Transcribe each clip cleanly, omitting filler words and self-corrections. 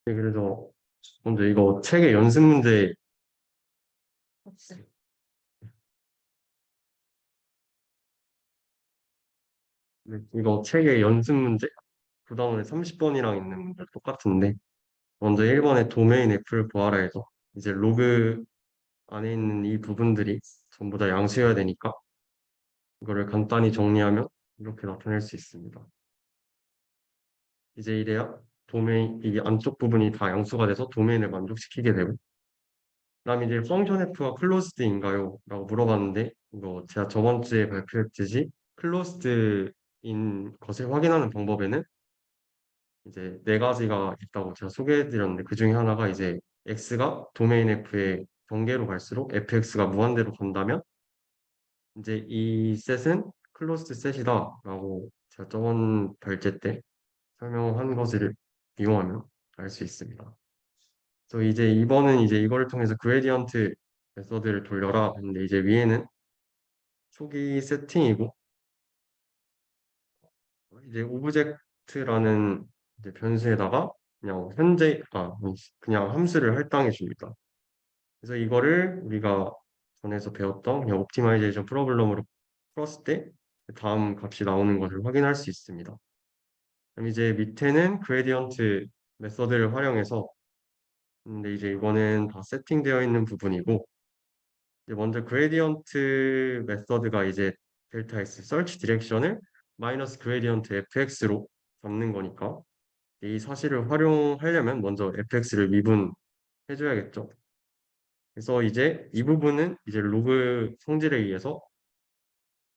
네, 그래서 먼저 이거 책의 연습 문제, 네, 이거 책의 연습 문제 부담원에 30번이랑 있는 문제 똑같은데 먼저 1번에 도메인 F를 구하라 해서 이제 로그 안에 있는 이 부분들이 전부 다 양수여야 되니까 이거를 간단히 정리하면 이렇게 나타낼 수 있습니다. 이제 이래야 도메인 이 안쪽 부분이 다 양수가 돼서 도메인을 만족시키게 되고 그다음에 이제 펑션 F가 클로즈드인가요? 라고 물어봤는데 이거 제가 저번 주에 발표했듯이 클로즈드인 것을 확인하는 방법에는 이제 네 가지가 있다고 제가 소개해드렸는데 그 중에 하나가 이제 x가 도메인 f의 경계로 갈수록 fx가 무한대로 간다면 이제 이 셋은 클로스드 셋이다라고 제가 저번 발제 때 설명한 것을 이용하면 알 수 있습니다. 그래서 이제 이번은 이제 이거를 통해서 그레디언트 메서드를 돌려라 했는데 이제 위에는 초기 세팅이고 이제 오브젝트라는 이제 변수에다가 그냥 그냥 함수를 할당해 줍니다. 그래서 이거를 우리가 전에서 배웠던 그냥 옵티마이제이션 프로블럼으로 풀었을 때 다음 값이 나오는 것을 확인할 수 있습니다. 그럼 이제 밑에는 그레디언트 메서드를 활용해서 근데 이제 이거는 다 세팅되어 있는 부분이고 이제 먼저 그레디언트 메서드가 이제 델타 x 서치 디렉션을 마이너스 그레디언트 fx로 잡는 거니까 이 사실을 활용하려면 먼저 fx를 미분해줘야겠죠. 그래서 이제 이 부분은 이제 로그 성질에 의해서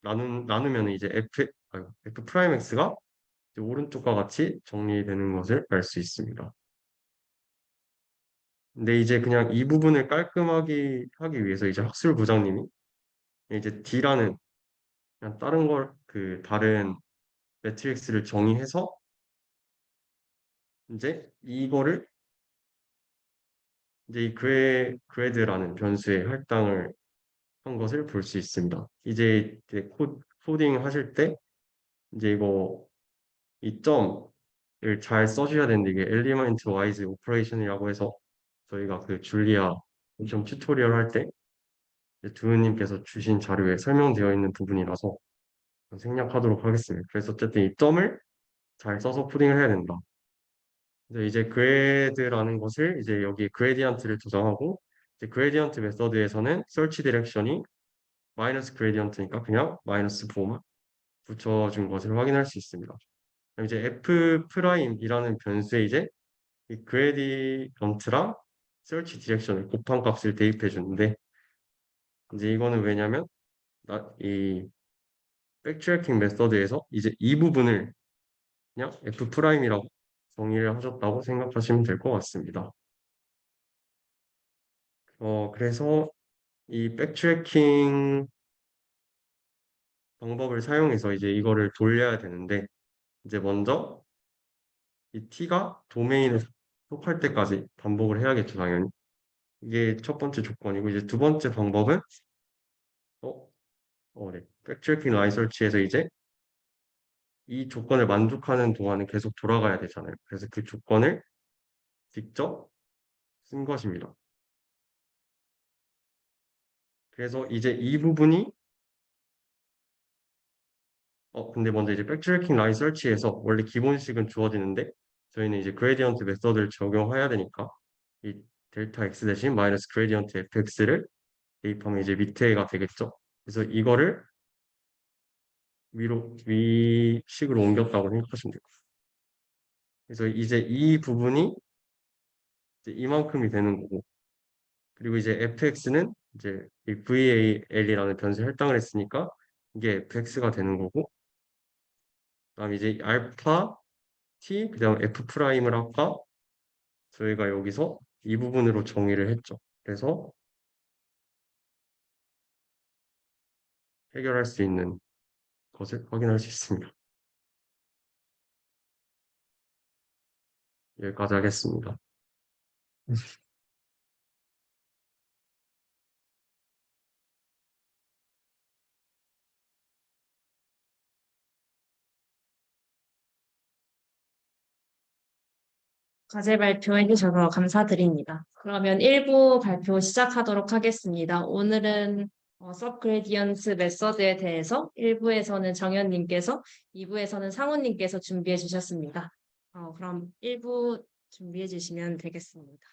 나누면 이제 f 프라임 x가 이제 오른쪽과 같이 정리되는 것을 알 수 있습니다. 근데 이제 그냥 이 부분을 깔끔하게 하기 위해서 이제 학술 부장님이 이제 D라는 그냥 다른 걸 그 다른 매트릭스를 정의해서 이제 이거를 이제 이 그레드라는 변수에 할당을 한 것을 볼 수 있습니다. 이제 코딩 하실 때 이제 이 점을 잘 써줘야 되는데 이게 엘리먼트 와이즈 오퍼레이션이라고 해서 저희가 그 줄리아 좀 튜토리얼 할 때 두우님께서 주신 자료에 설명되어 있는 부분이라서 생략하도록 하겠습니다. 그래서 어쨌든 이 점을 잘 써서 코딩을 해야 된다. 그래서 이제 그레드라는 것을 이제 여기 그레디언트를 조정하고 이제 그레디언트 메서드에서는 설치 디렉션이 마이너스 그레디언트니까 그냥 마이너스 4만 붙여준 것을 확인할 수 있습니다. 그럼 이제 f 프라임이라는 변수에 이제 이 그레디언트랑 설치 디렉션을 곱한 값을 대입해 주는데 이제 이거는 왜냐면 이 백트래킹 메서드에서 이제 이 부분을 그냥 f 프라임이라고 정의를 하셨다고 생각하시면 될 것 같습니다. 그래서 이 백트래킹 방법을 사용해서 이제 이거를 돌려야 되는데 이제 먼저 이 t가 도메인에 속할 때까지 반복을 해야겠죠, 당연히. 이게 첫 번째 조건이고 이제 두 번째 방법은 어, 네. 백트래킹 라인 설치해서 이제 이 조건을 만족하는 동안은 계속 돌아가야 되잖아요. 그래서 그 조건을 직접 쓴 것입니다. 그래서 이제 이 부분이 근데 먼저 이제 백트래킹 라인 설치해서 원래 기본식은 주어지는데 저희는 이제 그레디언트 메서드를 적용해야 되니까 이 델타 x 대신 마이너스 그레디언트 fx를 대입하면 이제 밑에가 되겠죠. 그래서 이거를 위식으로 옮겼다고 생각하시면 돼요. 그래서 이제 이 부분이 이제 이만큼이 되는 거고 그리고 이제 fx는 이제 이 val이라는 변수에 할당을 했으니까 이게 fx가 되는 거고 그다음에 이제 알파 t 그다음 f 프라임을 아까 저희가 여기서 이 부분으로 정의를 했죠. 그래서 해결할 수 있는 것을 확인할 수 있습니다. 여기까지 하겠습니다. 과제 발표해 주셔서 감사드립니다. 그러면 1부 발표 시작하도록 하겠습니다. 오늘은 서브그레디언트 메서드에 대해서 1부에서는 정현님께서, 2부에서는 상훈님께서 준비해 주셨습니다. 그럼 1부 준비해 주시면 되겠습니다.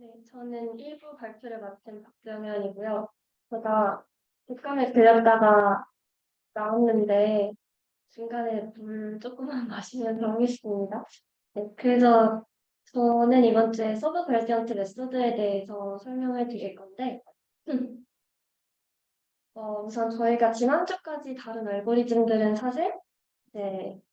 네, 저는 1부 발표를 맡은 박정현이고요. 제가 독감에 걸렸다가 나왔는데 중간에 물 조금만 마시면 병했습니다. 네, 그래서 저는 이번 주에 서브 그라디언트 메소드에 대해서 설명을 드릴 건데 우선 저희가 지난주까지 다룬 알고리즘들은 사실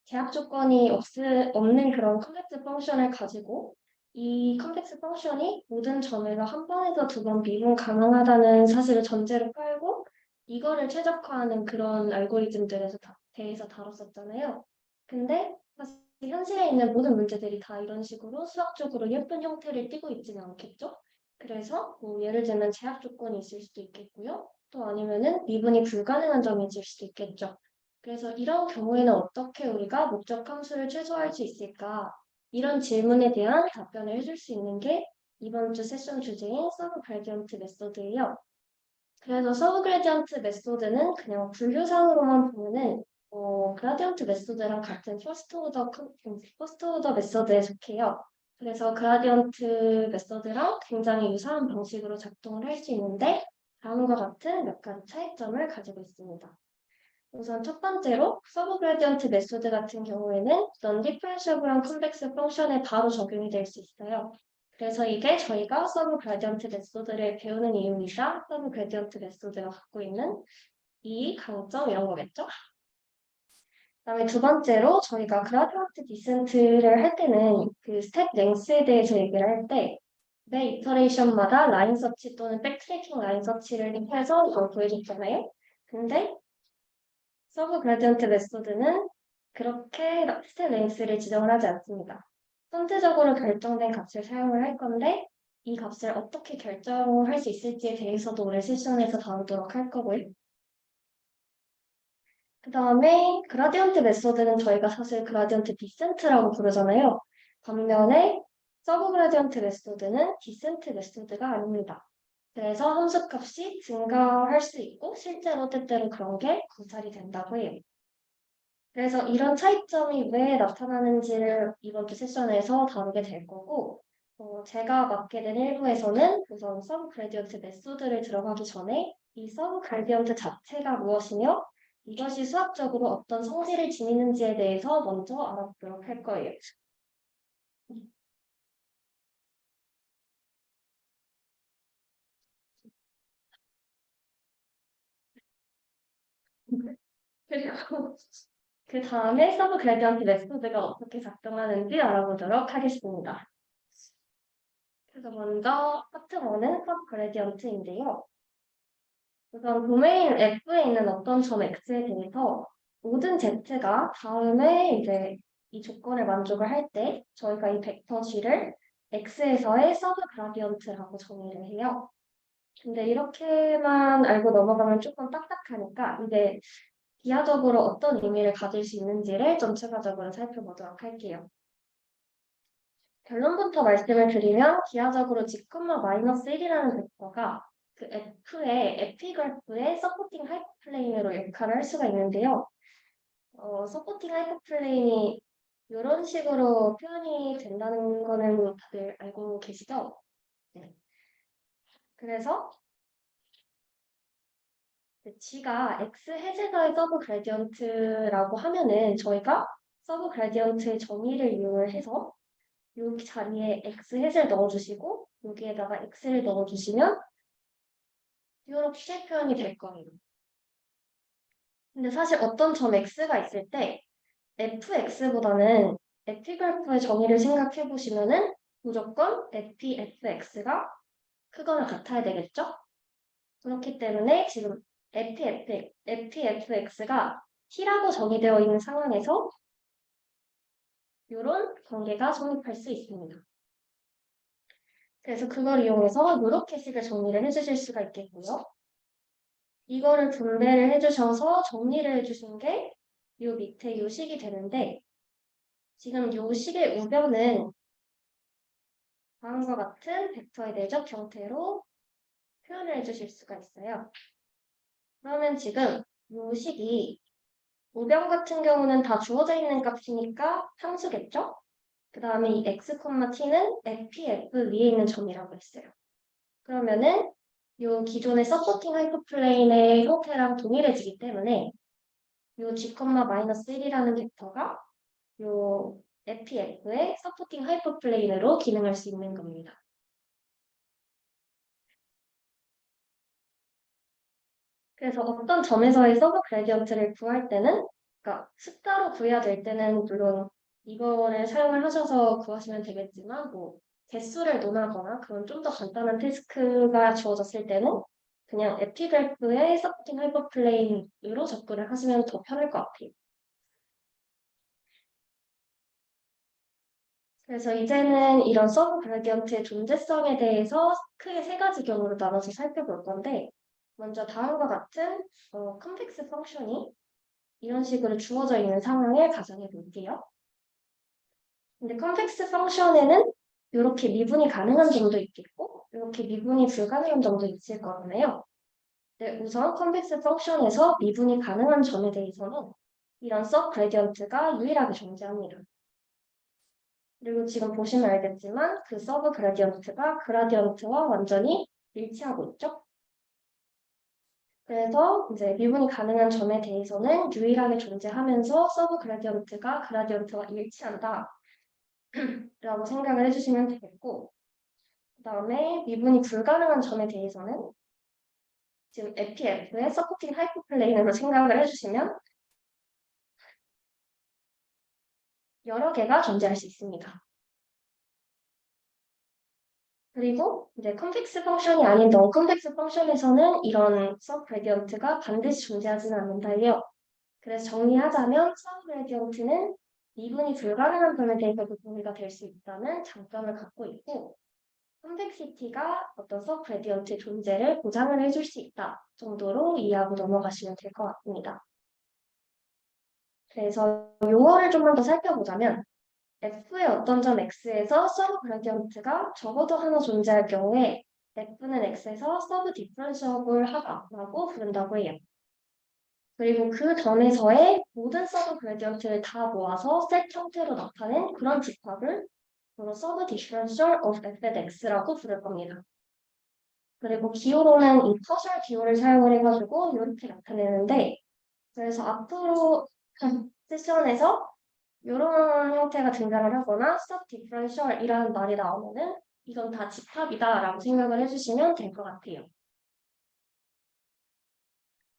제약 조건이 없는 그런 컴플렉스 펑션을 가지고 이 컴플렉스 펑션이 모든 점에서 한 번에서 두 번 미분 가능하다는 사실을 전제로 깔고 이거를 최적화하는 그런 알고리즘들에서 대해서 다뤘었잖아요. 근데 사실 현실에 있는 모든 문제들이 다 이런 식으로 수학적으로 예쁜 형태를 띠고 있지는 않겠죠? 그래서 뭐 예를 들면 제약 조건이 있을 수도 있겠고요. 또 아니면은 미분이 불가능한 점이 있을 수도 있겠죠. 그래서 이런 경우에는 어떻게 우리가 목적 함수를 최소화할 수 있을까? 이런 질문에 대한 답변을 해줄 수 있는 게 이번 주 세션 주제인 서브 그레디언트 메소드예요. 그래서 서브 그레디언트 메소드는 그냥 분류상으로만 보면은 그라디언트 메소드랑 같은 퍼스트 오더 메소드에 속해요. 그래서 그라디언트 메소드랑 굉장히 유사한 방식으로 작동을 할 수 있는데 다음과 같은 몇 가지 차이점을 가지고 있습니다. 우선 첫 번째로 서브 그레디언트 메소드 같은 경우에는 넌 디퍼런셔블한 컴플렉스 펑션에 바로 적용이 될 수 있어요. 그래서 이게 저희가 서브 그레디언트 메소드를 배우는 이유이자 서브 그레디언트 메소드가 갖고 있는 이 강점 이런 거겠죠? 그다음에 두 번째로 저희가 그라디언트 디센트를 할 때는 그 스텝 랭스에 대해서 얘기를 할 때 매 이터레이션마다 라인 서치 또는 백트래킹 라인 서치를 해서 이걸 보여줬잖아요. 근데 서브 그라디언트 메소드는 그렇게 스텝 랭스를 지정을 하지 않습니다. 선제적으로 결정된 값을 사용을 할 건데 이 값을 어떻게 결정할 수 있을지에 대해서도 오늘 세션에서 다루도록 할 거고요. 그 다음에 그라디언트 메소드는 저희가 사실 그라디언트 디센트라고 부르잖아요. 반면에 서브 그라디언트 메소드는 디센트 메소드가 아닙니다. 그래서 함수값이 증가할 수 있고 실제로 때때로 그런 게 관찰이 된다고 해요. 그래서 이런 차이점이 왜 나타나는지를 이번 주 세션에서 다루게 될 거고 제가 맡게 된 일부에서는 우선 서브 그레디언트 메소드를 들어가기 전에 이 서브 그레디언트 자체가 무엇이며 이것이 수학적으로 어떤 성질을 지니는지에 대해서 먼저 알아보도록 할 거예요. 그리고 그 다음에 서브 그레디언트 메소드가 어떻게 작동하는지 알아보도록 하겠습니다. 그래서 먼저 파트 1은 서브 그레디언트인데요. 우선 도메인 F에 있는 어떤 점 X에 대해서 모든 Z가 다음에 이제 이 조건을 만족을 할 때 저희가 이 벡터 G를 X에서의 서브 그라디언트라고 정의를 해요. 근데 이렇게만 알고 넘어가면 조금 딱딱하니까 이게 기하적으로 어떤 의미를 가질 수 있는지를 좀 추가적으로 살펴보도록 할게요. 결론부터 말씀을 드리면 기하적으로 G,-1이라는 벡터가 그 F의 에피그래프의 서포팅 하이퍼플레인으로 역할을 할 수가 있는데요. 서포팅 하이퍼플레인이 이런 식으로 표현이 된다는 거는 다들 알고 계시죠? 네. 그래서 G가 X 해제가의 서브 그래디언트라고 하면은 저희가 서브 그래디언트의 정의를 이용을 해서 여기 자리에 X 해제를 넣어주시고 여기에다가 X를 넣어주시면 이렇게 표현이 될 거예요. 근데 사실 어떤 점 X가 있을 때 fx보다는 에피그래프의 정의를 생각해 보시면은 무조건 fx가 크거나 같아야 되겠죠? 그렇기 때문에 지금 fx가 t라고 정의되어 있는 상황에서 이런 관계가 성립할 수 있습니다. 그래서 그걸 이용해서 이렇게 식을 정리를 해주실 수가 있겠고요. 이거를 분배를 해주셔서 정리를 해주신 게 이 밑에 이 식이 되는데 지금 이 식의 우변은 다음과 같은 벡터의 내적 형태로 표현을 해주실 수가 있어요. 그러면 지금 이 식이 우변 같은 경우는 다 주어져 있는 값이니까 함수겠죠? 그 다음에 이 x, t는 fp,f 위에 있는 점이라고 했어요. 그러면은 이 기존의 서포팅 하이퍼플레인의 형태랑 동일해지기 때문에 이 G,-1이라는 벡터가 이 fpf의 서포팅 하이퍼플레인으로 기능할 수 있는 겁니다. 그래서 어떤 점에서의 서브 그래디언트를 구할 때는, 그러니까 숫자로 구해야 될 때는 물론 이거를 사용을 하셔서 구하시면 되겠지만, 뭐 개수를 논하거나 그런 좀 더 간단한 태스크가 주어졌을 때는 그냥 에피그래프의 서포팅 하이퍼플레인으로 접근을 하시면 더 편할 것 같아요. 그래서 이제는 이런 서브 그래디언트의 존재성에 대해서 크게 세 가지 경우로 나눠서 살펴볼 건데, 먼저 다음과 같은 컴플렉스 펑션이 이런 식으로 주어져 있는 상황을 가정해 볼게요. 근데 컴플렉스 펑션에는 이렇게 미분이 가능한 점도 있겠고 이렇게 미분이 불가능한 점도 있을 거잖아요. 네, 우선 컴플렉스 펑션에서 미분이 가능한 점에 대해서는 이런 서브 그래디언트가 유일하게 존재합니다. 그리고 지금 보시면 알겠지만 그 서브 그래디언트가 그라디언트와 완전히 일치하고 있죠. 그래서 이제 미분이 가능한 점에 대해서는 유일하게 존재하면서 서브 그라디언트가 그라디언트와 일치한다 라고 생각을 해주시면 되겠고 그 다음에 미분이 불가능한 점에 대해서는 지금 FPF의 서포팅 하이퍼플레인으로 생각을 해주시면 여러 개가 존재할 수 있습니다. 그리고 이제 컴플렉스 펑션이 아닌 넌 컴플렉스 펑션에서는 이런 서브 그래디언트가 반드시 존재하지는 않는다요. 그래서 정리하자면 서브 그래디언트는 미분이 불가능한 점에 대해서도 동의가 될 수 있다는 장점을 갖고 있고 컴플렉시티가 어떤 서브 그래디언트의 존재를 보장을 해줄 수 있다 정도로 이해하고 넘어가시면 될 것 같습니다. 그래서 용어를 좀만 더 살펴보자면 F의 어떤 점 X에서 서브 그래디언트가 적어도 하나 존재할 경우에 F는 X에서 서브 디퍼런셔블 하다라고 부른다고 해요. 그리고 그 점에서의 모든 서브 그래디언트를 다 모아서 셋 형태로 나타낸 그런 집합을 서브 디퍼런셜 of f at x라고 부를 겁니다. 그리고 기호로는 이 퍼셜 기호를 사용을 해가지고 이렇게 나타내는데 그래서 앞으로 세션에서 이런 형태가 등장을 하거나 sub differential이라는 말이 나오면은 이건 다 집합이다라고 생각을 해주시면 될 것 같아요.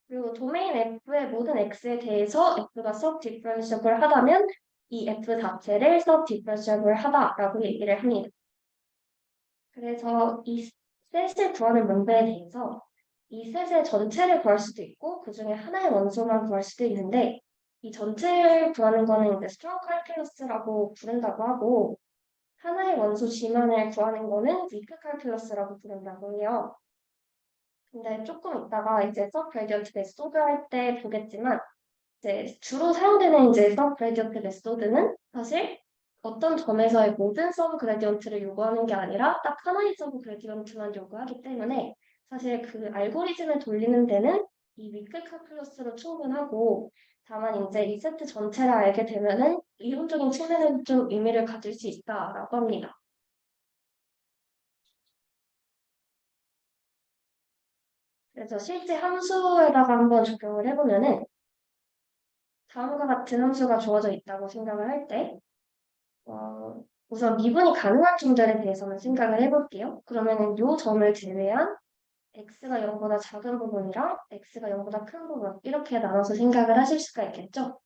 그리고 도메인 F의 모든 X에 대해서 F가 sub differentiable 하다면 이 F 자체를 sub differentiable 하다라고 얘기를 합니다. 그래서 이 셋을 구하는 문제에 대해서 이 셋의 전체를 구할 수도 있고 그 중에 하나의 원소만 구할 수도 있는데 이 전체를 구하는 거는 이제 strong calculus라고 부른다고 하고 하나의 원소 G만을 구하는 거는 위크 칼큘러스라고 부른다고 해요. 근데 조금 이따가 이제 서브 그레디언트 메소드 할 때 보겠지만 이제 주로 사용되는 이제 서브 그레디언트 메소드는 사실 어떤 점에서의 모든 서브 그레디언트를 요구하는 게 아니라 딱 하나의 서브 그레디언트만 요구하기 때문에 사실 그 알고리즘을 돌리는 데는 이 위크 칼큘러스로 충분하고 다만 이제 이 세트 전체를 알게 되면은 이론적인 측면에는 좀 의미를 가질 수 있다라고 합니다. 그래서 실제 함수에다가 한번 적용을 해보면은 다음과 같은 함수가 주어져 있다고 생각을 할 때, 우선 미분이 가능한 점들에 대해서는 생각을 해볼게요. 그러면은 요 점을 제외한 x가 0보다 작은 부분이랑 x가 0보다 큰 부분 이렇게 나눠서 생각을 하실 수가 있겠죠.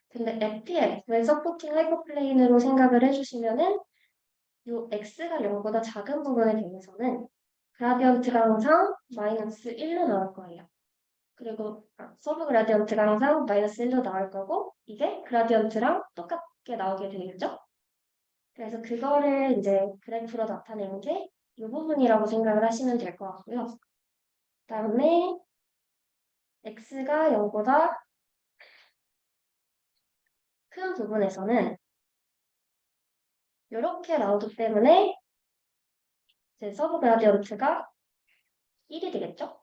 근데 FPF, 서포팅 하이퍼플레인으로 생각을 해주시면은 요 x가 0보다 작은 부분에 대해서는 그라디언트가 항상 마이너스 1로 나올 거예요. 그리고 서브 그라디언트가 항상 마이너스 1로 나올 거고 이게 그라디언트랑 똑같게 나오게 되겠죠? 그래서 그거를 이제 그래프로 나타내는 게 이 부분이라고 생각을 하시면 될 것 같고요. 그다음에 x가 0보다 큰 부분에서는 이렇게 나오기 때문에 이제 서브 그라디언트가 1이 되겠죠?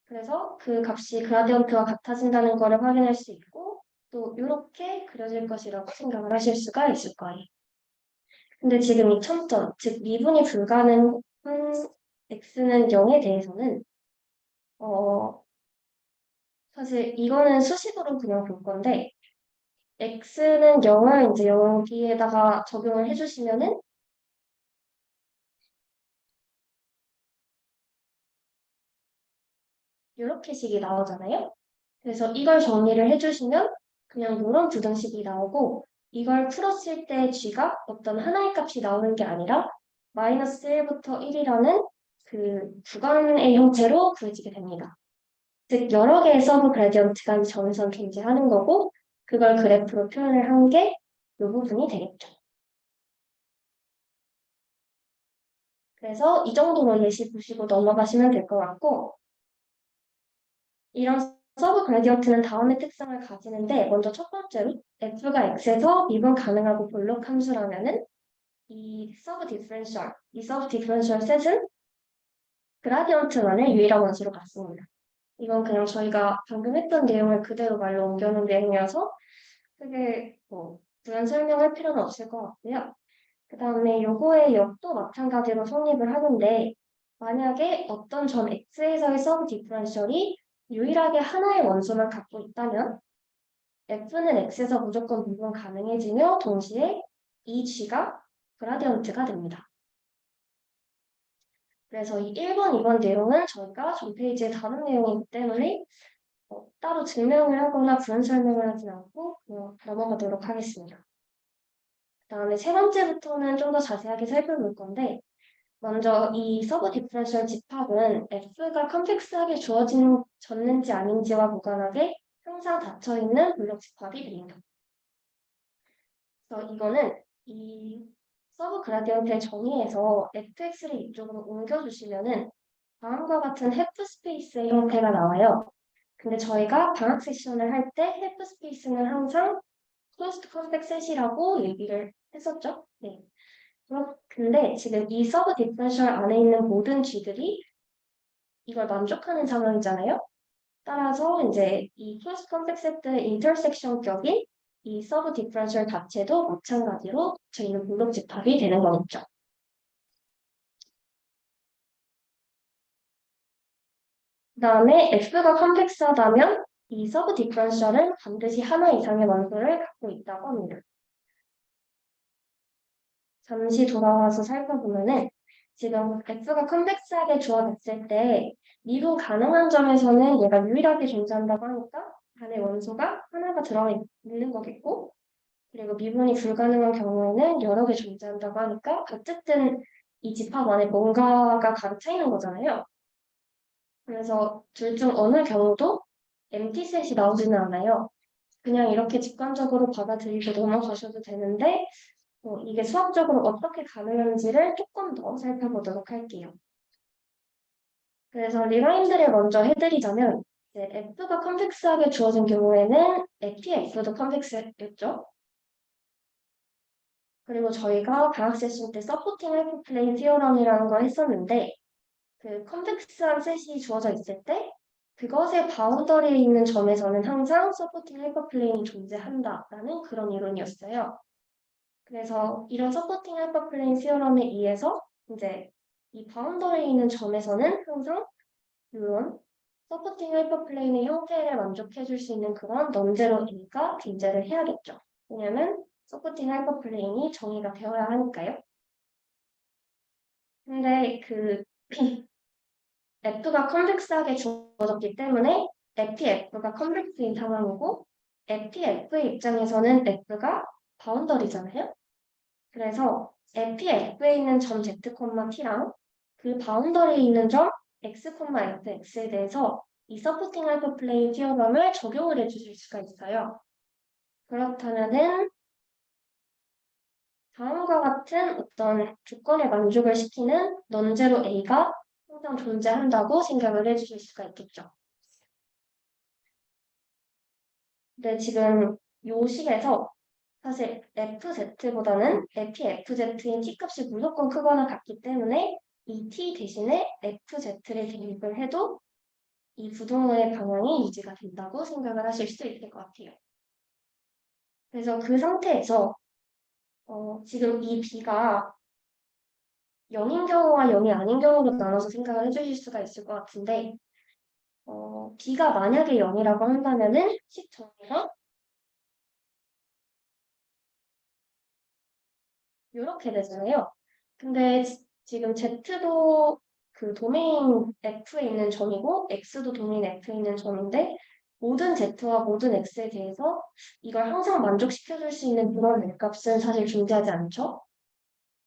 그래서 그 값이 그라디언트와 같아진다는 것을 확인할 수 있고 또 이렇게 그려질 것이라고 생각을 하실 수가 있을 거예요. 근데 지금 이 첨점, 즉 미분이 불가능한 x는 0에 대해서는 사실 이거는 수식으로 그냥 볼 건데 x는 0을 이제 여기에다가 적용을 해주시면은 이렇게 식이 나오잖아요. 그래서 이걸 정리를 해주시면 그냥 이런 부등식이 나오고 이걸 풀었을 때 g가 어떤 하나의 값이 나오는 게 아니라 마이너스 1부터 1이라는 그 구간의 형태로 구해지게 됩니다. 즉 여러 개의 서브 그래디언트가 이 점에서 존재하는 거고 그걸 그래프로 표현을 한 게 이 부분이 되겠죠. 그래서 이 정도로 예시 보시고 넘어가시면 될 것 같고 이런 서브 그래디언트는 다음의 특성을 가지는데 먼저 첫 번째로 f가 x에서 미분 가능하고 볼록 함수라면은 이 서브 디퍼런셜 셋은 그라디언트만의 유일한 원수로 같습니다. 이건 그냥 저희가 방금 했던 내용을 그대로 말로 옮겨놓은 내용이어서 크게 부연 설명할 필요는 없을 것 같고요. 그 다음에 요거의 역도 마찬가지로 성립을 하는데 만약에 어떤 점 x에서의 서브 디퍼런셜이 유일하게 하나의 원소만 갖고 있다면 f는 x에서 무조건 미분 가능해지며 동시에 이 g가 그라디언트가 됩니다. 그래서 이 1번, 2번 내용은 저희가 전 페이지에 다른 내용이기 때문에 따로 증명을 하거나 부연 설명을 하지 않고 넘어가도록 하겠습니다. 그 다음에 세 번째부터는 좀 더 자세하게 살펴볼 건데 먼저 이 서브 디퍼런셜 집합은 f가 컴플렉스하게 주어졌는지 아닌지와 무관하게 항상 닫혀있는 블록 집합이 됩니다. 그래서 이거는 이 서브 그라디언트의 정의에서 fx를 이쪽으로 옮겨주시면은 다음과 같은 해프 스페이스의 형태가 나와요. 근데 저희가 방학 세션을 할 때 해프 스페이스는 항상 closed compact set이라고 얘기를 했었죠. 네. 근데 지금 이 서브 디퍼런셜 안에 있는 모든 G들이 이걸 만족하는 상황이잖아요. 따라서 이제 이 closed compact set의 인터섹션 격인 이 서브 디퍼런셜 자체도 마찬가지로 저희는 블록 집합이 되는 거겠죠. 그 다음에 F가 컴플렉스하다면 이 서브 디퍼런셜은 반드시 하나 이상의 원소를 갖고 있다고 합니다. 잠시 돌아와서 살펴보면은 지금 F가 컴플렉스하게 주어졌을 때 미분 가능한 점에서는 얘가 유일하게 존재한다고 하니까 안에 원소가 하나가 들어가 있는 거겠고 그리고 미분이 불가능한 경우에는 여러 개 존재한다고 하니까 어쨌든 이 집합 안에 뭔가가 가득 차 있는 거잖아요. 그래서 둘 중 어느 경우도 empty set이 나오지는 않아요. 그냥 이렇게 직관적으로 받아들이고 넘어가셔도 되는데 이게 수학적으로 어떻게 가능한지를 조금 더 살펴보도록 할게요. 그래서 리마인드를 먼저 해드리자면 이제 F가 컴플렉스하게 주어진 경우에는 FPF도 컴플렉스였죠. 그리고 저희가 과학 세션 때 서포팅 하이퍼플레인 티어럼이라는 걸 했었는데 그 컴플렉스한 셋이 주어져 있을 때 그것의 바운더리에 있는 점에서는 항상 서포팅 하이퍼플레인이 존재한다라는 그런 이론이었어요. 그래서 이런 서포팅 하이퍼플레인 티어럼에 의해서 이제 이 바운더리에 있는 점에서는 항상 이런 서포팅 하이퍼플레인의 형태를 만족해줄 수 있는 그런 넘제로 A가 존재를 해야겠죠. 왜냐면 서포팅 하이퍼플레인이 정의가 되어야 하니까요. 근데 그 F가 컴플렉스하게 주어졌기 때문에 FPF가 컴플렉스인 상황이고 FPF의 입장에서는 F가 바운더리잖아요. 그래서 FPF에 있는 점 Z, T랑 그 바운더리에 있는 점 X, FX에 대해서 이 서포팅 하이퍼플레인 티어럼을 적용을 해주실 수가 있어요. 그렇다면은 다음과 같은 어떤 조건에 만족을 시키는 넌제로 A가 항상 존재한다고 생각을 해주실 수가 있겠죠. 근데 지금 요 식에서 사실 FZ보다는 FFZ인 T값이 무조건 크거나 같기 때문에 이 T 대신에 FZ를 대입을 해도 이 부동호의 방향이 유지가 된다고 생각을 하실 수 있을 것 같아요. 그래서 그 상태에서 지금 이 B가 0인 경우와 0이 아닌 경우로 나눠서 생각을 해주실 수가 있을 것 같은데 B가 만약에 0이라고 한다면은 식 정리가 이렇게 되잖아요. 근데 지금 Z도 그 도메인 F에 있는 점이고 X도 도메인 F에 있는 점인데 모든 Z와 모든 X에 대해서 이걸 항상 만족시켜줄 수 있는 그런 L값은 사실 존재하지 않죠.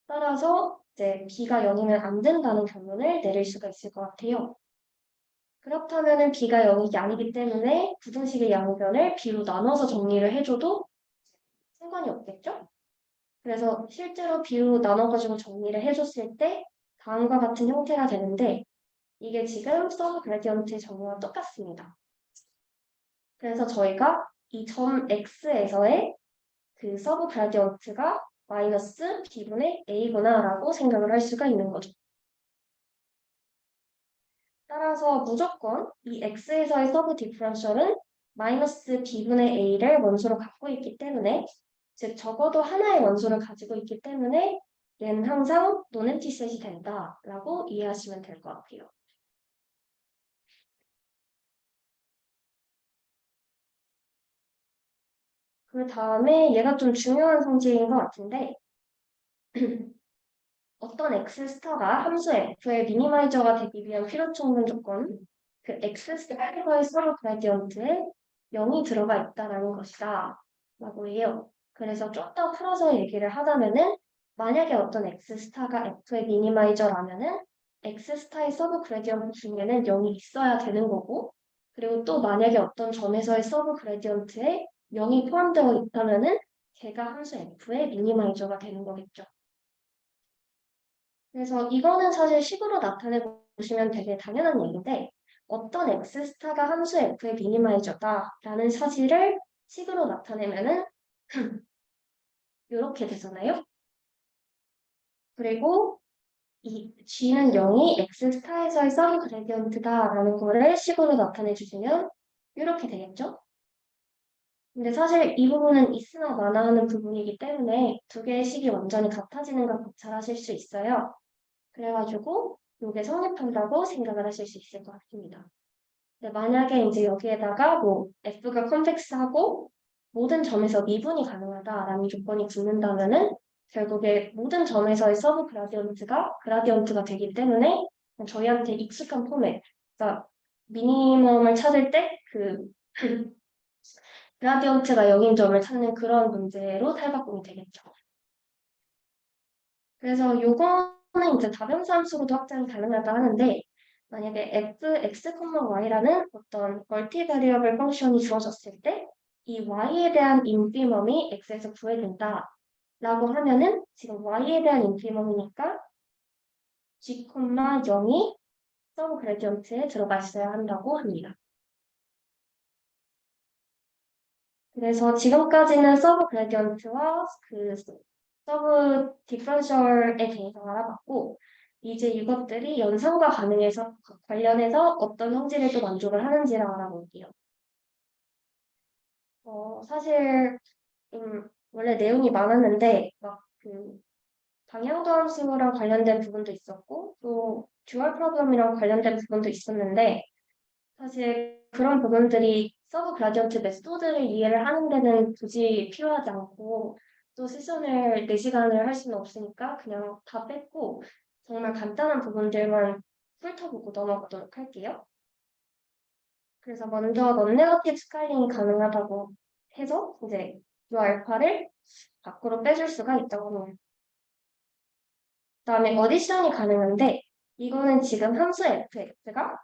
따라서 이제 B가 0이면 안 된다는 결론을 내릴 수가 있을 것 같아요. 그렇다면 B가 0이 아니기 때문에 부등식의 양변을 B로 나눠서 정리를 해줘도 상관이 없겠죠? 그래서 실제로 B로 나눠가지고 정리를 해줬을 때 다음과 같은 형태가 되는데 이게 지금 서브 그래디언트의 정의와 똑같습니다. 그래서 저희가 이 점 X에서의 그 서브 그래디언트가 마이너스 B분의 A구나 라고 생각을 할 수가 있는 거죠. 따라서 무조건 이 X에서의 서브 디퍼런셜은 마이너스 B분의 A를 원소로 갖고 있기 때문에 즉 적어도 하나의 원소를 가지고 있기 때문에 얘는 항상 논엠티셋이 된다라고 이해하시면 될 것 같아요. 그 다음에 얘가 좀 중요한 성질인 것 같은데 어떤 X 스타가 함수 F의 미니마이저가 되기 위한 필요 충분 조건 그 X 스타의 서로 그라디언트에 0이 들어가 있다는 것이다 라고 해요. 그래서 좀 더 풀어서 얘기를 하자면은 만약에 어떤 X 스타가 F의 미니마이저라면은 X 스타의 서브 그레디언트 중에는 0이 있어야 되는 거고 그리고 또 만약에 어떤 점에서의 서브 그레디언트에 0이 포함되어 있다면은 걔가 함수 F의 미니마이저가 되는 거겠죠. 그래서 이거는 사실 식으로 나타내 보시면 되게 당연한 얘기인데 어떤 X 스타가 함수 F의 미니마이저다라는 사실을 식으로 나타내면은 이렇게 되잖아요. 그리고 이 G는 0이 X 스타에서의 서브 그레디언트다라는 거를 식으로 나타내 주시면 이렇게 되겠죠. 근데 사실 이 부분은 있으나 마나 하는 부분이기 때문에 두 개의 식이 완전히 같아지는 걸 관찰하실 수 있어요. 그래가지고 이게 성립한다고 생각을 하실 수 있을 것 같습니다. 근데 만약에 이제 여기에다가 뭐 F가 컴플렉스하고 모든 점에서 미분이 가능하다라는 조건이 붙는다면은 결국에 모든 점에서의 서브 그라디언트가 되기 때문에 저희한테 익숙한 포맷, 그러니까 미니멈을 찾을 때 그 그라디언트가 0인 점을 찾는 그런 문제로 탈바꿈이 되겠죠. 그래서 요거는 이제 다변사 함수로도 확장이 가능하다 하는데 만약에 fx, y라는 어떤 멀티베리어블 펑션이 주어졌을 때 이 y에 대한 인피멈이 x에서 구해진다는 라고 하면은 지금 y에 대한 인피멈이니까 g, 0이 서브 그레디언트에 들어가 있어야 한다고 합니다. 그래서 지금까지는 서브 그레디언트와 그 서브 디퍼런셜에 대해서 알아봤고, 이제 이것들이 연산과 관련해서 어떤 형질을 또 만족을 하는지를 알아볼게요. 사실 원래 내용이 많았는데 막 그 방향도 함수랑 관련된 부분도 있었고 또 듀얼 프로그램이랑 관련된 부분도 있었는데 사실 그런 부분들이 서브 그라디언트 메소드를 이해를 하는 데는 굳이 필요하지 않고 또 세션을 4시간을 할 수는 없으니까 그냥 다 뺐고 정말 간단한 부분들만 훑어보고 넘어가도록 할게요. 그래서 먼저 넌네거티브 스카일링이 가능하다고 해서 이제 이 알파를 밖으로 빼줄 수가 있다고 합니다. 그다음에 어디션이 가능한데 이거는 지금 함수 fx가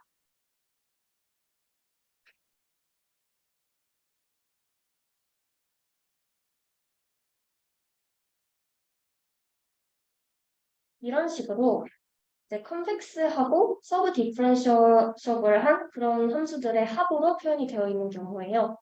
이런 식으로 이제 컨벡스하고 서브 디퍼런셜을 한 그런 함수들의 합으로 표현이 되어 있는 경우예요.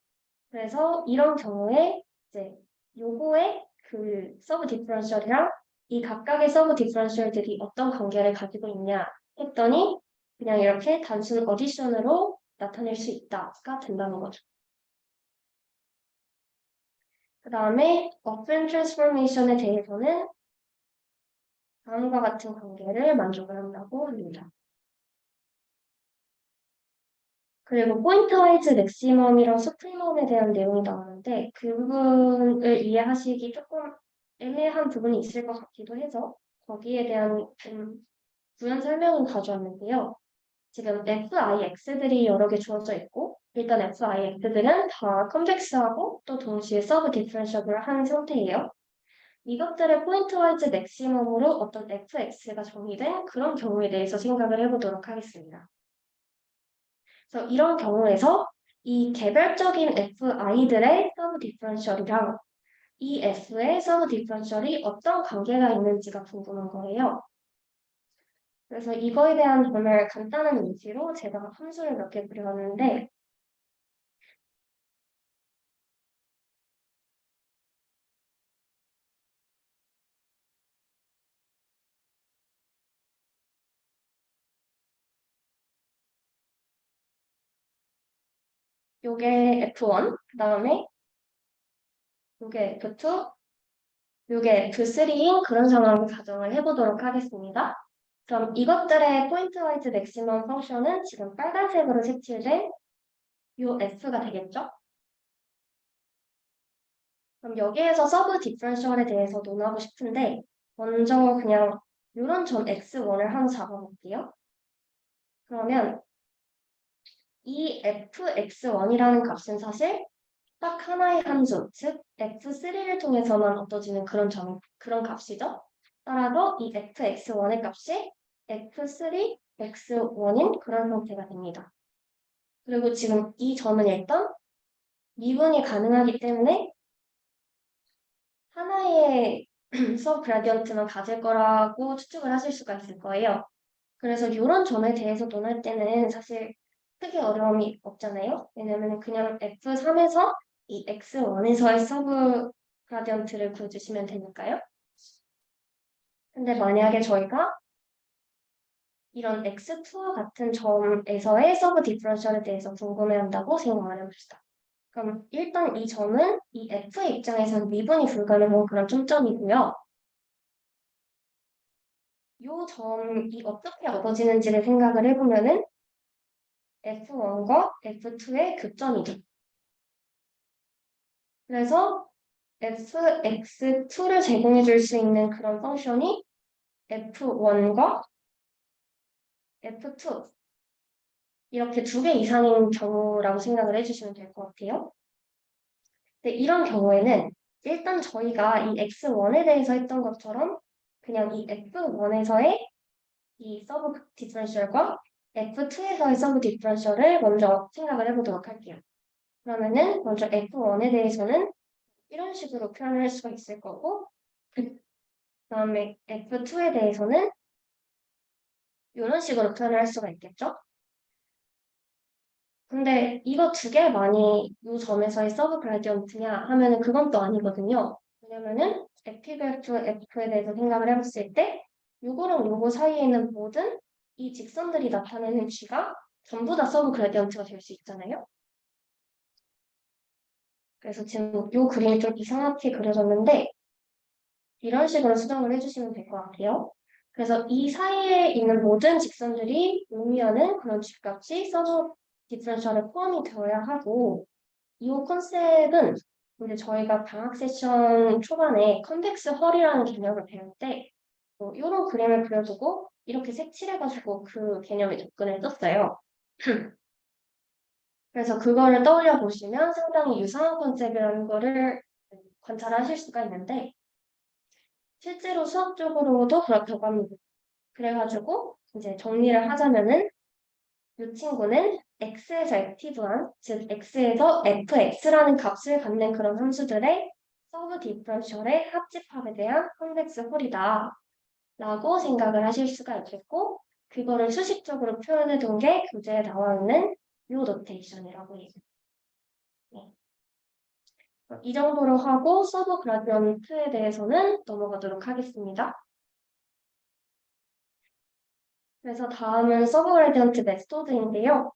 그래서 이런 경우에 이제 요거의 그 서브 디퍼런셜이랑 이 각각의 서브 디퍼런셜들이 어떤 관계를 가지고 있냐 했더니 그냥 이렇게 단순 어디션으로 나타낼 수 있다가 된다는 거죠. 그 다음에 어펜 트랜스포메이션에 대해서는 다음과 같은 관계를 만족을 한다고 합니다. 그리고 포인트와이즈 맥시멈이랑 수프리멈에 대한 내용이 나오는데 그 부분을 이해하시기 조금 애매한 부분이 있을 것 같기도 해서 거기에 대한 부연 설명을 가져왔는데요. 지금 FIX들이 여러 개 주어져 있고 일단 FIX들은 다 컨벡스하고 또 동시에 서브 디퍼런셜을 한 상태예요. 이것들의 포인트와이즈 맥시멈으로 어떤 fx가 정의된 그런 경우에 대해서 생각을 해보도록 하겠습니다. 그래서 이런 경우에서 이 개별적인 fi들의 서브 디퍼런셜이랑 이 f의 서브 디퍼런셜이 어떤 관계가 있는지가 궁금한 거예요. 그래서 이거에 대한 정말 간단한 예시로 제가 함수를 몇 개 그려왔는데 요게 F1, 그 다음에 요게 F2, 요게 F3인 그런 상황을 가정을 해보도록 하겠습니다. 그럼 이것들의 포인트와이즈 맥시멈 펑션은 지금 빨간색으로 색칠된 요 F가 되겠죠? 그럼 여기에서 서브 디퍼런셜에 대해서 논하고 싶은데 먼저 그냥 이런 점 x1을 한번 잡아볼게요. 그러면 이 fx1이라는 값은 사실 딱 하나의 함수, 즉 f3를 통해서만 얻어지는 그런 값이죠. 따라서 이 fx1의 값이 f3 x1인 그런 형태가 됩니다. 그리고 지금 이 점은 일단 미분이 가능하기 때문에 하나의 서브 그라디언트만 가질 거라고 추측을 하실 수가 있을 거예요. 그래서 이런 점에 대해서 논할 때는 사실 크게 어려움이 없잖아요. 왜냐면 그냥 F3에서 이 X1에서의 서브 그라디언트를 구해주시면 되니까요. 근데 만약에 저희가 이런 X2와 같은 점에서의 서브 디퍼런셜에 대해서 궁금해한다고 생각을 해봅시다. 그럼 일단 이 점은 이 F의 입장에서는 미분이 불가능한 그런 점점이고요. 이 점이 어떻게 얻어지는지를 생각을 해보면은 F1과 F2의 교점이죠. 그래서 fx2를 제공해 줄 수 있는 그런 펑션이 f1과 f2 이렇게 2개 이상인 경우라고 생각을 해주시면 될 것 같아요. 근데 이런 경우에는 일단 저희가 이 x1에 대해서 했던 것처럼 그냥 이 f1에서의 이 서브 디퍼런셜과 f2에서의 서브 디퍼런셜을 먼저 생각을 해보도록 할게요. 그러면은 먼저 f1에 대해서는 이런 식으로 표현할 수가 있을 거고 그다음에 F2에 대해서는 이런 식으로 표현을 할 수가 있겠죠? 근데 이거 두 개만이 이 점에서의 서브 그라디언트냐 하면은 그건 또 아니거든요. 왜냐면은 F별투 F에 대해서 생각을 해봤을 때 요거랑 요거 사이에 있는 모든 이 직선들이 나타내는 G가 전부 다 서브 그라디언트가 될 수 있잖아요. 그래서 지금 요 그림이 좀 이상하게 그려졌는데 이런 식으로 수정을 해주시면 될 것 같아요. 그래서 이 사이에 있는 모든 직선들이 의미하는 그런 G값이 서브 디퍼런셜에 포함이 되어야 하고 이 컨셉은 이제 저희가 방학 세션 초반에 컨벡스 헐이라는 개념을 배울 때 이런 그림을 그려주고 이렇게 색칠해가지고 그 개념에 접근을 했었어요. 그래서 그거를 떠올려 보시면 상당히 유사한 컨셉이라는 거를 관찰하실 수가 있는데 실제로 수학적으로도 그렇다고 합니다. 그래가지고 이제 정리를 하자면은 이 친구는 x에서 액티브한, 즉 x에서 fx라는 값을 갖는 그런 함수들의 서브 디퍼런셜의 합집합에 대한 컨벡스 홀이다 라고 생각을 하실 수가 있겠고 그거를 수식적으로 표현해 둔 게 교재에 나와 있는 이 노테이션이라고 해요. 네. 이 정도로 하고 서브 그라디언트에 대해서는 넘어가도록 하겠습니다. 그래서 다음은 서브 그라디언트 메소드인데요.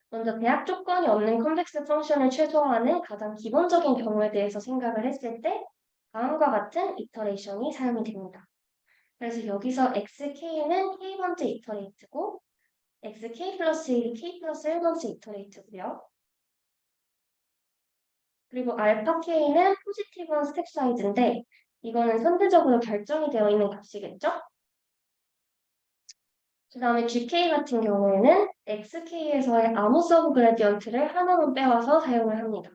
먼저 대학 조건이 없는 컨벡스 펑션을 최소화하는 가장 기본적인 경우에 대해서 생각을 했을 때 다음과 같은 이터레이션이 사용이 됩니다. 그래서 여기서 xk는 k번째 이터레이트고 xk 플러스 1이 k 플러스 1번째 이터레이트고요. 그리고 알파 k는 포지티브한 스텝 사이즈인데 이거는 선대적으로 결정이 되어 있는 값이겠죠? 그 다음에 GK 같은 경우에는 XK에서의 아무 서브 그래디언트를 하나만 빼와서 사용을 합니다.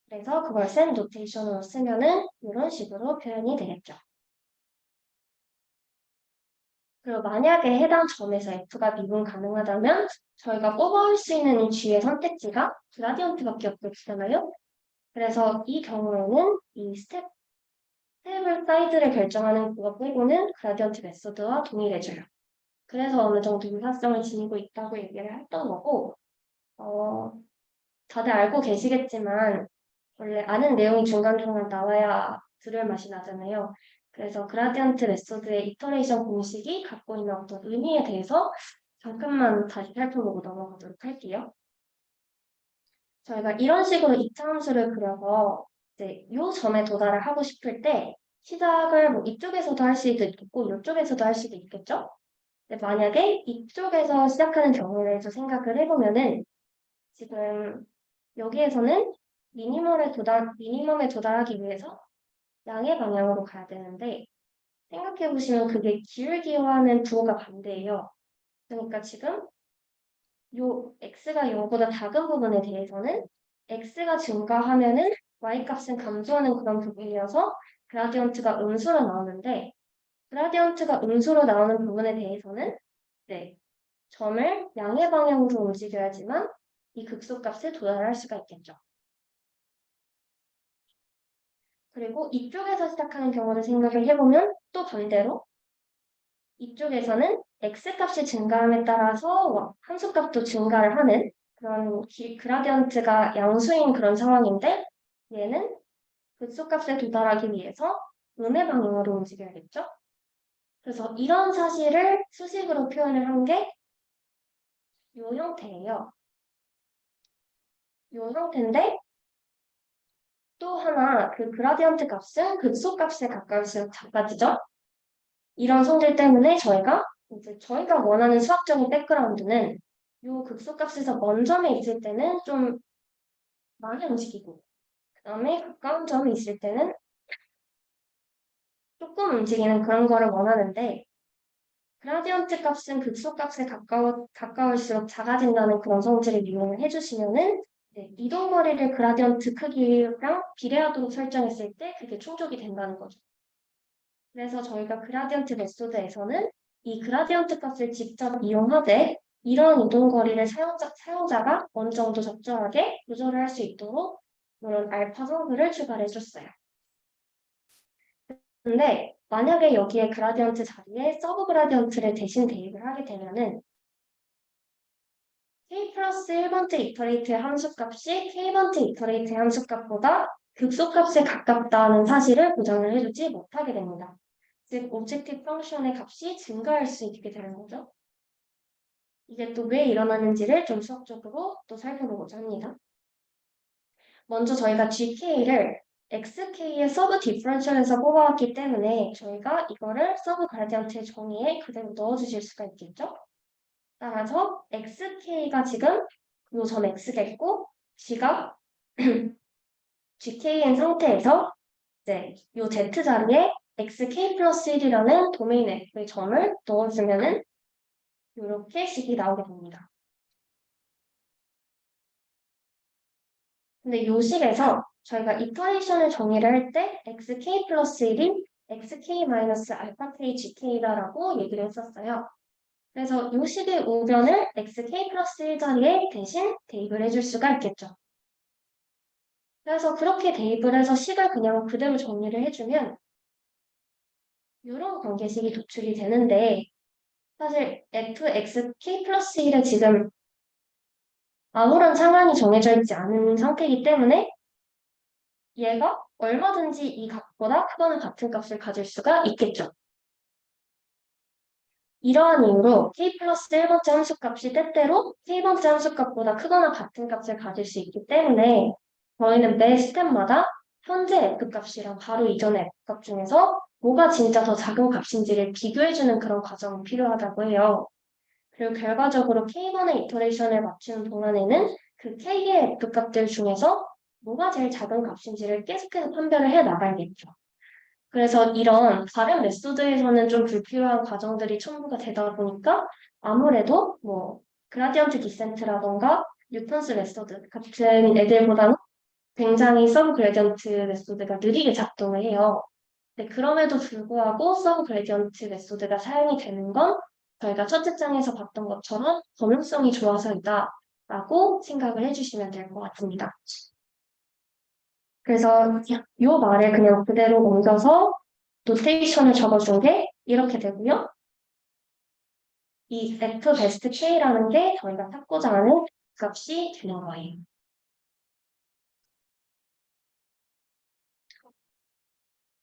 그래서 그걸 셈 노테이션으로 쓰면은 이런 식으로 표현이 되겠죠. 그리고 만약에 해당 점에서 F가 미분 가능하다면 저희가 뽑아올 수 있는 이 G의 선택지가 그라디언트밖에 없잖아요. 그래서 이 경우에는 이 스텝을 사이즈를 결정하는 그거 빼고는 그라디언트 메소드와 동일해져요. 그래서 어느 정도 유사성을 지니고 있다고 얘기를 했던 거고 다들 알고 계시겠지만 원래 아는 내용이 중간중간 나와야 들을 맛이 나잖아요. 그래서 그라디언트 메소드의 이터레이션 공식이 갖고 있는 어떤 의미에 대해서 잠깐만 다시 살펴보고 넘어가도록 할게요. 저희가 이런 식으로 이차 함수를 그려서 이제 이 점에 도달을 하고 싶을 때 시작을 뭐 이쪽에서도 할 수도 있고 이쪽에서도 할 수도 있겠죠? 근데 만약에 이쪽에서 시작하는 경우에 대해서 생각을 해보면은 지금 여기에서는 미니멈에 도달하기 위해서 양의 방향으로 가야 되는데 생각해보시면 그게 기울기와는 부호가 반대예요. 그러니까 지금 요 x가 0보다 작은 부분에 대해서는 x가 증가하면은 y값은 감소하는 그런 부분이어서 그라디언트가 음수로 나오는데 그라디언트가 음수로 나오는 부분에 대해서는 네, 점을 양의 방향으로 움직여야지만 이 극소값에 도달할 수가 있겠죠. 그리고 이쪽에서 시작하는 경우를 생각을 해보면 또 반대로 이쪽에서는 x값이 증가함에 따라서 함수값도 증가를 하는 그런 그라디언트가 양수인 그런 상황인데 얘는 극소값에 도달하기 위해서 음의 방향으로 움직여야겠죠. 그래서 이런 사실을 수식으로 표현을 한 게 이 형태예요. 이 형태인데 또 하나 그 그라디언트 값은 극소값에 가까울수록 작아지죠. 이런 성질 때문에 저희가 원하는 수학적인 백그라운드는 이 극소값에서 먼 점에 있을 때는 좀 많이 움직이고 그 다음에 가까운 점에 있을 때는 조금 움직이는 그런 거를 원하는데 그라디언트 값은 극소값에 가까울수록 작아진다는 그런 성질을 이용을 해주시면은 이동거리를 그라디언트 크기랑 비례하도록 설정했을 때 그게 충족이 된다는 거죠. 그래서 저희가 그라디언트 메소드에서는 이 그라디언트 값을 직접 이용하되 이런 이동거리를 사용자가 어느 정도 적절하게 조절을 할 수 있도록 이런 알파 성분을 추가를 해줬어요. 근데 만약에 여기에 그라디언트 자리에 서브 그라디언트를 대신 대입을 하게 되면은 k 플러스 1번째 이터레이트의 함수값이 k번째 이터레이트의 함수값보다 극소값에 가깝다는 사실을 보장을 해주지 못하게 됩니다. 즉, 오브젝티브 펑션의 값이 증가할 수 있게 되는 거죠. 이게 또 왜 일어나는지를 좀 수학적으로 또 살펴보고자 합니다. 먼저 저희가 GK를 XK의 서브 디퍼런셜에서 뽑아왔기 때문에 저희가 이거를 서브 그라디언트의 정의에 그대로 넣어주실 수가 있겠죠? 따라서 XK가 지금 요점 X가 있고 G가 GK인 상태에서 이제 요 Z 자리에 XK 플러스 1이라는 도메인 F의 점을 넣어주면은 이렇게 식이 나오게 됩니다. 근데 요 식에서 저희가 이터레이션을 정의를 할 때 xk 플러스 1이 xk 마이너스 알파 k gk다라고 얘기를 했었어요. 그래서 요 식의 우변을 xk 플러스 1 자리에 대신 대입을 해줄 수가 있겠죠. 그래서 그렇게 대입을 해서 식을 그냥 그대로 정리를 해주면 이런 관계식이 도출이 되는데 사실 fxk 플러스 1에 지금 아무런 상한이 정해져 있지 않은 상태이기 때문에 얘가 얼마든지 이 값보다 크거나 같은 값을 가질 수가 있겠죠. 이러한 이유로 k 플러스 1번째 함수값이 때때로 k번째 함수값보다 크거나 같은 값을 가질 수 있기 때문에 저희는 매 스텝마다 현재 f값이랑 바로 이전의 f값 중에서 뭐가 진짜 더 작은 값인지를 비교해주는 그런 과정이 필요하다고 해요. 그리고 결과적으로 k번의 이터레이션을 맞추는 동안에는 그 k의 f값들 중에서 뭐가 제일 작은 값인지를 계속해서 판별을 해 나가야겠죠. 그래서 이런 다른 메소드에서는 좀 불필요한 과정들이 첨부가 되다 보니까 아무래도 뭐 그라디언트 디센트라던가 뉴턴스 메소드 같은 애들보다는 굉장히 서브 그레디언트 메소드가 느리게 작동을 해요. 근데 그럼에도 불구하고 서브 그레디언트 메소드가 사용이 되는 건 저희가 첫째 장에서 봤던 것처럼 범용성이 좋아서이다 라고 생각을 해주시면 될 것 같습니다. 그래서 이 말을 그냥 그대로 옮겨서 노테이션을 적어준 게 이렇게 되고요. 이 f 베스트 k라는 게 저희가 찾고자 하는 값이 되는 거예요.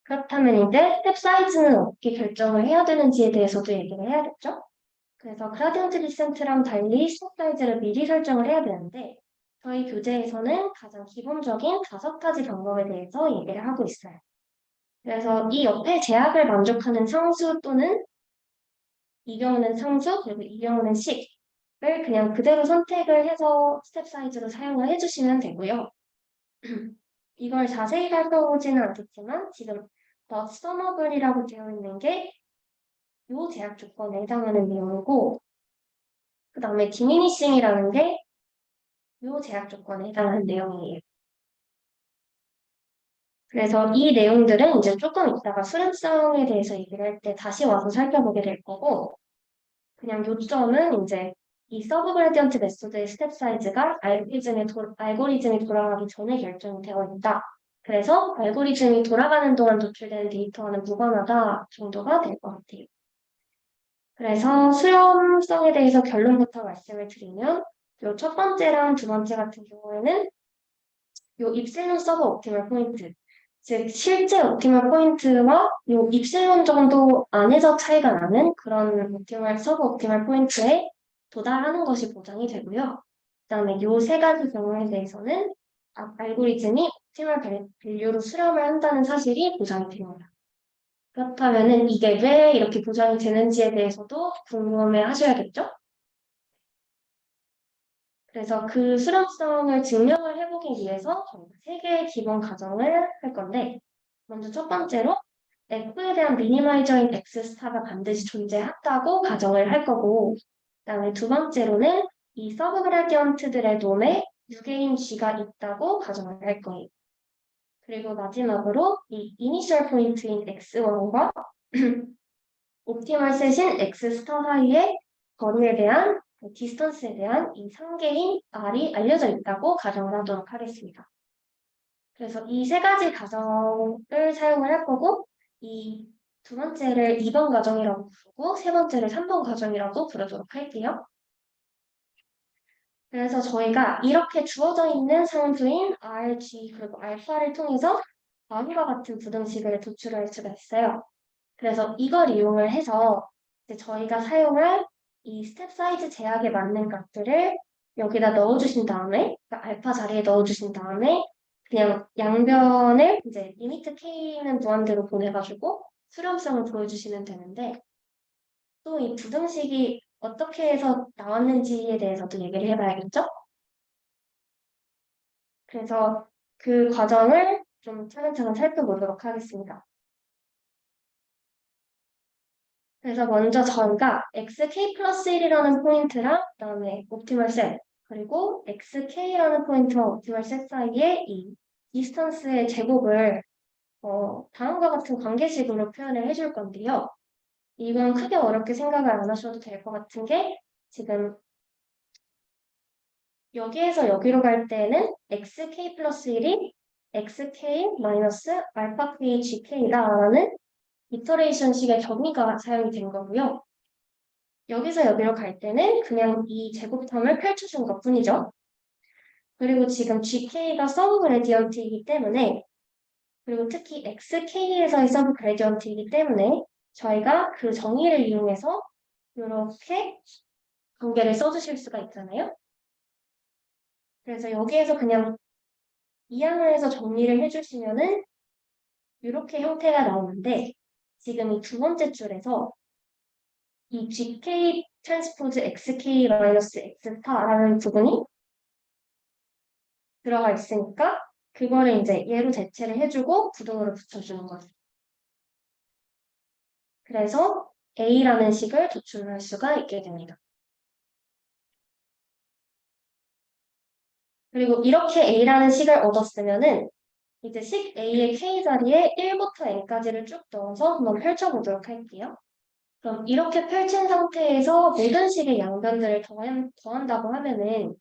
그렇다면 이제 스텝 사이즈는 어떻게 결정을 해야 되는지에 대해서도 얘기를 해야겠죠? 그래서 그라디언트 디센트랑 달리 스텝 사이즈를 미리 설정을 해야 되는데 저희 교재에서는 가장 기본적인 5가지 방법에 대해서 얘기를 하고 있어요. 그래서 이 옆에 제약을 만족하는 상수 또는 이 경우는 상수, 그리고 이 경우는 식을 그냥 그대로 선택을 해서 스텝 사이즈로 사용을 해주시면 되고요. 이걸 자세히 살펴보지는 않겠지만 지금 the sumable이라고 되어 있는 게 이 제약 조건에 해당하는 내용이고 그 다음에 diminishing이라는 게 이 제약 조건에 해당하는 내용이에요. 그래서 이 내용들은 이제 조금 이따가 수렴성에 대해서 얘기를 할 때 다시 와서 살펴보게 될 거고 그냥 요점은 이제 이 서브 그레디언트 메소드의 스텝 사이즈가 알고리즘이 돌아가기 전에 결정이 되어 있다. 그래서 알고리즘이 돌아가는 동안 도출되는 데이터와는 무관하다 정도가 될 것 같아요. 그래서 수렴성에 대해서 결론부터 말씀을 드리면 요 첫 번째랑 두 번째 같은 경우에는 요 입실론 서브 옵티멀 포인트 즉 실제 옵티멀 포인트와 요 입실론 정도 안에서 차이가 나는 그런 옵티멀 서브 옵티멀 포인트에 도달하는 것이 보장이 되고요. 그다음에 요 세 가지 경우에 대해서는 알고리즘이 옵티멀 밸류로 수렴을 한다는 사실이 보장이 됩니다. 그렇다면은 이게 왜 이렇게 보장이 되는지에 대해서도 궁금해 하셔야겠죠? 그래서 그 수렴성을 증명을 해보기 위해서 저희가 3개의 기본 가정을 할 건데 먼저 첫 번째로 F에 대한 미니마이저인 X 스타가 반드시 존재한다고 가정을 할 거고 그다음에 두 번째로는 이 서브 그라디언트들의 놈에 유개인 G가 있다고 가정을 할 거예요. 그리고 마지막으로 이 이니셜 포인트인 X1과 옵티멀 셋인 X 스타 사이의 거리에 대한 디스턴스에 대한 이 상계인 R이 알려져 있다고 가정을 하도록 하겠습니다. 그래서 이 세 가지 가정을 사용을 할 거고 이 두 번째를 2번 과정이라고 부르고 세 번째를 3번 과정이라고 부르도록 할게요. 그래서 저희가 이렇게 주어져 있는 상수인 R, G 그리고 알파를 통해서 다음과 같은 부등식을 도출할 수가 있어요. 그래서 이걸 이용을 해서 이제 저희가 사용할 이 스텝 사이즈 제약에 맞는 값들을 여기다 넣어주신 다음에 그러니까 알파 자리에 넣어주신 다음에 그냥 양변을 이제 리미트 K는 무한대로 보내가지고 수렴성을 보여주시면 되는데 또 이 부등식이 어떻게 해서 나왔는지에 대해서도 얘기를 해봐야겠죠? 그래서 그 과정을 좀 차근차근 살펴보도록 하겠습니다. 그래서 먼저 저희가 xk 플러스 1이라는 포인트랑 그다음에 옵티멀 셋 그리고 xk라는 포인트와 옵티멀 셋 사이에 이 디스턴스의 제곱을 다음과 같은 관계식으로 표현을 해줄 건데요. 이건 크게 어렵게 생각을 안 하셔도 될 것 같은 게 지금 여기에서 여기로 갈 때는 xk 플러스 1이 xk 마이너스 알파 k gk다라는 이터레이션식의 정의가 사용이 된 거고요. 여기서 여기로 갈 때는 그냥 이 제곱텀을 펼쳐준 것 뿐이죠. 그리고 지금 gk가 서브 그레디언트이기 때문에 그리고 특히 xk에서의 서브 그레디언트이기 때문에 저희가 그 정의를 이용해서 이렇게 관계를 써주실 수가 있잖아요. 그래서 여기에서 그냥 이항을 해서 정리를 해주시면은 이렇게 형태가 나오는데 지금 이 두 번째 줄에서 이 gk 트랜스포즈 xk 마이너스 x라는 부분이 들어가 있으니까 그거를 이제 얘로 대체를 해주고 부등으로 붙여주는 거죠. 그래서 a라는 식을 도출할 수가 있게 됩니다. 그리고 이렇게 a라는 식을 얻었으면은 이제 식 a의 k 자리에 1부터 n까지를 쭉 넣어서 한번 펼쳐보도록 할게요. 그럼 이렇게 펼친 상태에서 모든 식의 양변들을 더한다고 하면은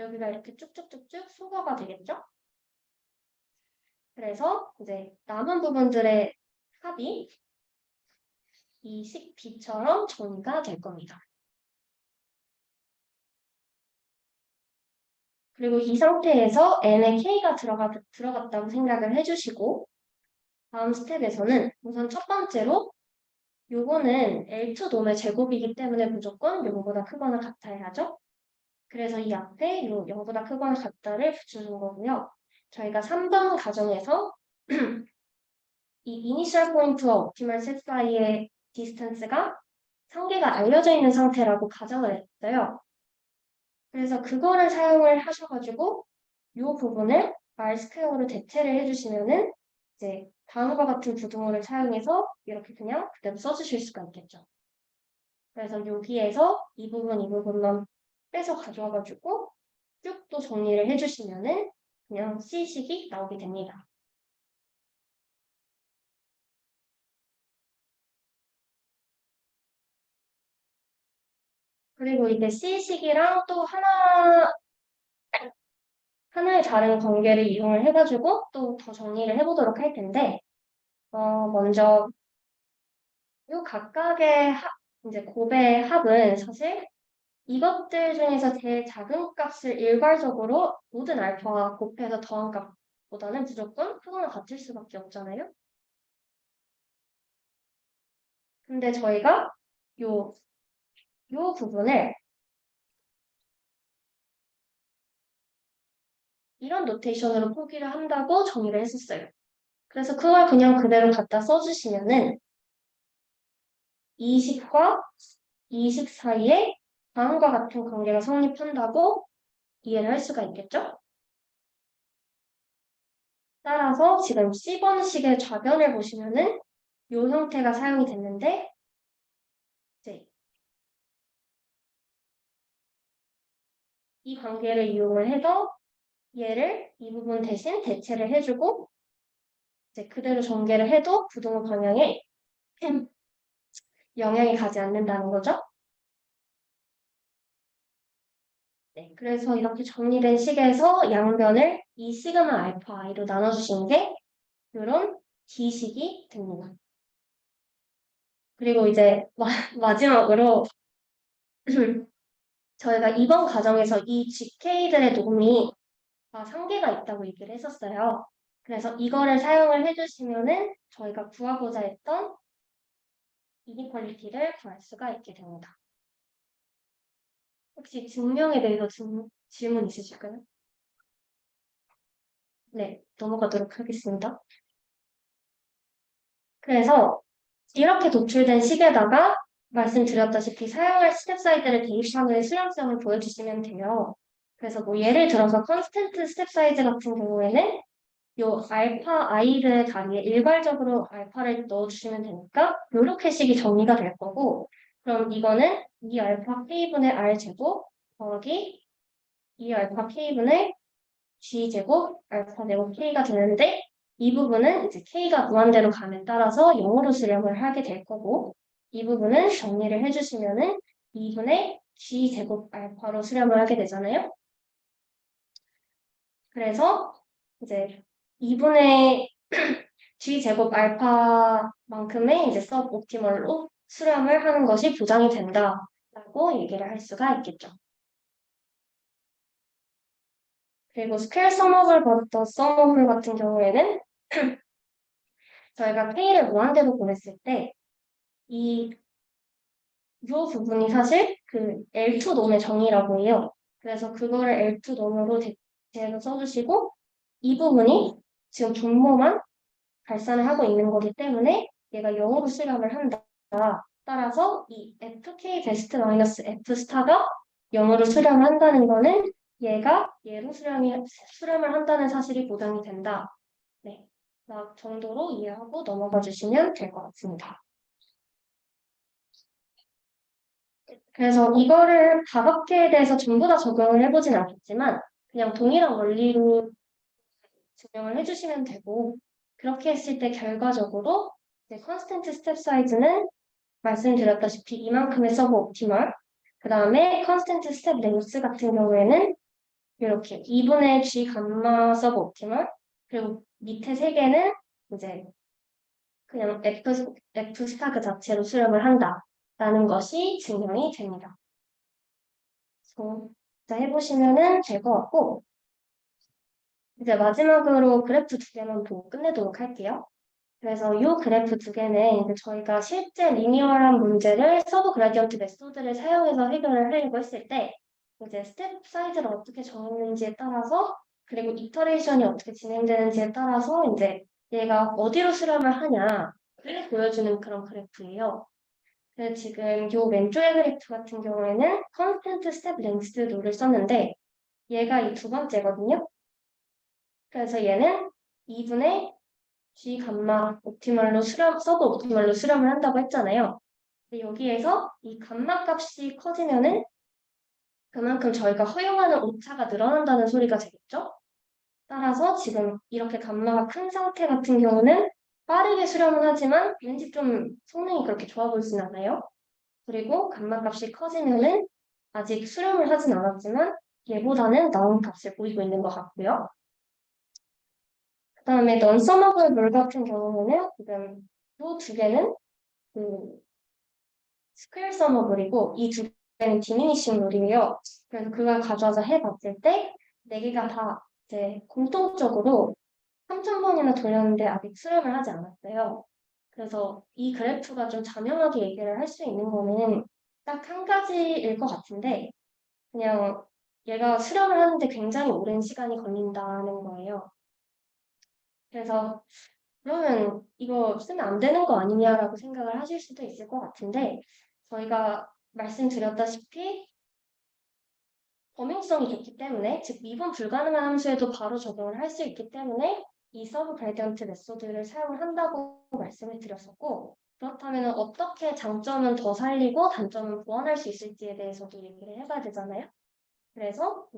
여기가 이렇게 쭉쭉쭉쭉 소거가 되겠죠? 그래서 이제 남은 부분들의 합이 이 식 B처럼 정의가 될 겁니다. 그리고 이 상태에서 n에 k가 들어갔다고 생각을 해주시고 다음 스텝에서는 우선 첫 번째로 요거는 L2 놈의 제곱이기 때문에 무조건 요거보다 크거나 같아야 하죠. 그래서 이 앞에 요 0보다 크거나 같다를 붙여준 거고요. 저희가 3번 가정에서 이 이니셜 포인트와 옵티멀 셋 사이의 디스턴스가 상계가 알려져 있는 상태라고 가정을 했어요. 그래서 그거를 사용을 하셔가지고 이 부분을 R 스퀘어로 대체를 해주시면은 이제 다음과 같은 부등호를 사용해서 이렇게 그냥 그대로 써주실 수가 있겠죠. 그래서 여기에서 이 부분만 빼서 가져와가지고 쭉 또 정리를 해주시면은 그냥 C식이 나오게 됩니다. 그리고 이제 C식이랑 또 하나의 다른 관계를 이용을 해가지고 또 더 정리를 해보도록 할 텐데, 먼저 이 각각의 이제 곱의 합은 사실 이것들 중에서 제일 작은 값을 일괄적으로 모든 알파와 곱해서 더한 값보다는 무조건 크거나 같을 수밖에 없잖아요. 근데 저희가 요 부분을 이런 노테이션으로 표기를 한다고 정의를 했었어요. 그래서 그걸 그냥 그대로 갖다 써주시면은 이식과 이식 사이에 다음과 같은 관계가 성립한다고 이해를 할 수가 있겠죠? 따라서 지금 C번식의 좌변을 보시면은 이 형태가 사용이 됐는데 이제 이 관계를 이용을 해서 얘를 이 부분 대신 대체를 해주고 이제 그대로 전개를 해도 부등호 방향에 영향이 가지 않는다는 거죠. 네, 그래서 이렇게 정리된 식에서 양변을 이 시그마 알파 i로 나눠주신 게 이런 D식이 됩니다. 그리고 이제 마지막으로 저희가 이번 과정에서 이 GK들의 놈이 다 상계가 있다고 얘기를 했었어요. 그래서 이거를 사용을 해주시면은 저희가 구하고자 했던 이니퀄리티를 구할 수가 있게 됩니다. 혹시 증명에 대해서 질문 있으실까요? 네, 넘어가도록 하겠습니다. 그래서 이렇게 도출된 식에다가 말씀드렸다시피 사용할 스텝 사이즈를 대입하는 수렴성을 보여주시면 돼요. 그래서 뭐 예를 들어서 컨스턴트 스텝 사이즈 같은 경우에는 요 알파 i를 단위에 일괄적으로 알파를 넣어주시면 되니까 이렇게 식이 정리가 될 거고, 그럼 이거는 2 알파 k분의 r 제곱 더하기 2 알파 k분의 g 제곱 알파 제곱 k가 되는데, 이 부분은 이제 k가 무한대로 감에 따라서 0으로 수렴을 하게 될 거고, 이 부분은 정리를 해주시면은 2분의 g 제곱 알파로 수렴을 하게 되잖아요. 그래서 이제 2분의 g 제곱 알파만큼의 이제 서브 옵티멀로 수렴을 하는 것이 보장이 된다라고 얘기를 할 수가 있겠죠. 그리고 스퀘어 썸업을 봤던 썸업을 같은 경우에는 저희가 k를 무한대로 보냈을 때 이 부분이 사실 그 L2 놈의 정의라고 해요. 그래서 그거를 L2 놈으로 대체해서 써주시고, 이 부분이 지금 분모만 발산을 하고 있는 거기 때문에 얘가 0으로 수렴을 한다. 따라서 이 fk 베스트 마이너스 f 스타가 0으로 수렴을 한다는 거는 얘가 얘로 수렴을 한다는 사실이 보장이 된다. 네, 그 정도로 이해하고 넘어가 주시면 될 것 같습니다. 그래서 이거를 다각계에 대해서 전부 다 적용을 해보진 않겠지만 그냥 동일한 원리로 증명을 해주시면 되고, 그렇게 했을 때 결과적으로 컨스턴트 스텝 사이즈는 말씀드렸다시피 이만큼의 서브 옵티멀, 그 다음에 컨스턴트 스텝 랭스 같은 경우에는 이렇게 2분의 g 감마 서브 옵티멀, 그리고 밑에 세 개는 이제 그냥 F 스타 그 자체로 수렴을 한다라는 것이 증명이 됩니다. 그래서 해보시면은 될 것 같고, 이제 마지막으로 그래프 두 개만 보고 끝내도록 할게요. 그래서 이 그래프 두 개는 이제 저희가 실제 리니어한 문제를 서브 그라디언트 메소드를 사용해서 해결을 하려고 했을 때 이제 스텝 사이즈를 어떻게 정했는지에 따라서, 그리고 이터레이션이 어떻게 진행되는지에 따라서 이제 얘가 어디로 수렴을 하냐를 보여주는 그런 그래프예요. 그래서 지금 이 왼쪽의 그래프 같은 경우에는 컨스턴트 스텝 랭스 룰을 썼는데 얘가 이 두 번째거든요. 그래서 얘는 2분의 G 감마 옵티멀로 서브 옵티멀로 수렴을 한다고 했잖아요. 근데 여기에서 이 감마 값이 커지면은 그만큼 저희가 허용하는 오차가 늘어난다는 소리가 되겠죠? 따라서 지금 이렇게 감마가 큰 상태 같은 경우는 빠르게 수렴은 하지만 왠지 좀 성능이 그렇게 좋아 보이진 않아요. 그리고 감마 값이 커지면은 아직 수렴을 하진 않았지만 얘보다는 나은 값을 보이고 있는 것 같고요. 그 다음에 넌서머블 물 같은 경우는 지금 이 두 개는 그 스퀘어 서머블이고 이 두 개는 디미니싱 룰이에요. 그래서 그걸 가져와서 해봤을 때 네 개가 다 이제 공통적으로 3,000번이나 돌렸는데 아직 수렴을 하지 않았어요. 그래서 이 그래프가 좀 자명하게 얘기를 할 수 있는 거는 딱 한 가지일 것 같은데, 그냥 얘가 수렴을 하는데 굉장히 오랜 시간이 걸린다는 거예요. 그래서 그러면 이거 쓰면 안 되는 거 아니냐라고 생각을 하실 수도 있을 것 같은데, 저희가 말씀드렸다시피 범용성이 좋기 때문에, 즉 미분 불가능한 함수에도 바로 적용을 할 수 있기 때문에 이 서브 그레디언트 메소드를 사용을 한다고 말씀을 드렸었고, 그렇다면 어떻게 장점은 더 살리고 단점은 보완할 수 있을지에 대해서도 얘기를 해봐야 되잖아요. 그래서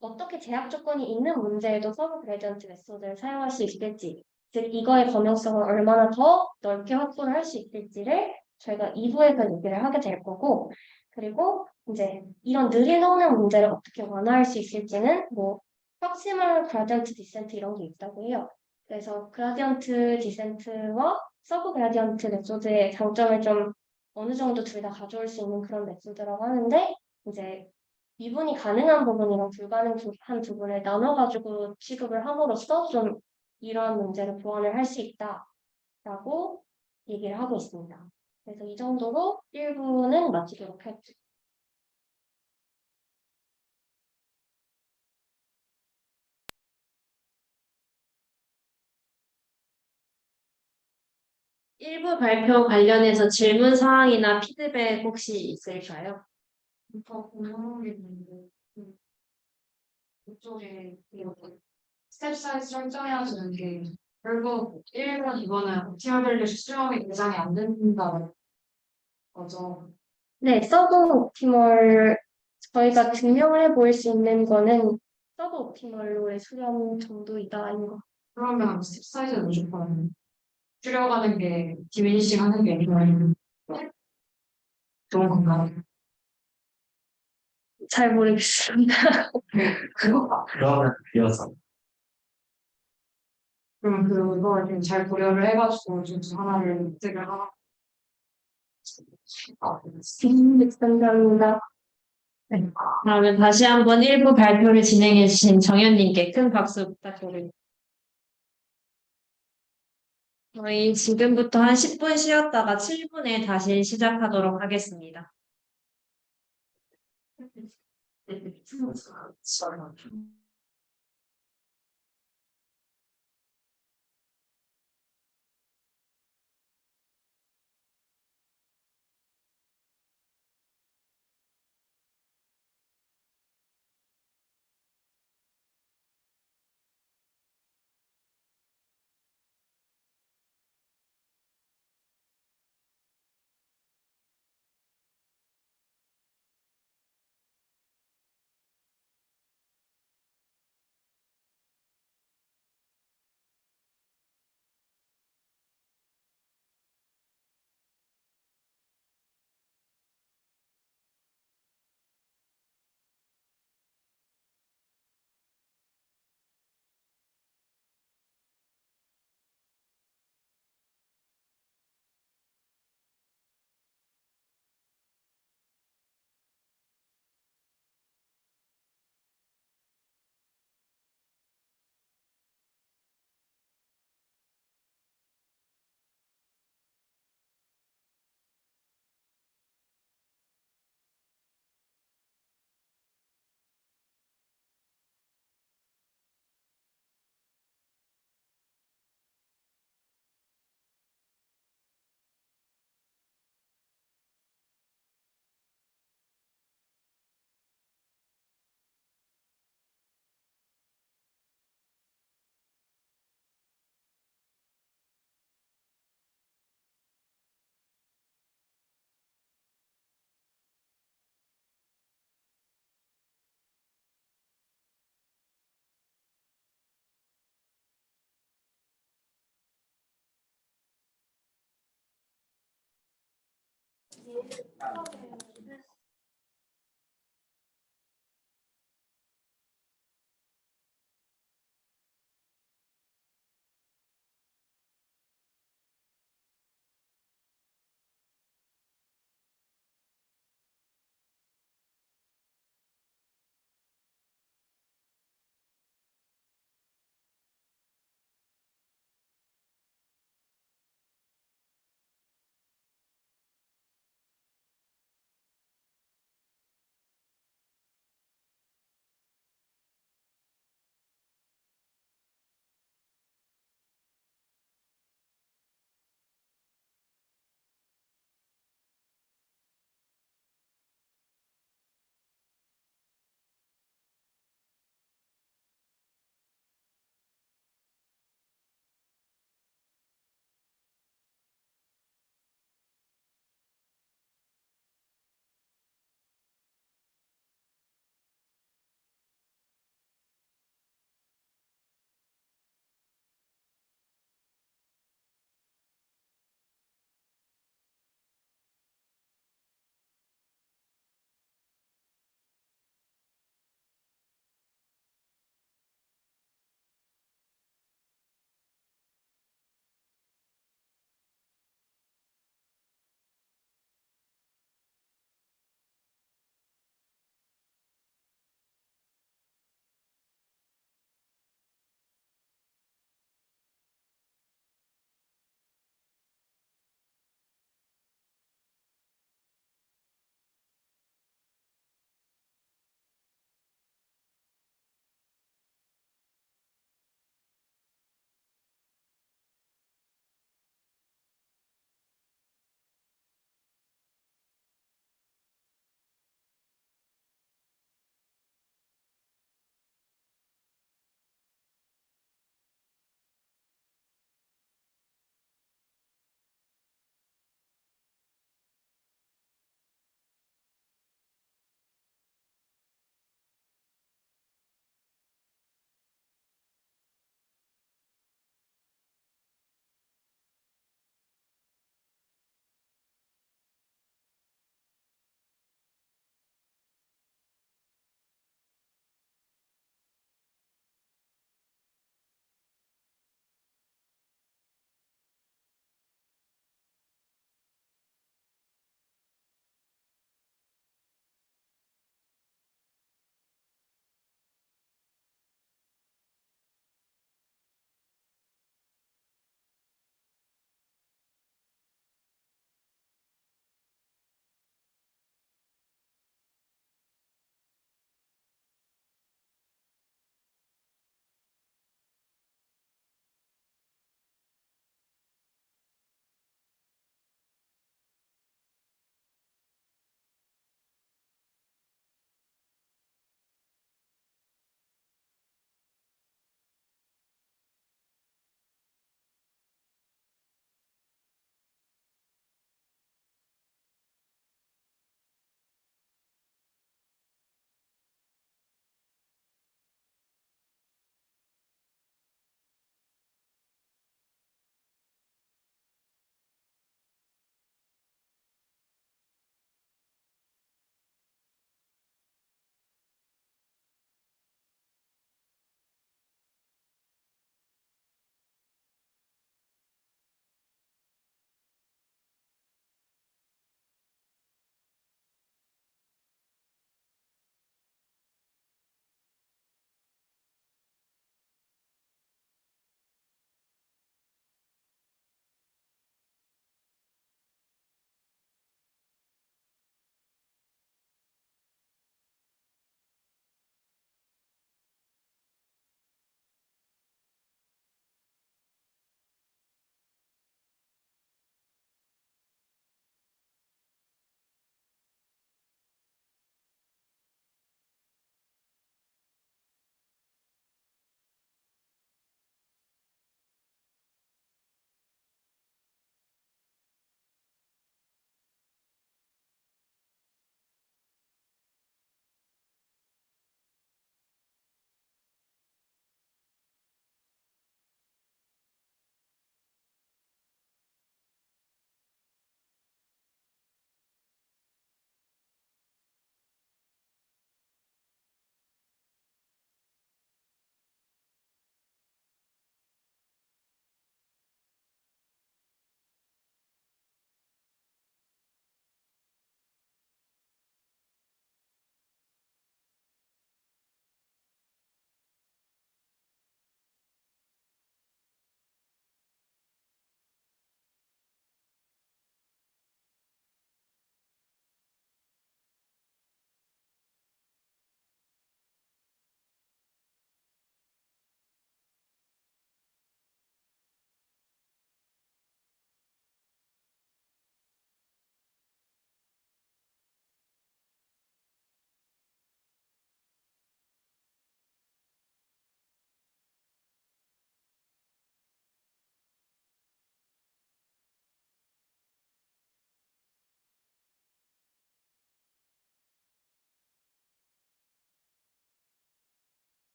어떻게 제약 조건이 있는 문제에도 서브 그레디언트 메소드를 사용할 수 있을지, 즉 이거의 범용성을 얼마나 더 넓게 확보를 할 수 있을지를 저희가 2부에서 얘기를 하게 될 거고, 그리고 이제 이런 느린 흐르는 문제를 어떻게 완화할 수 있을지는 뭐 프록시멀 그라디언트 디센트 이런 게 있다고 해요. 그래서 그라디언트 디센트와 서브 그라디언트 메소드의 장점을 좀 어느 정도 둘 다 가져올 수 있는 그런 메소드라고 하는데 이제 미분이 가능한 부분이랑 불가능한 부분을 나눠가지고 취급을 함으로써 좀 이러한 문제를 보완을 할 수 있다라고 얘기를 하고 있습니다. 그래서 이 정도로 1부는 마치도록 할게요. 일부 발표 관련해서 질문 사항이나 피드백 혹시 있을까요? 더 궁금한 게 있는데, 이쪽에 스텝 사이즈 설정해야 되는 게, 결국 1번, 2번은 옵티멀 수정이 대상이 안 된다는 거죠. 네, 서브 옵티멀 저희가 증명을 해 보일 수 있는 거는 서브 옵티멀로의 수렴 정도이다인 거. 그러면 스텝 사이즈는 무조건 줄여가는 게, 디미니싱 하는 게 아니라 좋은 건가요? 잘 모르겠습니다. 그거 그러면 비어서 그러면 그걸 좀 잘 고려를 해가지고 좀 하나를 획득을 하나. 감사합니다. 네. 그러면 다시 한번 1부 발표를 진행해 주신 정현님께 큰 박수 부탁드립니다. 저희 지금부터 한 10분 쉬었다가 7분에 다시 시작하도록 하겠습니다.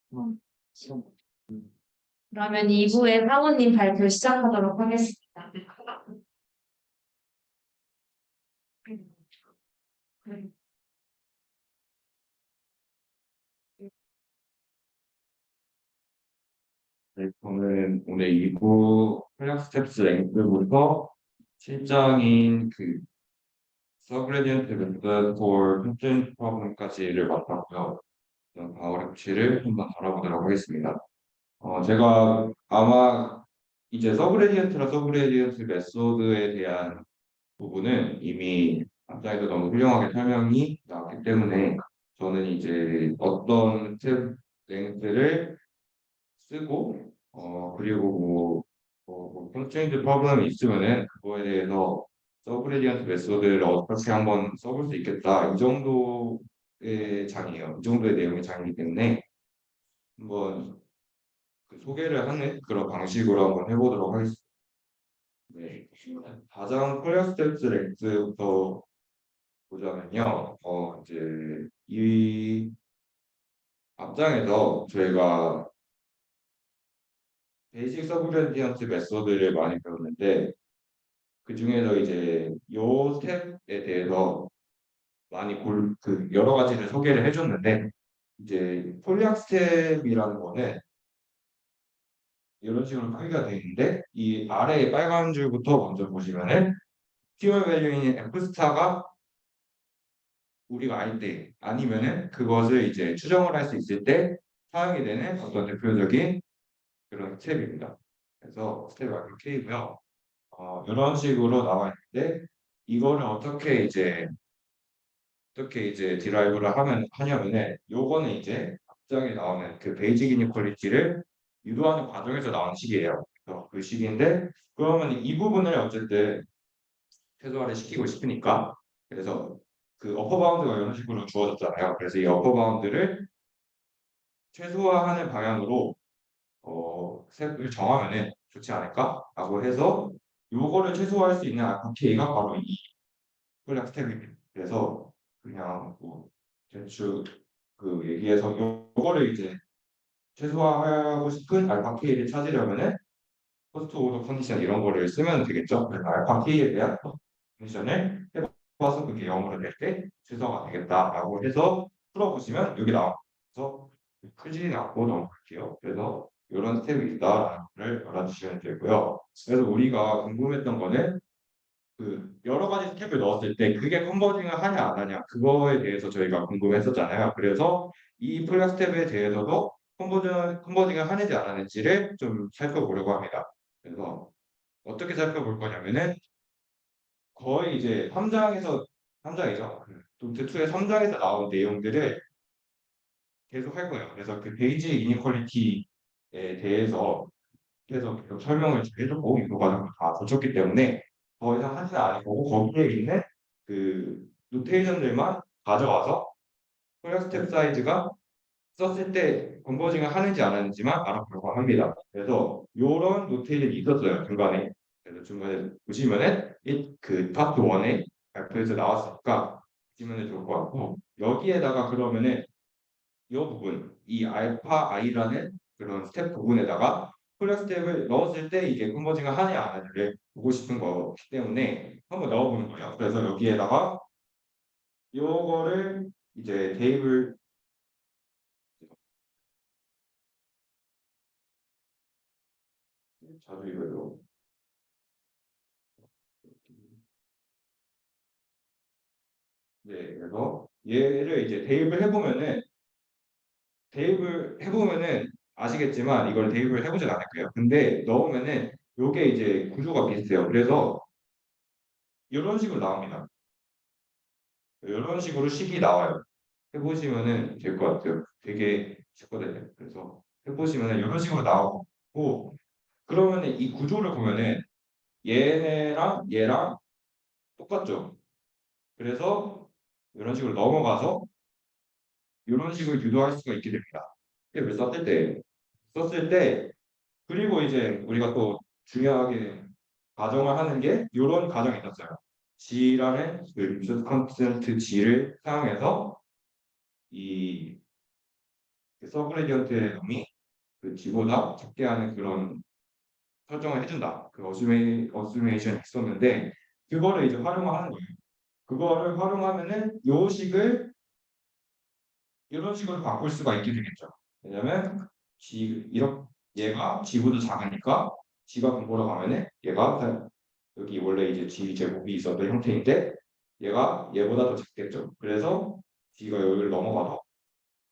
그러면 2부에 상우님 발표 시작하도록 하겠습니다. 네, 저는 오늘 2부 플렉 스텝스 랭크부터 실장인 그 서브레디언트 멤버 for 컨텐츠 프로그램까지를 맡았고요. 바오랩치를 한번 알아보도록 하겠습니다. 제가 아마 이제 서브레디언트랑 서브레디언트 메소드에 대한 부분은 이미 앞장에서 너무 훌륭하게 설명이 나왔기 때문에 저는 이제 어떤 스텝 랭크를 쓰고 그리고 컨스트레인트 프로블럼이 있으면은 그거에 대해서 서브레디언트 메소드를 어떻게 한번 써볼 수 있겠다 이 정도의 장이에요. 이 정도의 내용의 장이기 때문에 한번 그 소개를 하는 그런 방식으로 한번 해보도록 하겠습니다. 네. 가장 클래스 스텝스 랭크부터 보자면요. 이제 이 앞장에서 저희가 베이직 서브레디언트 메소드를 많이 배웠는데 그 중에서 이제 요 스텝에 대해서 많이 그 여러 가지를 소개를 해줬는데 이제 폴리악 스텝이라는 거는 이런 식으로 크기가 되어 있는데 이 아래에 빨간 줄부터 먼저 보시면은 퓨어 밸류인 F 스타가 우리가 알 때 아니면은 그것을 이제 추정을 할 수 있을 때 사용이 되는 어떤 대표적인 그런 스텝입니다. 그래서 스텝 K고요. 이런 식으로 나와 있는데 이거를 어떻게 이제 디라이브를 하냐면은 요거는 이제 앞장에 나오는 그 베이직 이니퀄리티를 유도하는 과정에서 나온 식이에요. 그래서 그 식인데 그러면 이 부분을 어쨌든 최소화를 시키고 싶으니까 그래서 그 어퍼 바운드가 이런 식으로 주어졌잖아요. 그래서 이 어퍼 바운드를 최소화하는 방향으로 스텝을 정하면은 좋지 않을까라고 해서 요거를 최소화할 수 있는 알파 K가 바로 이 폴리악 스텝입니다. 그래서 그냥 뭐 대충 그 얘기해서 요거를 이제 최소화하고 싶은 알파 K를 찾으려면은 포스트 오더 컨디션 이런 거를 쓰면 되겠죠. 그래서 알파 K에 대한 컨디션을 해봐서 그게 0으로 될 때 최소화가 되겠다라고 해서 풀어보시면 여기 나와서 크지 않고 넘어갈게요. 그래서 이런 스텝이 있다라는 걸 알아주시면 되고요. 그래서 우리가 궁금했던 거는 그 여러 가지 스텝을 넣었을 때 그게 컨버징을 하냐 안 하냐 그거에 대해서 저희가 궁금했었잖아요. 그래서 이 플랫 스텝에 대해서도 컨버징을 하는지 안 하는지를 좀 살펴보려고 합니다. 그래서 어떻게 살펴볼 거냐면은 거의 이제 3장이죠. 노트 2의 3장에서 나온 내용들을 계속 할 거예요. 그래서 그 베이지 이니퀄리티에 대해서 계속 설명을 해줬고 이거 과정을 다 거쳤기 때문에 더 이상 하지는 않을 거고 거기에 있는 그 노테이션들만 가져와서 폴리어 스텝 사이즈가 썼을 때 컨버징을 하는지 안 하는지만 알아보려고 합니다. 그래서 이런 노테이션이 있었어요 중간에. 그래서 중간에 보시면은 그 파트 1에 발표에서 나왔으니까 보시면 좋을 것 같고 여기에다가 그러면은 이 부분 이 알파 i라는 그런 스텝 부분에다가 폴리어 스텝을 넣었을 때 이게 컨버징을 하냐 안 하냐를 보고 싶은 거기 때문에 한번 넣어보는 거예요. 그래서 여기에다가 요거를 이제 대입을 자주 이거요. 네, 그래서 얘를 이제 대입을 해보면은 아시겠지만 이걸 대입을 해보진 않을 거예요. 근데 넣으면은 요게 이제 구조가 비슷해요. 그래서 이런 식으로 나옵니다. 이런 식으로 식이 나와요. 해보시면은 될 것 같아요. 되게 쉽거든요. 그래서 해보시면은 이런 식으로 나오고 그러면은 이 구조를 보면은 얘네랑 얘랑 똑같죠. 그래서 이런 식으로 넘어가서 이런 식으로 유도할 수가 있게 됩니다. 이게 썼을 때 그리고 이제 우리가 또 중요하게 가정을 하는 게 이런 가정이 있었어요. G라는 그 리소스 컨스턴트 G를 사용해서 이 그 서브레디언트의 놈이 그 G보다 작게 하는 그런 설정을 해준다. 그 어스메이션이 있었는데 그거를 이제 활용하는 거예요. 그거를 활용하면은 요 식을 이런 식으로 바꿀 수가 있게 되겠죠. 왜냐면 얘가 G보다 작으니까 G가 분모로 가면은 얘가 여기 원래 이제 G 제곱이 있었던 형태인데 얘가 얘보다 더 작겠죠. 그래서 G가 여기를 넘어가도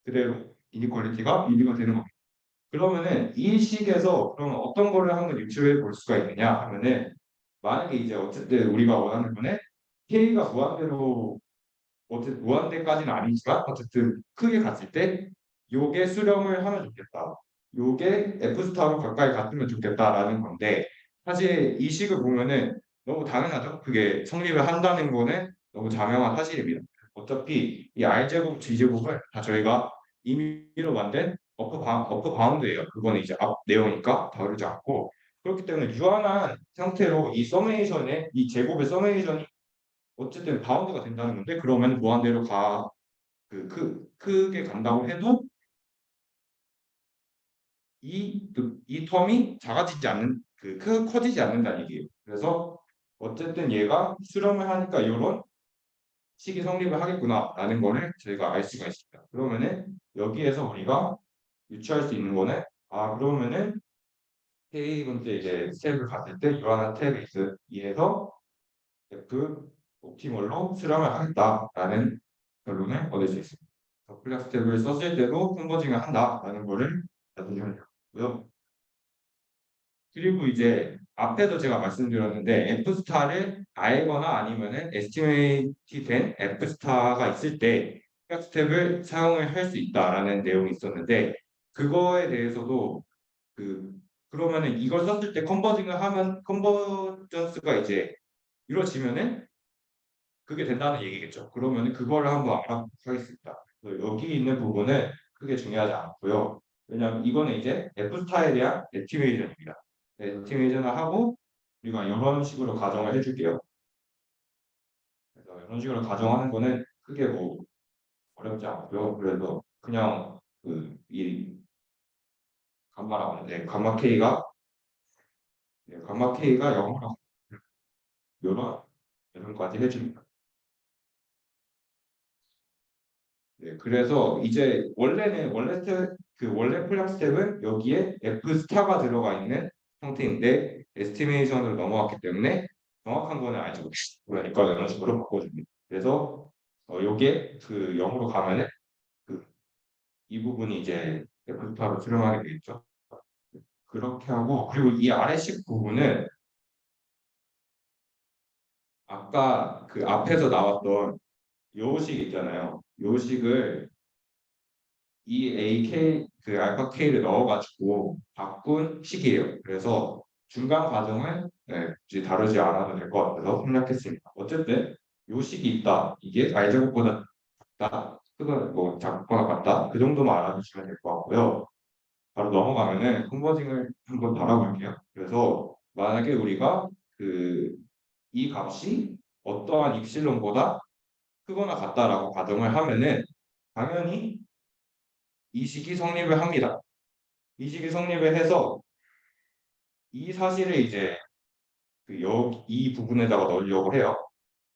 그대로 이니퀄리티가 유지가 되는 겁니다. 그러면은 이 식에서 그러면 어떤 거를 한번 유추해 볼 수가 있느냐 하면은 만약에 이제 어쨌든 우리가 원하는 거는 K가 무한대로 어쨌든 무한대까지는 아니지만 어쨌든 크게 갔을 때 요게 수렴을 하면 좋겠다. 요게 F 스타로 가까이 갔으면 좋겠다라는 건데 사실 이 식을 보면은 너무 당연하죠. 그게 성립을 한다는 거는 너무 자명한 사실입니다. 어차피 이 R제곱, G제곱을 다 저희가 임의로 만든 어퍼 바운드예요. 그거는 이제 앞 내용이니까 다르지 않고 그렇기 때문에 유한한 상태로 이 서메이션의 이 제곱의 서메이션이 어쨌든 바운드가 된다는 건데 그러면 무한대로 크게 간다고 해도 이 텀이 작아지지 않는 커지지 않는다는 얘기예요. 그래서 어쨌든 얘가 수렴을 하니까 이런 식이 성립을 하겠구나라는 거를 저희가 알 수가 있습니다. 그러면은 여기에서 우리가 유추할 수 있는 거는 그러면은 K번째 이제 스텝을 갔을 때 유한한 스텝에 의해서 F 옵티멀로 수렴을 하겠다라는 결론을 얻을 수 있습니다. 플렉 스텝을 썼을 때도 컨버징을 한다라는 거를 알려주면 되고요. 그리고 이제 앞에도 제가 말씀드렸는데 F 스타를 알거나 아니면은 에스티메이트 된 F 스타가 있을 때 플렉 스텝을 사용을 할 수 있다라는 내용이 있었는데 그거에 대해서도 그러면은 이걸 썼을 때 컨버징을 하면 컨버전스가 이제 이루어지면은 그게 된다는 얘기겠죠. 그러면 그거를 한번 알아보도록 하겠습니다. 여기 있는 부분은 크게 중요하지 않고요. 왜냐하면 이거는 이제 F스타에 대한 에스티메이션입니다. 에스티메이션을 하고 우리가 이런 식으로 가정을 해줄게요. 그래서 이런 식으로 가정하는 거는 크게 뭐 어렵지 않고요. 그래서 그냥 이 감마라고 하는데 감마 K가 0으로 이런까지 해줍니다. 네, 그래서 이제 원래 플랫 스텝은 여기에 F 스타가 들어가 있는 상태인데 에스티메이션으로 넘어왔기 때문에 정확한 거는 알지 못하니까 이런 식으로 바꿔줍니다. 그래서 요게 0으로 가면은 이 부분이 이제 F 스타로 수렴하게 되겠죠. 그렇게 하고 그리고 이 아래식 부분은 아까 앞에서 나왔던 요식 있잖아요. 요식을 이 AK 알파 K를 넣어가지고 바꾼 식이에요. 그래서 중간 과정을 굳이 다루지 않아도 될 것 같아서 생략했습니다. 어쨌든 요 식이 있다. 이게 R제곱보다 작다. 크거나 뭐 작거나 같다. 그 정도만 알아두시면 될 것 같고요. 바로 넘어가면은 컨버징을 한번 달아볼게요. 그래서 만약에 우리가 이 값이 어떠한 입실론보다 크거나 같다라고 가정을 하면은 당연히 이 식이 성립을 합니다. 이 식이 성립을 해서 이 사실을 이제 이 부분에다가 넣으려고 해요.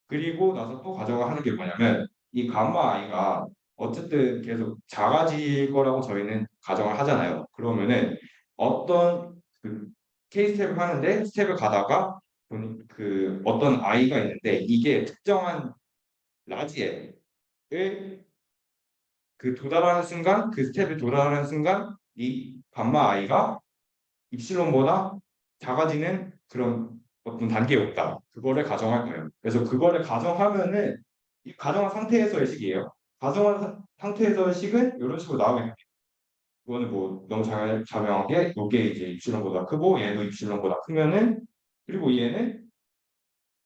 그리고 나서 또 가정을 하는 게 뭐냐면 이 감마 i가 어쨌든 계속 작아질 거라고 저희는 가정을 하잖아요. 그러면은 어떤 K 스텝을 하는데 스텝을 가다가 어떤 i가 있는데 이게 특정한 라지에 도달하는 순간 스텝에 도달하는 순간 이 감마 i가 입실론보다 작아지는 그런 어떤 단계에 없다. 그거를 가정할 거예요. 그래서 그거를 가정하면은 이 가정한 상태에서의 식이에요. 가정한 상태에서의 식은 이런 식으로 나오게 됩니다. 이거는 뭐 너무 자명하게 이게 이제 입실론보다 크고 얘도 입실론보다 크면은 그리고 얘는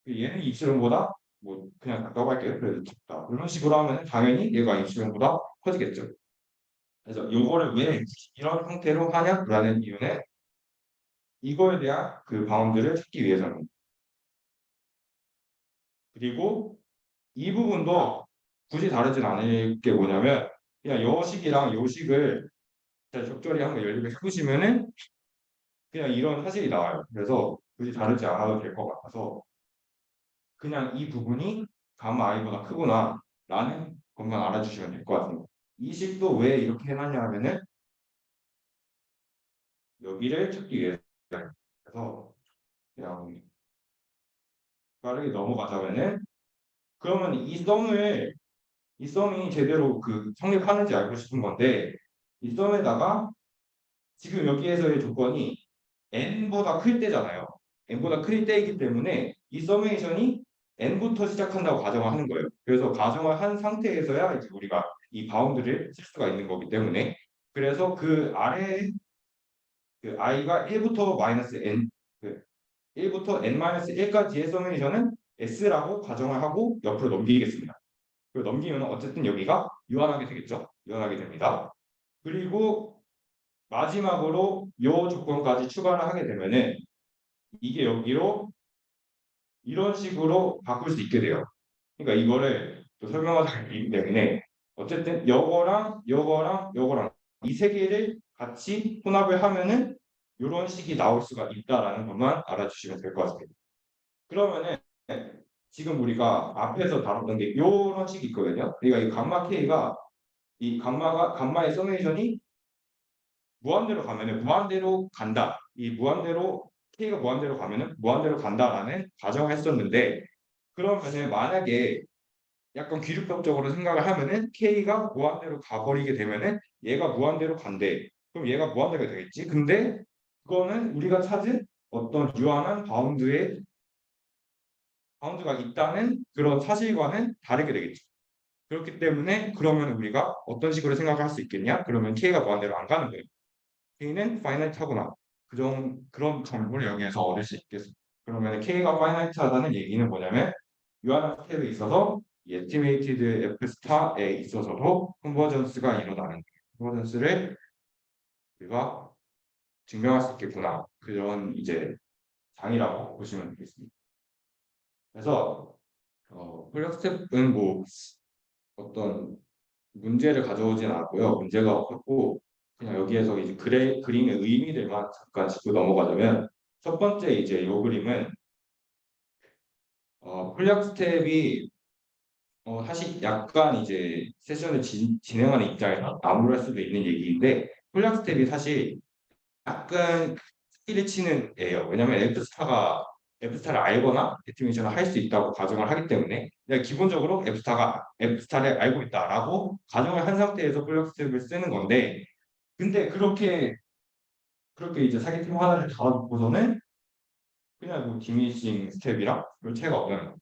입실론보다 뭐 그냥 같다고 할게요. 그래도 작다. 이런 식으로 하면은 당연히 얘가 입실론보다 커지겠죠. 그래서 이거를 왜 이런 형태로 하냐라는 이유는 이거에 대한 바운드를 찾기 위해서는 그리고 이 부분도 굳이 다르진 않을 게 뭐냐면 그냥 요식이랑 요식을 자, 적절히 한번 연립을 해보시면은 그냥 이런 사실이 나와요. 그래서 굳이 다루지 않아도 될 것 같아서 그냥 이 부분이 감마 i보다 크구나 라는 것만 알아주시면 될 것 같습니다. 이 식도 왜 이렇게 해놨냐 하면은 여기를 찾기 위해서. 그래서 그냥 빠르게 넘어가자면은 그러면 이 썸이 제대로 그 성립하는지 알고 싶은 건데 이 썸에다가 지금 여기에서의 조건이 n보다 클 때잖아요. n보다 클 때이기 때문에 이 서메이션이 n부터 시작한다고 가정을 하는 거예요. 그래서 가정을 한 상태에서야 이제 우리가 이 바운드를 쓸 수가 있는 거기 때문에 그래서 그 아래 그 i가 1부터 마이너스 n 그 1부터 n-1까지의 서메이션은 s라고 가정을 하고 옆으로 넘기겠습니다. 그리고 넘기면 어쨌든 여기가 유한하게 되겠죠. 유한하게 됩니다. 그리고 마지막으로 이 조건까지 추가를 하게 되면은 이게 여기로 이런 식으로 바꿀 수 있게 돼요. 그러니까 이거를 또 설명하자기 때문에 어쨌든 요거랑 이 세 개를 같이 혼합을 하면은 이런 식이 나올 수가 있다라는 것만 알아주시면 될 것 같습니다. 그러면은 지금 우리가 앞에서 다뤘던 게 이런 식이 있거든요. 그러니까 이 감마 K가 이 감마의 서메이션이 무한대로 가면은 무한대로 간다. 이 무한대로 K가 무한대로 가면은 무한대로 간다라는 가정을 했었는데 그러면은 만약에 약간 귀주법적으로 생각을 하면은 K가 무한대로 가버리게 되면은 얘가 무한대로 간대. 그럼 얘가 무한대가 되겠지. 근데 그거는 우리가 찾은 어떤 유한한 바운드가 있다는 그런 사실과는 다르게 되겠죠. 그렇기 때문에 그러면 우리가 어떤 식으로 생각할 수 있겠냐? 그러면 K가 무한대로 안 가는 거예요. K는 파이나이트하구나. 그런 정보를 여기에서 얻을 수 있겠습니다. 그러면 K가 파이나이트하다는 얘기는 뭐냐면 유한한 스텝에 있어서 이 에스티메이티드 F 스타에 있어서도 컨버전스가 일어나는 컨버전스를 우리가 증명할 수 있겠구나. 그런 이제 장이라고 보시면 되겠습니다. 그래서 폴력 스텝은 뭐 어떤 문제를 가져오진 않았고요. 문제가 없었고 그냥 여기에서 이제 그림의 의미들만 잠깐 짚고 넘어가자면 첫 번째 이제 요 그림은 폴력 스텝이 사실 약간 이제 세션을 진행하는 입장에서 나무랄 수도 있는 얘기인데 폴력 스텝이 사실 약간 스킬을 치는 애예요. 왜냐면 F스타를 알거나 에스티메이션을 할 수 있다고 가정을 하기 때문에 그냥 기본적으로 F스타를 알고 있다라고 가정을 한 상태에서 폴력 스텝을 쓰는 건데 근데 그렇게 이제 사기팀 하나를 잡아놓고서는 그냥 뭐 디미싱 스텝이랑 별 차이가 없는 거예요.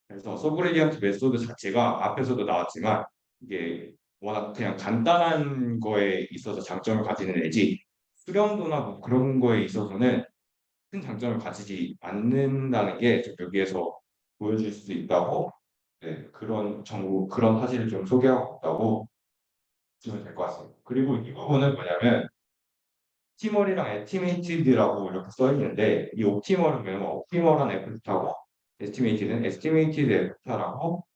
그래서 서브레디언트 메소드 자체가 앞에서도 나왔지만 이게 워낙 그냥 간단한 거에 있어서 장점을 가지는 애지 수련도나 뭐 그런 거에 있어서는 큰 장점을 가지지 않는다는 게 좀 여기에서 보여줄 수 있다고 네, 그런 정보 그런 사실을 좀 소개하고 있다고 보시면 될 것 같습니다. 그리고 이 부분은 뭐냐면 옵티멀이랑 에스티메이티드라고 이렇게 써 있는데 이 옵티멀은 뭐냐면 옵티멀한 F타고 에스티메이티드는 에스티메이티드 F타라고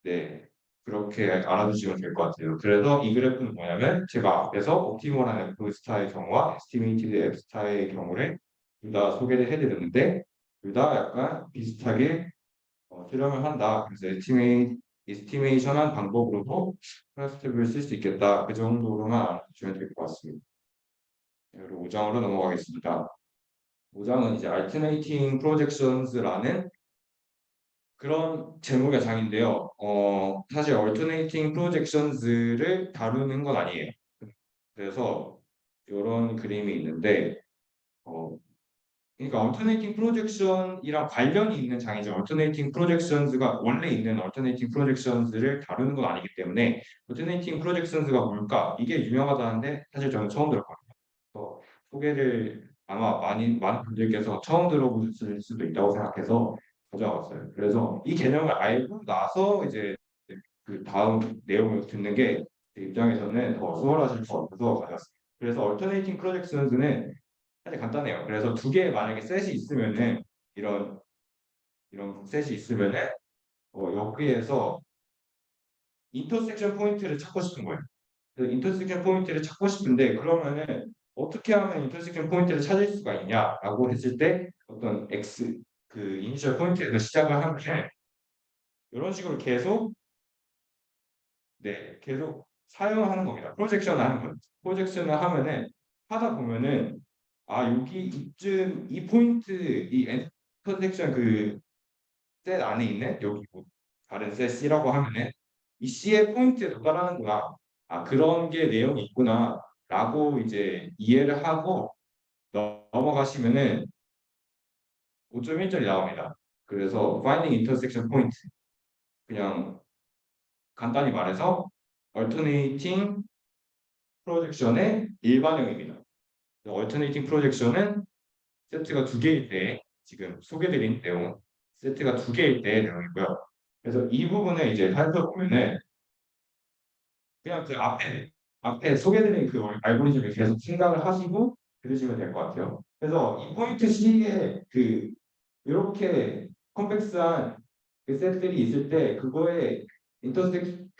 네 그렇게 알아두시면 될 것 같아요. 그래서 이 그래프는 뭐냐면 제가 앞에서 옵티멀한 F스타의 경우와 에스티메이티드 F스타의 경우를 둘 다 소개를 해드렸는데 둘 다 약간 비슷하게 실험을 한다. 그래서 에스티메이션한 방법으로도 플라스틱을 쓸 수 있겠다. 그 정도로만 알아두시면 될 것 같습니다. 그리고 5장으로 넘어가겠습니다. 5장은 이제 Alternating Projections라는 그런 제목의 장인데요. 사실 Alternating Projections를 다루는 건 아니에요. 그래서 이런 그림이 있는데, 그러니까 Alternating Projection이랑 관련이 있는 장이죠. Alternating Projections가 원래 있는 Alternating Projections를 다루는 건 아니기 때문에 Alternating Projections가 뭘까? 이게 유명하다는데 사실 저는 처음 들었거든요. 소개를 아마 많은 분들께서 처음 들어보실 수도 있다고 생각해서 가져왔어요. 그래서 이 개념을 알고 나서 이제 그 다음 내용을 듣는 게 제 입장에서는 더 수월하실 것 같아서 가져왔습니다. 그래서 Alternating Projections는 사실 간단해요. 그래서 두 개의 만약에 셋이 있으면은 이런 셋이 있으면은 여기에서 인터섹션 포인트를 찾고 싶은 거예요. 그래서 인터섹션 포인트를 찾고 싶은데 그러면은 어떻게 하면 인터섹션 포인트를 찾을 수가 있냐라고 했을 때 어떤 x 그 이니셜 포인트에서 시작을 하면 이런 식으로 계속 계속 사용하는 겁니다. 프로젝션을 하는 거예요. 프로젝션을 하면은 하다 보면은 여기 이쯤 이 포인트 이 인터섹션 그 셋 안에 있는 여기 뭐 다른 셋 C라고 하면은 이 C의 포인트에 도달하는구나. 그런 게 내용이 있구나라고 이제 이해를 하고 넘어가시면은 5.1절이 나옵니다. 그래서 finding intersection point 그냥 간단히 말해서 alternating projection의 일반형입니다. alternating projection은 세트가 두 개일 때 지금 소개드린 내용 세트가 두 개일 때의 내용이고요. 그래서 이 부분을 이제 살펴보면은 그냥 그 앞에 소개드린 그 알고리즘을 계속 생각을 하시고 들으시면 될 것 같아요. 그래서 이 포인트 C에 그 이렇게 컴플렉스한 그 셋들이 있을 때 그거에 인터섹션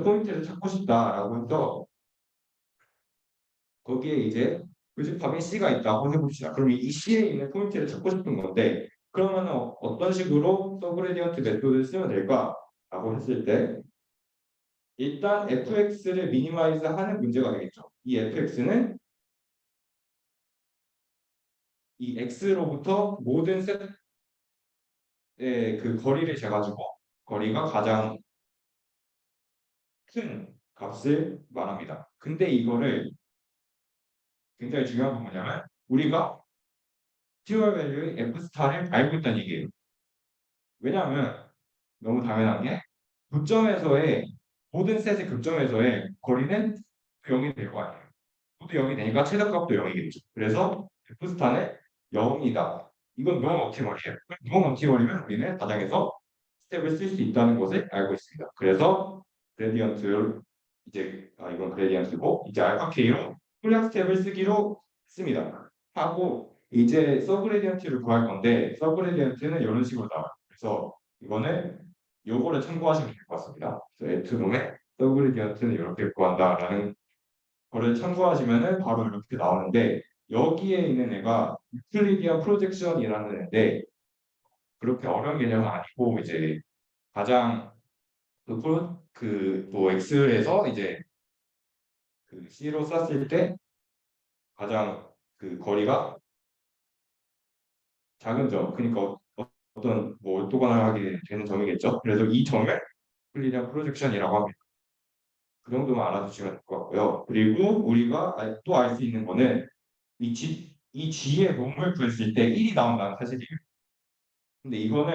포인트를 찾고 싶다라고 해서 거기에 이제 교집합인 C가 있다고 해봅시다. 그럼 이 C에 있는 포인트를 찾고 싶은 건데 그러면 어떤 식으로 서브그레디언트 메소드를 쓰면 될까라고 했을 때 일단 fx를 미니마이즈 하는 문제가 되겠죠. 이 fx는 이 x로부터 모든 셋의 그 거리를 재가지고 거리가 가장 큰 값을 말합니다. 근데 이거를 굉장히 중요한 건 뭐냐면 우리가 듀얼 밸류의 f 스타를 알고 있다는 얘기예요. 왜냐하면 너무 당연한 게 극점에서의 모든 셋의 극점에서의 거리는 0이 될 거 아니에요. 모두 0이 되니까 최대값도 0이겠죠. 그래서 f 스타는 0이다. 이건 노 옵티멀이에요. 노 옵티멀이면 우리는 바닥에서 스텝을 쓸 수 있다는 것을 알고 있습니다. 그래서 그레디언트 이건 그레디언트고 이제 알파 K로 풀약 스텝을 쓰기로 했습니다. 하고 이제 서브그레디언트를 구할 건데 서브그레디언트는 이런 식으로 나와요. 그래서 이거는 요거를 참고하시면 될 것 같습니다. 그래서 에트놈의 서브그레디언트는 이렇게 구한다라는 거를 참고하시면은 바로 이렇게 나오는데 여기에 있는 애가 유클리디안 프로젝션이라는 애인데 그렇게 어려운 개념은 아니고 이제 가장 또 X에서 이제 그 C로 쐈을 때 가장 그 거리가 작은 점 그러니까 어떤 뭐 orthogonal하게 되는 점이겠죠. 그래서 이 점을 유클리디안 프로젝션이라고 합니다. 그 정도만 알아두시면 될 것 같고요. 그리고 우리가 또 알 수 있는 거는 이 G의 놈을 구했을 때 1이 나온다는 사실이에요. 근데 이거는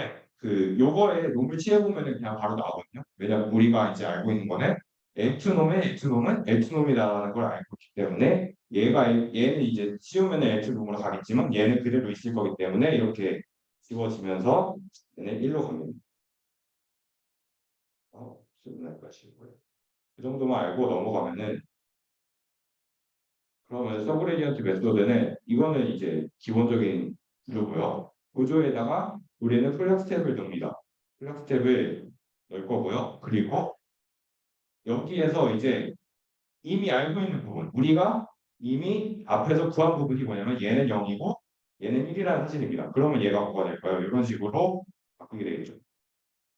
요거에 놈을 취해보면은 그냥 바로 나오거든요. 왜냐면 우리가 이제 알고 있는 거는 F놈의 F놈은 F놈이라는 걸 알고 있기 때문에 얘는 이제 씌우면은 F놈으로 가겠지만 얘는 그대로 있을 거기 때문에 이렇게 지워지면서 얘는 1로 갑니다. 수분할까시고요. 그 정도만 알고 넘어가면은 그러면 서브레디언트 메소드는 이거는 이제 기본적인 구조고요. 구조에다가 우리는 플렉 스텝을 넣습니다. 플렉 스텝을 넣을 거고요. 그리고 여기에서 이제 이미 알고 있는 부분, 우리가 이미 앞에서 구한 부분이 뭐냐면 얘는 0이고 얘는 1이라는 사실입니다. 그러면 얘가 뭐가 될까요? 이런 식으로 바꾸게 되겠죠.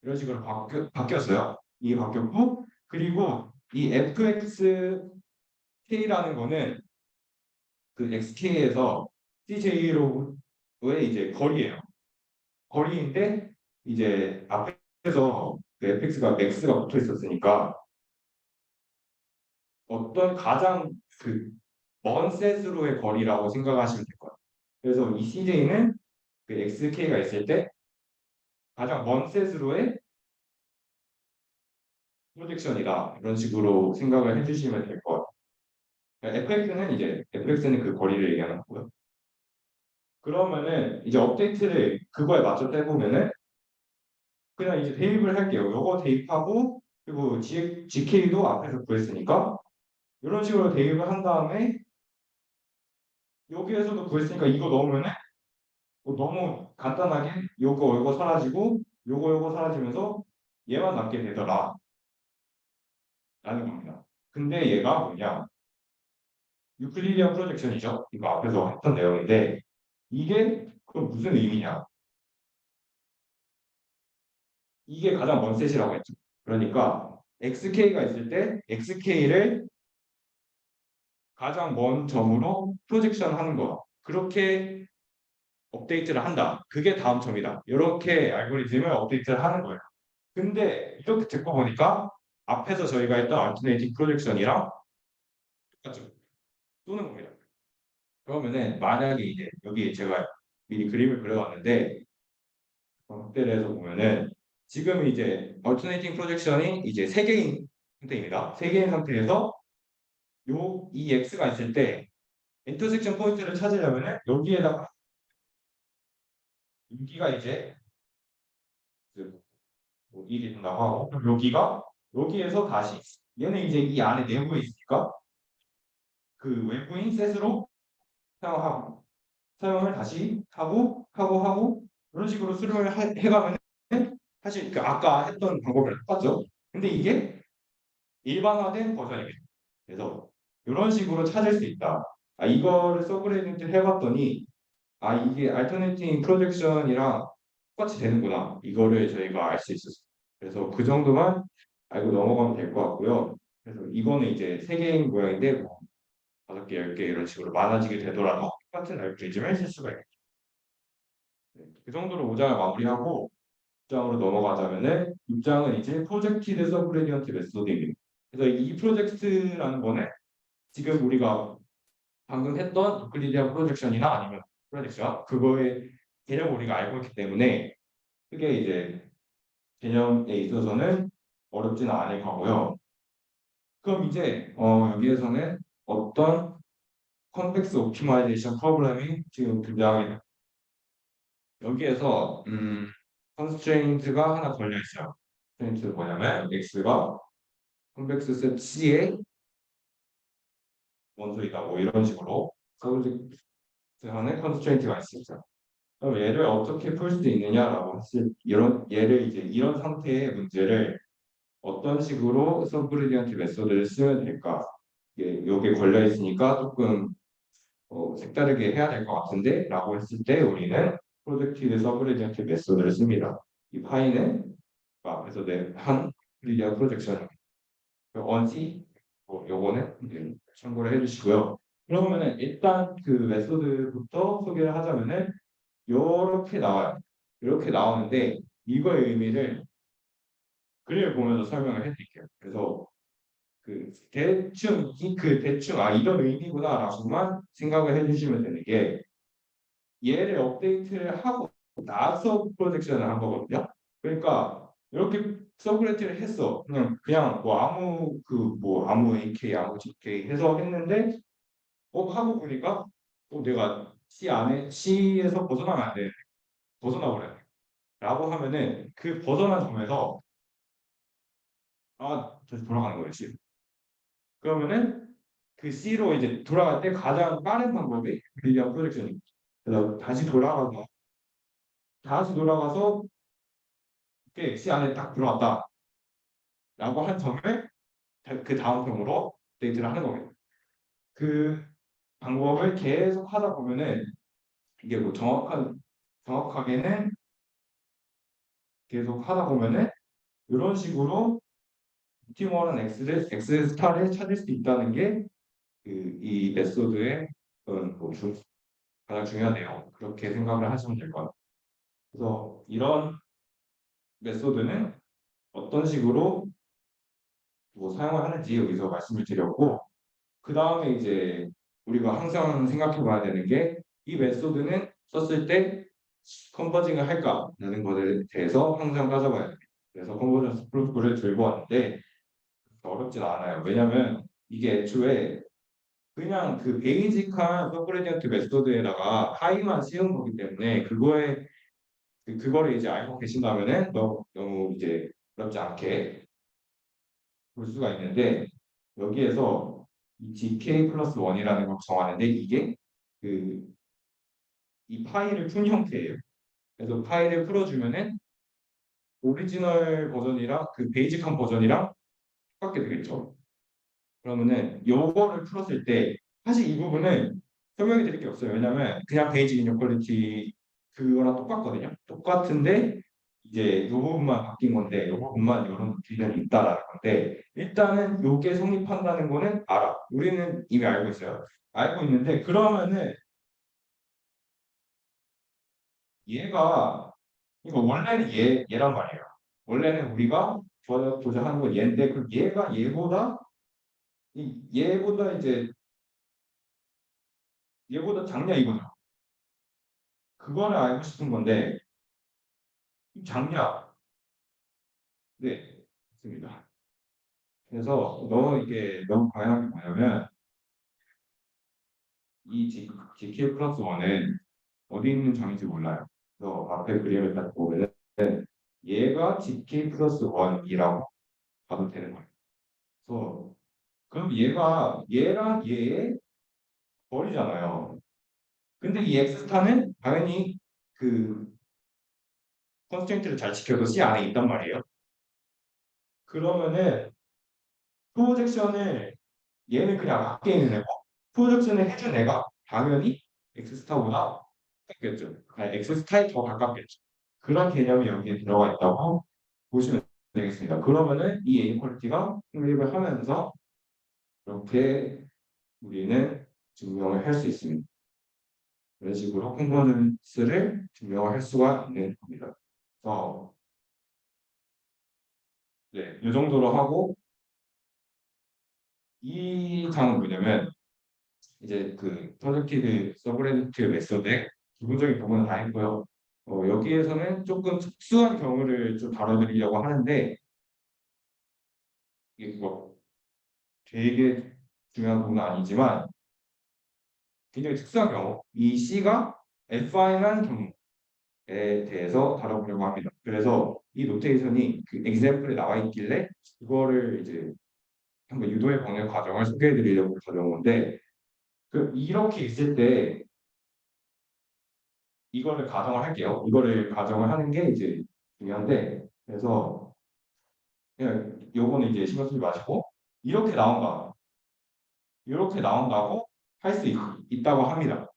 이런 식으로 바뀌었어요. 이게 바뀌었고 그리고 이 fxk라는 거는 그 xk에서 CJ로의 이제 거리예요. 거리인데 이제 앞에서 그 fx가 max가 붙어 있었으니까 어떤 가장 먼 셋으로의 거리라고 생각하시면 될 거예요. 그래서 이 CJ는 그 xk가 있을 때 가장 먼 셋으로의 프로젝션이다. 이런 식으로 생각을 해주시면 될 것 같아요. fx는 그 거리를 얘기하는 거고요. 그러면은 이제 업데이트를 그거에 맞춰 해보면은 그냥 이제 대입을 할게요. 요거 대입하고 그리고 GK도 앞에서 구했으니까 이런 식으로 대입을 한 다음에 여기에서도 구했으니까 이거 넣으면은 너무 간단하게 요거 사라지고 요거 사라지면서 얘만 남게 되더라 라는 겁니다. 근데 얘가 뭐냐? 유클리디안 프로젝션이죠. 이거 앞에서 했던 내용인데 이게 그럼 무슨 의미냐? 이게 가장 먼 셋이라고 했죠. 그러니까 xk가 있을 때 xk를 가장 먼 점으로 프로젝션 하는 거. 그렇게 업데이트를 한다. 그게 다음 점이다. 이렇게 알고리즘을 업데이트를 하는 거예요. 근데 이렇게 듣고 보니까 앞에서 저희가 했던 알터네이티브 프로젝션이랑 똑같죠. 쏘는 겁니다. 그러면은 만약에 이제 여기 제가 미리 그림을 그려왔는데 확대를 해서 보면은 지금 이제 얼터네이팅 프로젝션이 이제 세 개인 상태입니다. 세 개인 상태에서 이 x가 있을 때 인터섹션 포인트를 찾으려면은 여기에다가 여기가 이제 뭐 1이 된다고 하고 그럼 여기에서 다시 얘는 이제 이 안에 내부에 있으니까 그 외부인 셋으로 사용을 다시 하고 이런 식으로 수령을 해가면 사실 그 아까 했던 방법이랑 똑같죠. 근데 이게 일반화된 버전입니다. 그래서 이런 식으로 찾을 수 있다. 이거를 서브레이트 해봤더니 이게 알터네이팅 프로젝션이랑 똑같이 되는구나. 이거를 저희가 알 수 있었어요. 그래서 그 정도만 알고 넘어가면 될 것 같고요. 그래서 이거는 이제 세 개인 모양인데 뭐 5개, 10개 이런 식으로 많아지게 되더라도 똑같은 알고리즘을 쓸 수가 있겠죠. 네, 그 정도로 5장을 마무리하고 6장으로 넘어가자면은 6장은 이제 프로젝티드 서브레디언트 메소드입니다. 그래서 이 프로젝트라는 거는 지금 우리가 방금 했던 유클리디안 프로젝션이나 아니면 프로젝션 그거의 개념을 우리가 알고 있기 때문에 크게 이제 개념에 있어서는 어렵지는 않을 거고요. 그럼 이제 여기에서는 어떤 컨텍스 옵티마이제이션 프로그램이 지금 등장합니다. 여기에서 컨스트레인트가 하나 걸려 있어요. 컨스트레인트는 뭐냐면 x가 컨벡스 셋 C의 원소이다. 뭐 이런 식으로 서브젝트하는 컨스트레인트가 있습니다. 그럼 얘를 어떻게 풀 수 있느냐라고 했을 이런 얘를 이제 이런 상태의 문제를 어떤 식으로 서브리디언트 메소드를 쓰면 될까? 이게 걸려 있으니까 조금 색다르게 해야 될 것 같은데 라고 했을 때 우리는 프로젝티드 서브리디언트 메소드를 씁니다. 이 파이는 앞에서 한 리니어 프로젝션 원시 요거는 이제 참고를 해주시고요. 그러면은 일단 그 메소드부터 소개를 하자면은 이렇게 나와요. 이렇게 나오는데 이거의 의미를 그림을 보면서 설명을 해드릴게요. 그래서 그 대충 이런 의미구나라고만 생각을 해주시면 되는 게 얘를 업데이트를 하고 나서 프로젝션을 한 거거든요. 그러니까 이렇게 서브레트를 했어. 그냥 뭐 아무 AK 아무 GK 해서 했는데 하고 보니까 내가 C에서 벗어나면 안 돼. 벗어나 버려. 라고 하면은 그 벗어난 점에서 다시 돌아가는 거예요, C. 그러면은 그 C로 이제 돌아갈 때 가장 빠른 방법이 리니어 프로젝션입니다. 그래서 다시 돌아가서 이렇게 C 안에 딱 들어왔다. 라고 한 점을 그 다음 점으로 업데이트를 하는 겁니다. 그 방법을 계속 하다 보면은 이게 뭐 정확하게는 계속 하다 보면은 이런 식으로 옵티멀한 X 스타를 찾을 수 있다는 게 이 메소드의 가장 중요한 내용. 그렇게 생각을 하시면 될 것 같아요. 그래서 이런 메소드는 어떤 식으로 뭐 사용을 하는지 여기서 말씀을 드렸고 그 다음에 이제 우리가 항상 생각해 봐야 되는 게 이 메소드는 썼을 때 컨버징을 할까라는 것에 대해서 항상 따져봐야 됩니다. 그래서 컨버전스 프루프를 들고 왔는데 어렵진 않아요. 왜냐면 이게 애초에 그냥 그 베이직한 서브레디언트 메소드에다가 하이만 씌운 거기 때문에 그거를 이제 알고 계신다면은 너무 이제 어렵지 않게 볼 수가 있는데 여기에서 이 GK 플러스 1이라는 걸 정하는데 이게 이 파일을 푼 형태예요. 그래서 파일을 풀어주면은 오리지널 버전이랑 그 베이직한 버전이랑 똑같게 되겠죠. 그러면은 요거를 풀었을 때 사실 이 부분은 설명해 드릴 게 없어요. 왜냐면 그냥 베이직 이너퀄리티 그거랑 똑같거든요. 똑같은데 이제 요 부분만 바뀐 건데 요 부분만 이런 기준이 있다라는 건데 일단은 요게 성립한다는 거는 알아. 우리는 이미 알고 있어요. 알고 있는데 그러면은 얘가 이거 원래는 얘란 말이에요. 원래는 우리가 보자 하는 건 얘인데 그 얘가 얘보다 이제 얘보다 작냐 이거죠. 그거를 알고 싶은 건데 작냐? 네, 맞습니다. 그래서 이게 너무 방향이 뭐냐면 이 GK 플러스 1은 어디 있는 점인지 몰라요. 그래서 앞에 그림을 딱 보면은 얘가 GK 플러스 1이라고 봐도 되는 거예요. 그래서 그럼 얘랑 얘의 거리잖아요. 근데 이 X스타는 당연히 그 컨스트레인트를 잘 지켜서 C 안에 있단 말이에요. 그러면은 프로젝션을 얘는 그냥 밖에 있는 애고 프로젝션을 해준 애가 당연히 X스타보다 가깝겠죠. 아니, X스타에 더 가깝겠죠. 그런 개념이 여기에 들어가 있다고 보시면 되겠습니다. 그러면은 이 이니퀄리티가 성립을 하면서 이렇게 우리는 증명을 할 수 있습니다. 이런 식으로 콘버전스를 증명을 할 수가 있는 겁니다. 네, 이 정도로 하고 이 장은 뭐냐면 이제 그 프로젝티드 서브레디트 메소드의 기본적인 부분은 다 했고요. 여기에서는 조금 특수한 경우를 좀 다뤄드리려고 하는데 이게 뭐 되게 중요한 부분은 아니지만 굉장히 특수한 경우 이 C가 Fi난 경우에 대해서 다뤄보려고 합니다. 그래서 이 노테이션이 그 엑sem플에 나와 있길래 그거를 이제 한번 유도해 보는 과정을 소개해 드리려고 가져온 건데 이렇게 있을 때 이거를 가정을 할게요. 이거를 가정을 하는 게 이제 중요한데 그래서 그냥 요거는 이제 신경 쓰지 마시고 이렇게 나온다. 이렇게 나온다고 할 수 있다고 합니다.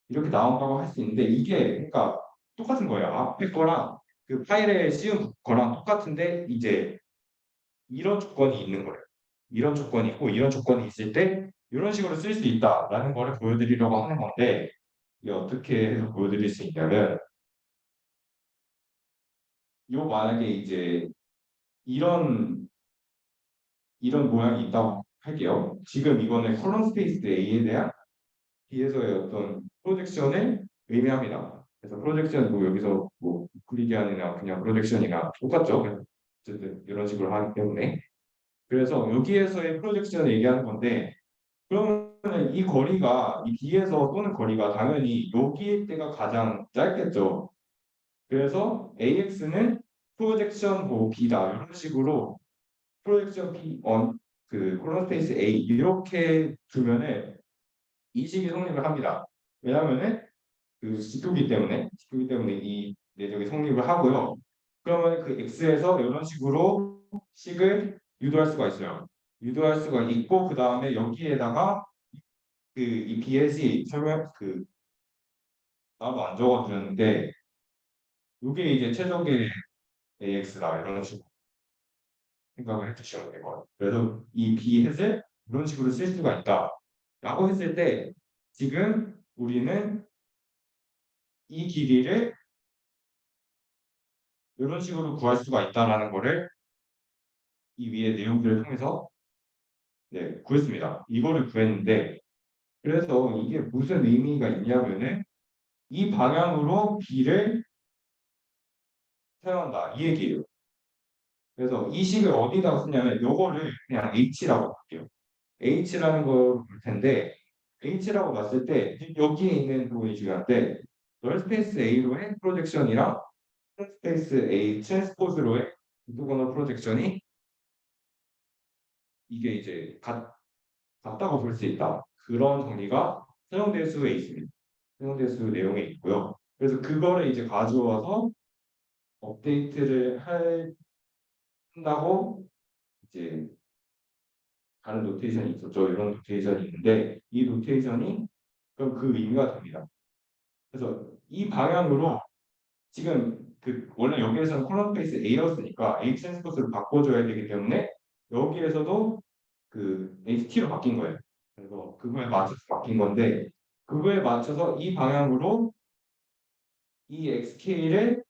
이렇게 나온다고 할 수 있는데 이게 그러니까 똑같은 거예요. 앞에 거랑 그 파일에 씌운 거랑 똑같은데 이제 이런 조건이 있는 거예요. 이런 조건이 있고 이런 조건이 있을 때 이런 식으로 쓸 수 있다라는 거를 보여드리려고 하는 건데 이게 어떻게 해서 보여드릴 수 있냐면 요 만약에 이제 이런 모양이 있다고 할게요. 지금 이거는 컬럼 스페이스 A에 대한 B에서의 어떤 프로젝션을 의미합니다. 그래서 프로젝션 뭐 여기서 뭐 유클리디안이나 그냥 프로젝션이나 똑같죠. 어쨌든 이런 식으로 하기 때문에 그래서 여기에서의 프로젝션을 얘기하는 건데 그러면 이 거리가 이 B에서 쏘는 거리가 당연히 여기일 때가 가장 짧겠죠. 그래서 AX는 프로젝션 뭐 B다 이런 식으로 프로젝션 B 그 콜럼 스페이스 A 이렇게 두면은 이 식이 성립을 합니다. 왜냐하면은 그 지표기 때문에 이 내적이 성립을 하고요. 그러면 그 X에서 이런 식으로 식을 유도할 수가 있어요. 유도할 수가 있고 그 다음에 여기에다가 그 이 BS이 설명 그 따로 안 적어드렸는데 이게 이제 최적의 AX다 이런 식으로 생각을 해주시면 될 것 같아요. 그래서 이 B햇을 이런 식으로 쓸 수가 있다라고 했을 때 지금 우리는 이 길이를 이런 식으로 구할 수가 있다라는 거를 이 위에 내용들을 통해서 네, 구했습니다. 이거를 구했는데 그래서 이게 무슨 의미가 있냐면은 이 방향으로 B를 사용한다 이 얘기예요. 그래서 이 식을 어디다가 쓰냐면 요거를 그냥 H라고 할게요. H라는 걸 볼 텐데 H라고 놨을 때 여기에 있는 부분이 중요한데 널 스페이스 A로의 프로젝션이랑 스페이스 A 트랜스포즈로의 오토고널 프로젝션이 이게 이제 같다고 볼 수 있다. 그런 정리가 사용될 수에 있습니다. 사용될 수 내용에 있고요. 그래서 그거를 이제 가져와서 업데이트를 한다고 이제 다른 노테이션이 있었죠. 이런 노테이션이 있는데 이 노테이션이 그럼 그 의미가 됩니다. 그래서 이 방향으로 지금 그 원래 여기에서는 콜럼 페이스 A였으니까 A 트랜스포스를 바꿔줘야 되기 때문에 여기에서도 그 HT로 바뀐 거예요. 그래서 그거에 맞춰서 바뀐 건데 그거에 맞춰서 이 방향으로 이 XK를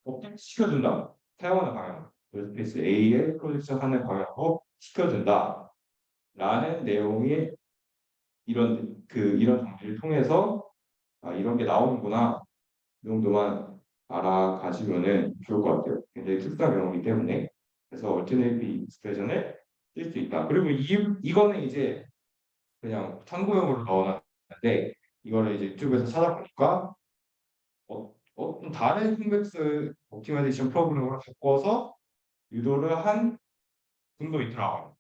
업데이트 시켜준다. 사용하는 방향. 스페이스 A에 프로젝션 하는 방향으로 시켜준다. 라는 내용이 이런 정리를 통해서 이런 게 나오는구나. 이 정도만 알아가시면은 좋을 것 같아요. 굉장히 특수한 경우이기 때문에. 그래서 얼터네이티브 익스프레션을 쓸 수 있다. 그리고 이거는 이제 그냥 참고용으로 넣어놨는데 이거를 이제 유튜브에서 찾아보니까 좀 다른 콘벡스 옵티마이제이션 프로그램으로 바꿔서 유도를 한 분도 있더라고요.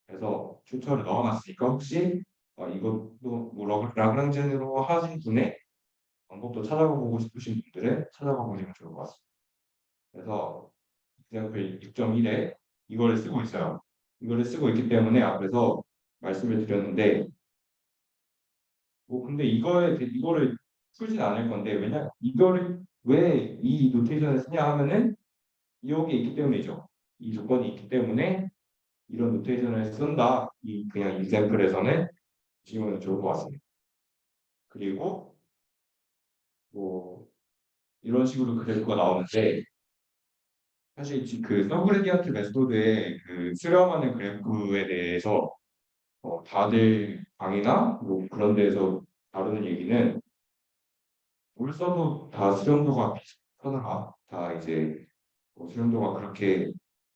그래서 튜터를 넣어놨으니까 혹시 이것도 뭐 라그랑지안으로 하신 분의 방법도 찾아보고 싶으신 분들은 찾아봐 보시면 좋을 것 같습니다. 그래서 example 6.1에 이거를 쓰고 있어요. 이거를 쓰고 있기 때문에 앞에서 말씀을 드렸는데 근데 이거를 풀진 않을 건데 왜냐 이거를 왜 이 노테이션을 쓰냐 하면은 여기에 있기 때문이죠. 이 조건이 있기 때문에 이런 노테이션을 쓴다. 이 그냥 example에서는 보시면 좋을 것 같습니다. 그리고 뭐 이런 식으로 그래프가 나오는데 사실 그 서브레디언트 메소드의 그 수렴하는 그래프에 대해서 다들 강의나 뭐 그런 데에서 다루는 얘기는 뭘 써도 다 수렴도가 비슷하더라. 다 이제 수렴도가 그렇게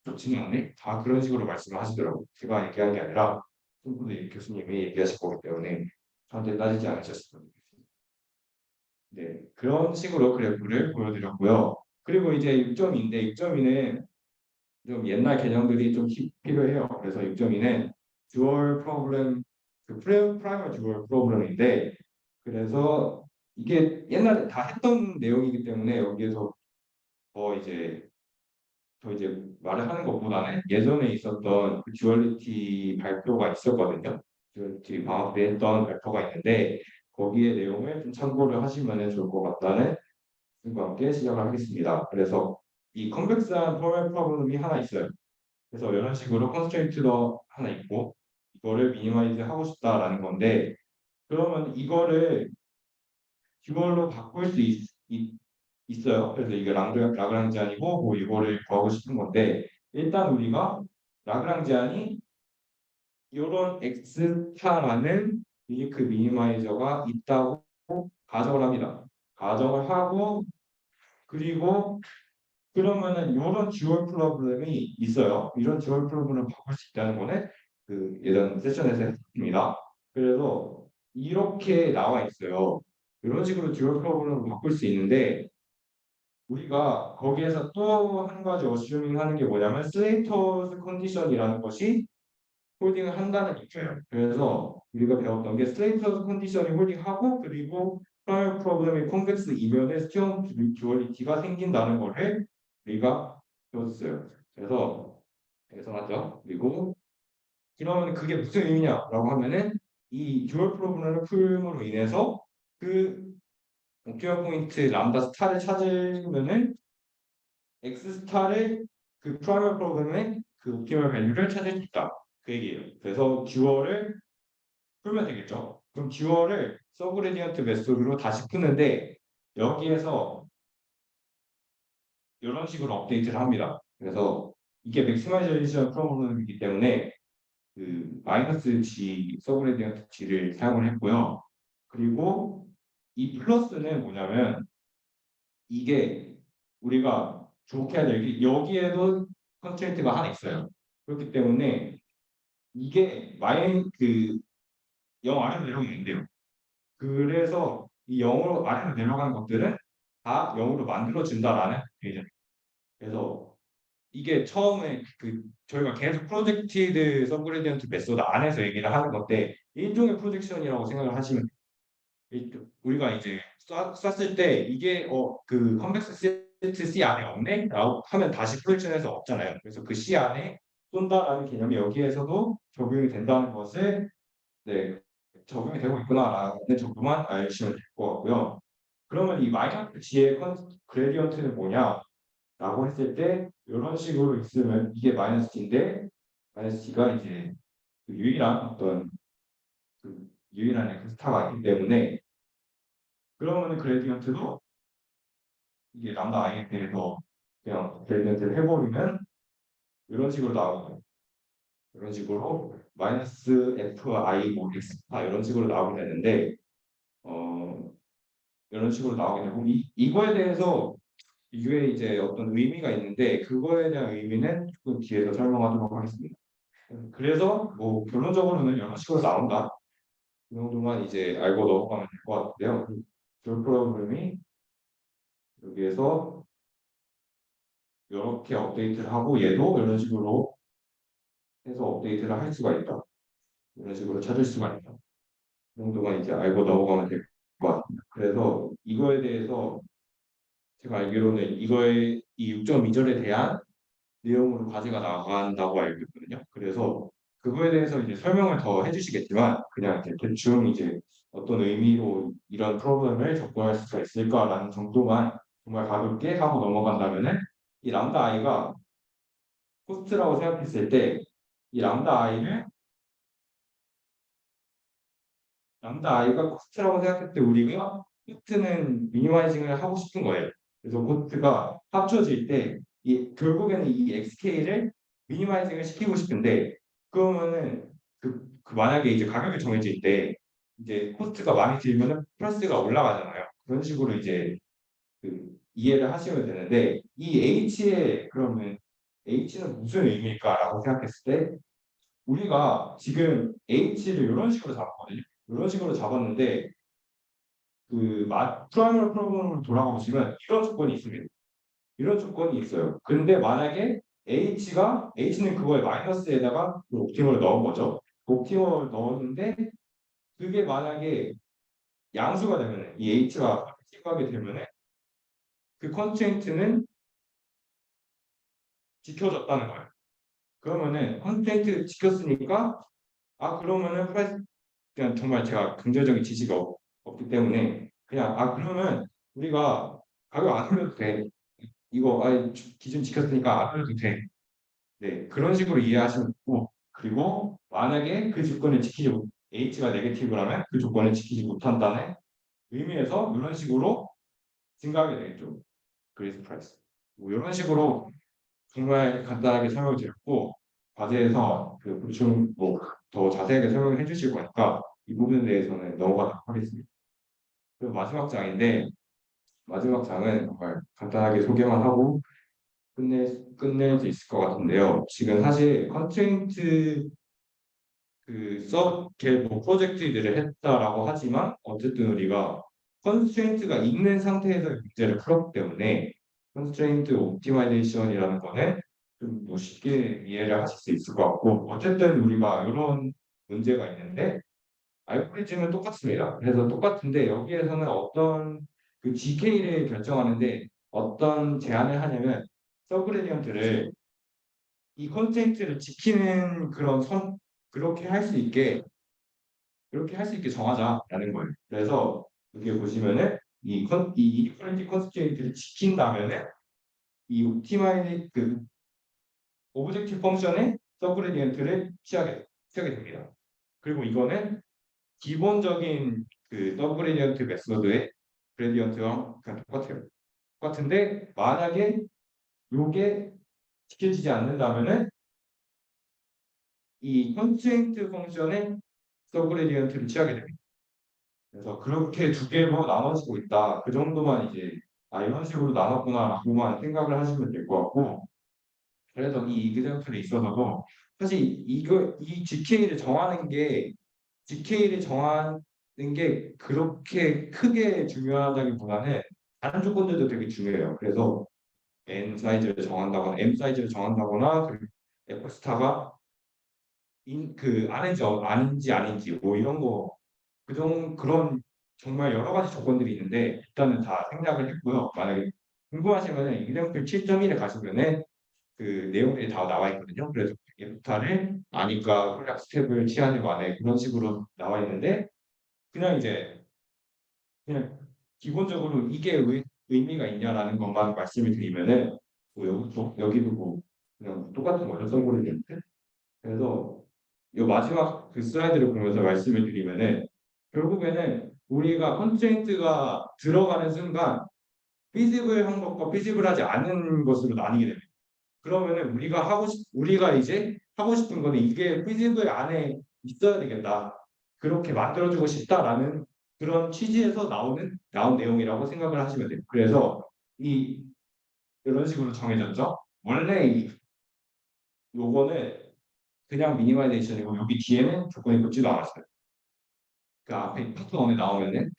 좋지는 않네. 다 그런 식으로 말씀을 하시더라고요. 제가 얘기한 게 아니라 충분히 교수님이 얘기하실 거기 때문에 저한테 따지지 않으셨을 겁니다. 네, 그런 식으로 그래프를 보여드렸고요. 그리고 이제 6.2인데 6.2는 좀 옛날 개념들이 좀 필요해요. 그래서 6.2는 듀얼 프로블럼, 그 프라이머 듀얼 프로블럼인데 그래서 이게 옛날에 다 했던 내용이기 때문에 여기에서 더 이제 말을 하는 것보다는 예전에 있었던 그 듀얼리티 발표가 있었거든요. 듀얼리티 방학 때 했던 발표가 있는데 거기에 내용을 좀 참고를 하시면 좋을 것 같다는 생각과 함께 시작을 하겠습니다. 그래서 이 컨벡스한 포멀 프로블럼이 하나 있어요. 그래서 이런 식으로 컨스트레인트도 하나 있고 이거를 미니마이즈 하고 싶다라는 건데 그러면 이거를 듀얼로 바꿀 수 있어요. 그래서 이게 라그랑지안이고 뭐 이거를 구하고 싶은 건데 일단 우리가 라그랑지안이 이런 엑스타라는 유니크 미니마이저가 있다고 가정을 합니다. 가정을 하고 그리고 그러면은 이런 듀얼 프로블럼이 있어요. 이런 듀얼 프로블럼을 바꿀 수 있다는 거는 그 예전 세션에서 했습니다. 그래서 이렇게 나와 있어요. 이런 식으로 듀얼 프로블럼을 바꿀 수 있는데 우리가 거기에서 또 한 가지 어슈밍 하는 게 뭐냐면 슬레이터스 컨디션이라는 것이 홀딩을 한다는 얘기예요. 그래서 우리가 배웠던 게 슬레이터스 컨디션이 홀딩하고 그리고 프라이머 프로블럼의 콘벡스 이면에 스티어 듀얼리티가 생긴다는 거를 우리가 배웠어요. 그래서 맞죠? 그리고 그러면 그게 무슨 의미냐라고 하면은 이 듀얼 프로블럼을 풀므로 인해서 그 옵티멀 포인트 람다 스타를 찾으면은 X 스타를 그 프라이머 프로그램의 그 옵티멀 밸류를 찾을 수 있다. 그 얘기예요. 그래서 듀얼을 풀면 되겠죠. 그럼 듀얼을 서브레디언트 메소드로 다시 푸는데 여기에서 이런 식으로 업데이트를 합니다. 그래서 이게 맥시마이제이션 프로그램이기 때문에 그 마이너스 G 서브레디언트 G를 사용을 했고요. 그리고 이 플러스는 뭐냐면 이게 우리가 주목해야 될 게 여기에도 컨스트레인트가 하나 있어요. 그렇기 때문에 이게 그0 아래로 내려오면 안 돼요. 그래서 이 0으로 아래로 내려가는 것들은 다 0으로 만들어진다라는 얘기죠. 그래서 이게 처음에 저희가 계속 프로젝티드 서브그레디언트 메소드 안에서 얘기를 하는 건데 일종의 프로젝션이라고 생각을 하시면 우리가 이제 쐈을 때 이게 그 컨벡스 오브젝트 C 안에 없네? 라고 하면 다시 프로젝션에서 없잖아요. 그래서 그 C 안에 쏜다라는 개념이 여기에서도 적용이 된다는 것을 네, 적용이 되고 있구나라는 정도만 알시면 될 것 같고요. 그러면 이 마이너스 G의 그레디언트는 뭐냐라고 했을 때 이런 식으로 있으면 이게 마이너스 G인데 마이너스 G가 이제 그 유일한 어떤 그 유일한 엑스타가 있기 때문에 그러면 그레디언트도 이게 람다 i에 대해서 그냥 그레디언트를 해버리면 이런 식으로 나오고 이런 식으로 마이너스 fi 뭐 엑스타 이런 식으로 나오게 되는데 이런 식으로 나오게 되고 이거에 대해서 이게 이제 어떤 의미가 있는데 그거에 대한 의미는 조금 뒤에서 설명하도록 하겠습니다. 그래서 뭐 결론적으로는 이런 식으로 나온다. 이 정도만 이제 알고 넘어가면 될 것 같은데요. 줄 프로그램이 여기에서 이렇게 업데이트를 하고 얘도 이런 식으로 해서 업데이트를 할 수가 있다. 이런 식으로 찾을 수가 있다. 이 정도만 이제 알고 넘어가면 될 것 같습니다. 그래서 이거에 대해서 제가 알기로는 이거의 이 6.2절에 대한 내용으로 과제가 나간다고 알고 있거든요. 그래서 그거에 대해서 이제 설명을 더 해주시겠지만 그냥 이제 대충 이제 어떤 의미로 이런 프로그램을 접근할 수가 있을까라는 정도만 정말 가볍게 하고 넘어간다면은 이 람다 i가 코스트라고 생각했을 때 이 람다 i가 코스트라고 생각했을 때 우리가 코스트는 미니마이징을 하고 싶은 거예요. 그래서 코스트가 합쳐질 때 결국에는 이 xk를 미니마이징을 시키고 싶은데 그러면은 그 만약에 이제 가격이 정해질 때 이제 코스트가 많이 들면은 플러스가 올라가잖아요. 그런 식으로 이제 이해를 하시면 되는데 이 h의 그러면 h는 무슨 의미일까라고 생각했을 때 우리가 지금 h를 이런 식으로 잡았거든요. 이런 식으로 잡았는데 프라이머리 프로그램으로 돌아가 보시면 이런 조건이 있습니다. 이런 조건이 있어요. 근데 만약에 H는 그거에 마이너스에다가 그 옵티머를 넣은 거죠. 그 옵티머를 넣었는데 그게 만약에 양수가 되면 이 H가 하게 되면 그 컨스트레인트는 지켜졌다는 거예요. 그러면은 컨스트레인트 지켰으니까 그러면은 프라이스 그냥 정말 제가 경제적인 지식이 없기 때문에 그냥 그러면 우리가 가격 안 올려도 돼. 이거 기준 지켰으니까 안 올려도 돼. 네, 그런 식으로 이해하시면 되고 그리고 만약에 그 조건을 지키지 못 H가 네게티브라면 그 조건을 지키지 못한다는 의미에서 이런 식으로 증가하게 되겠죠. 그레이스 프라이스. 뭐 이런 식으로 정말 간단하게 설명을 드렸고 과제에서 그 보충 뭐 더 자세하게 설명을 해주실 거니까 이 부분에 대해서는 넘어가도록 하겠습니다. 그리고 마지막 장인데 마지막 장은 정말 간단하게 소개만 하고 끝낼 수 있을 것 같은데요. 지금 사실 컨스트레인트 뭐 프로젝트들을 했다라고 하지만 어쨌든 우리가 컨스트레인트가 있는 상태에서 문제를 풀었기 때문에 컨스트레인트 옵티마이제이션이라는 거는 좀 뭐 쉽게 이해를 하실 수 있을 것 같고 어쨌든 우리가 이런 문제가 있는데 알고리즘은 똑같습니다. 그래서 똑같은데 여기에서는 어떤 그 GK를 결정하는데 어떤 제안을 하냐면 서브그레디언트를 이 컨스트레인트를 지키는 그런 그렇게 할 수 있게 정하자라는 거예요. 그래서 여기 보시면은 이 이퀄리티 컨스트레인트를 지킨다면은 이 옵티마이즈 오브젝티브 펑션의 서브그레디언트를 취하게 됩니다. 그리고 이거는 기본적인 서브그레디언트 메소드의 그레디언트랑 그냥 똑같은데 만약에 이게 지켜지지 않는다면은 이 컨스트레인트 펑션의 서브그레디언트를 취하게 됩니다. 그래서 그렇게 두 개로 나눠지고 있다. 그 정도만 이제 이런 식으로 나눴구나라고만 생각을 하시면 될 것 같고 그래서 이 이그젠플에 있어서도 사실 이 GK를 정하는 게 그렇게 크게 중요하다기보다는 다른 조건들도 되게 중요해요. 그래서 M 사이즈를 정한다거나 그리고 F 스타가 아닌지 뭐 이런 거 그런 정말 여러 가지 조건들이 있는데 일단은 다 생략을 했고요. 만약에 궁금하시면은 example 7.1에 가시면은 그 내용들이 다 나와 있거든요. 그래서 F타를 아니까 콜락 스텝을 취하는 만에 그런 식으로 나와 있는데 그냥 이제 그냥 기본적으로 이게 의미가 있냐라는 것만 말씀을 드리면은 뭐 여기도 뭐 그냥 똑같은 거죠. 써보는 게. 그래서 이 마지막 그 슬라이드를 보면서 말씀을 드리면은 결국에는 우리가 컨스트레인트가 들어가는 순간 피지블한 것과 피지블하지 않은 것으로 나뉘게 됩니다. 그러면은 우리가 이제 하고 싶은 거는 이게 피지블 안에 있어야 되겠다. 그렇게 만들어주고 싶다라는 그런 취지에서 나온 내용이라고 생각을 하시면 돼요. 그래서 이 이런 식으로 정해졌죠. 원래 요거는 그냥 미니마이제이션이고 여기 뒤에는 조건이 붙지도 않았어요. 그 앞에 파트 1에 나오면은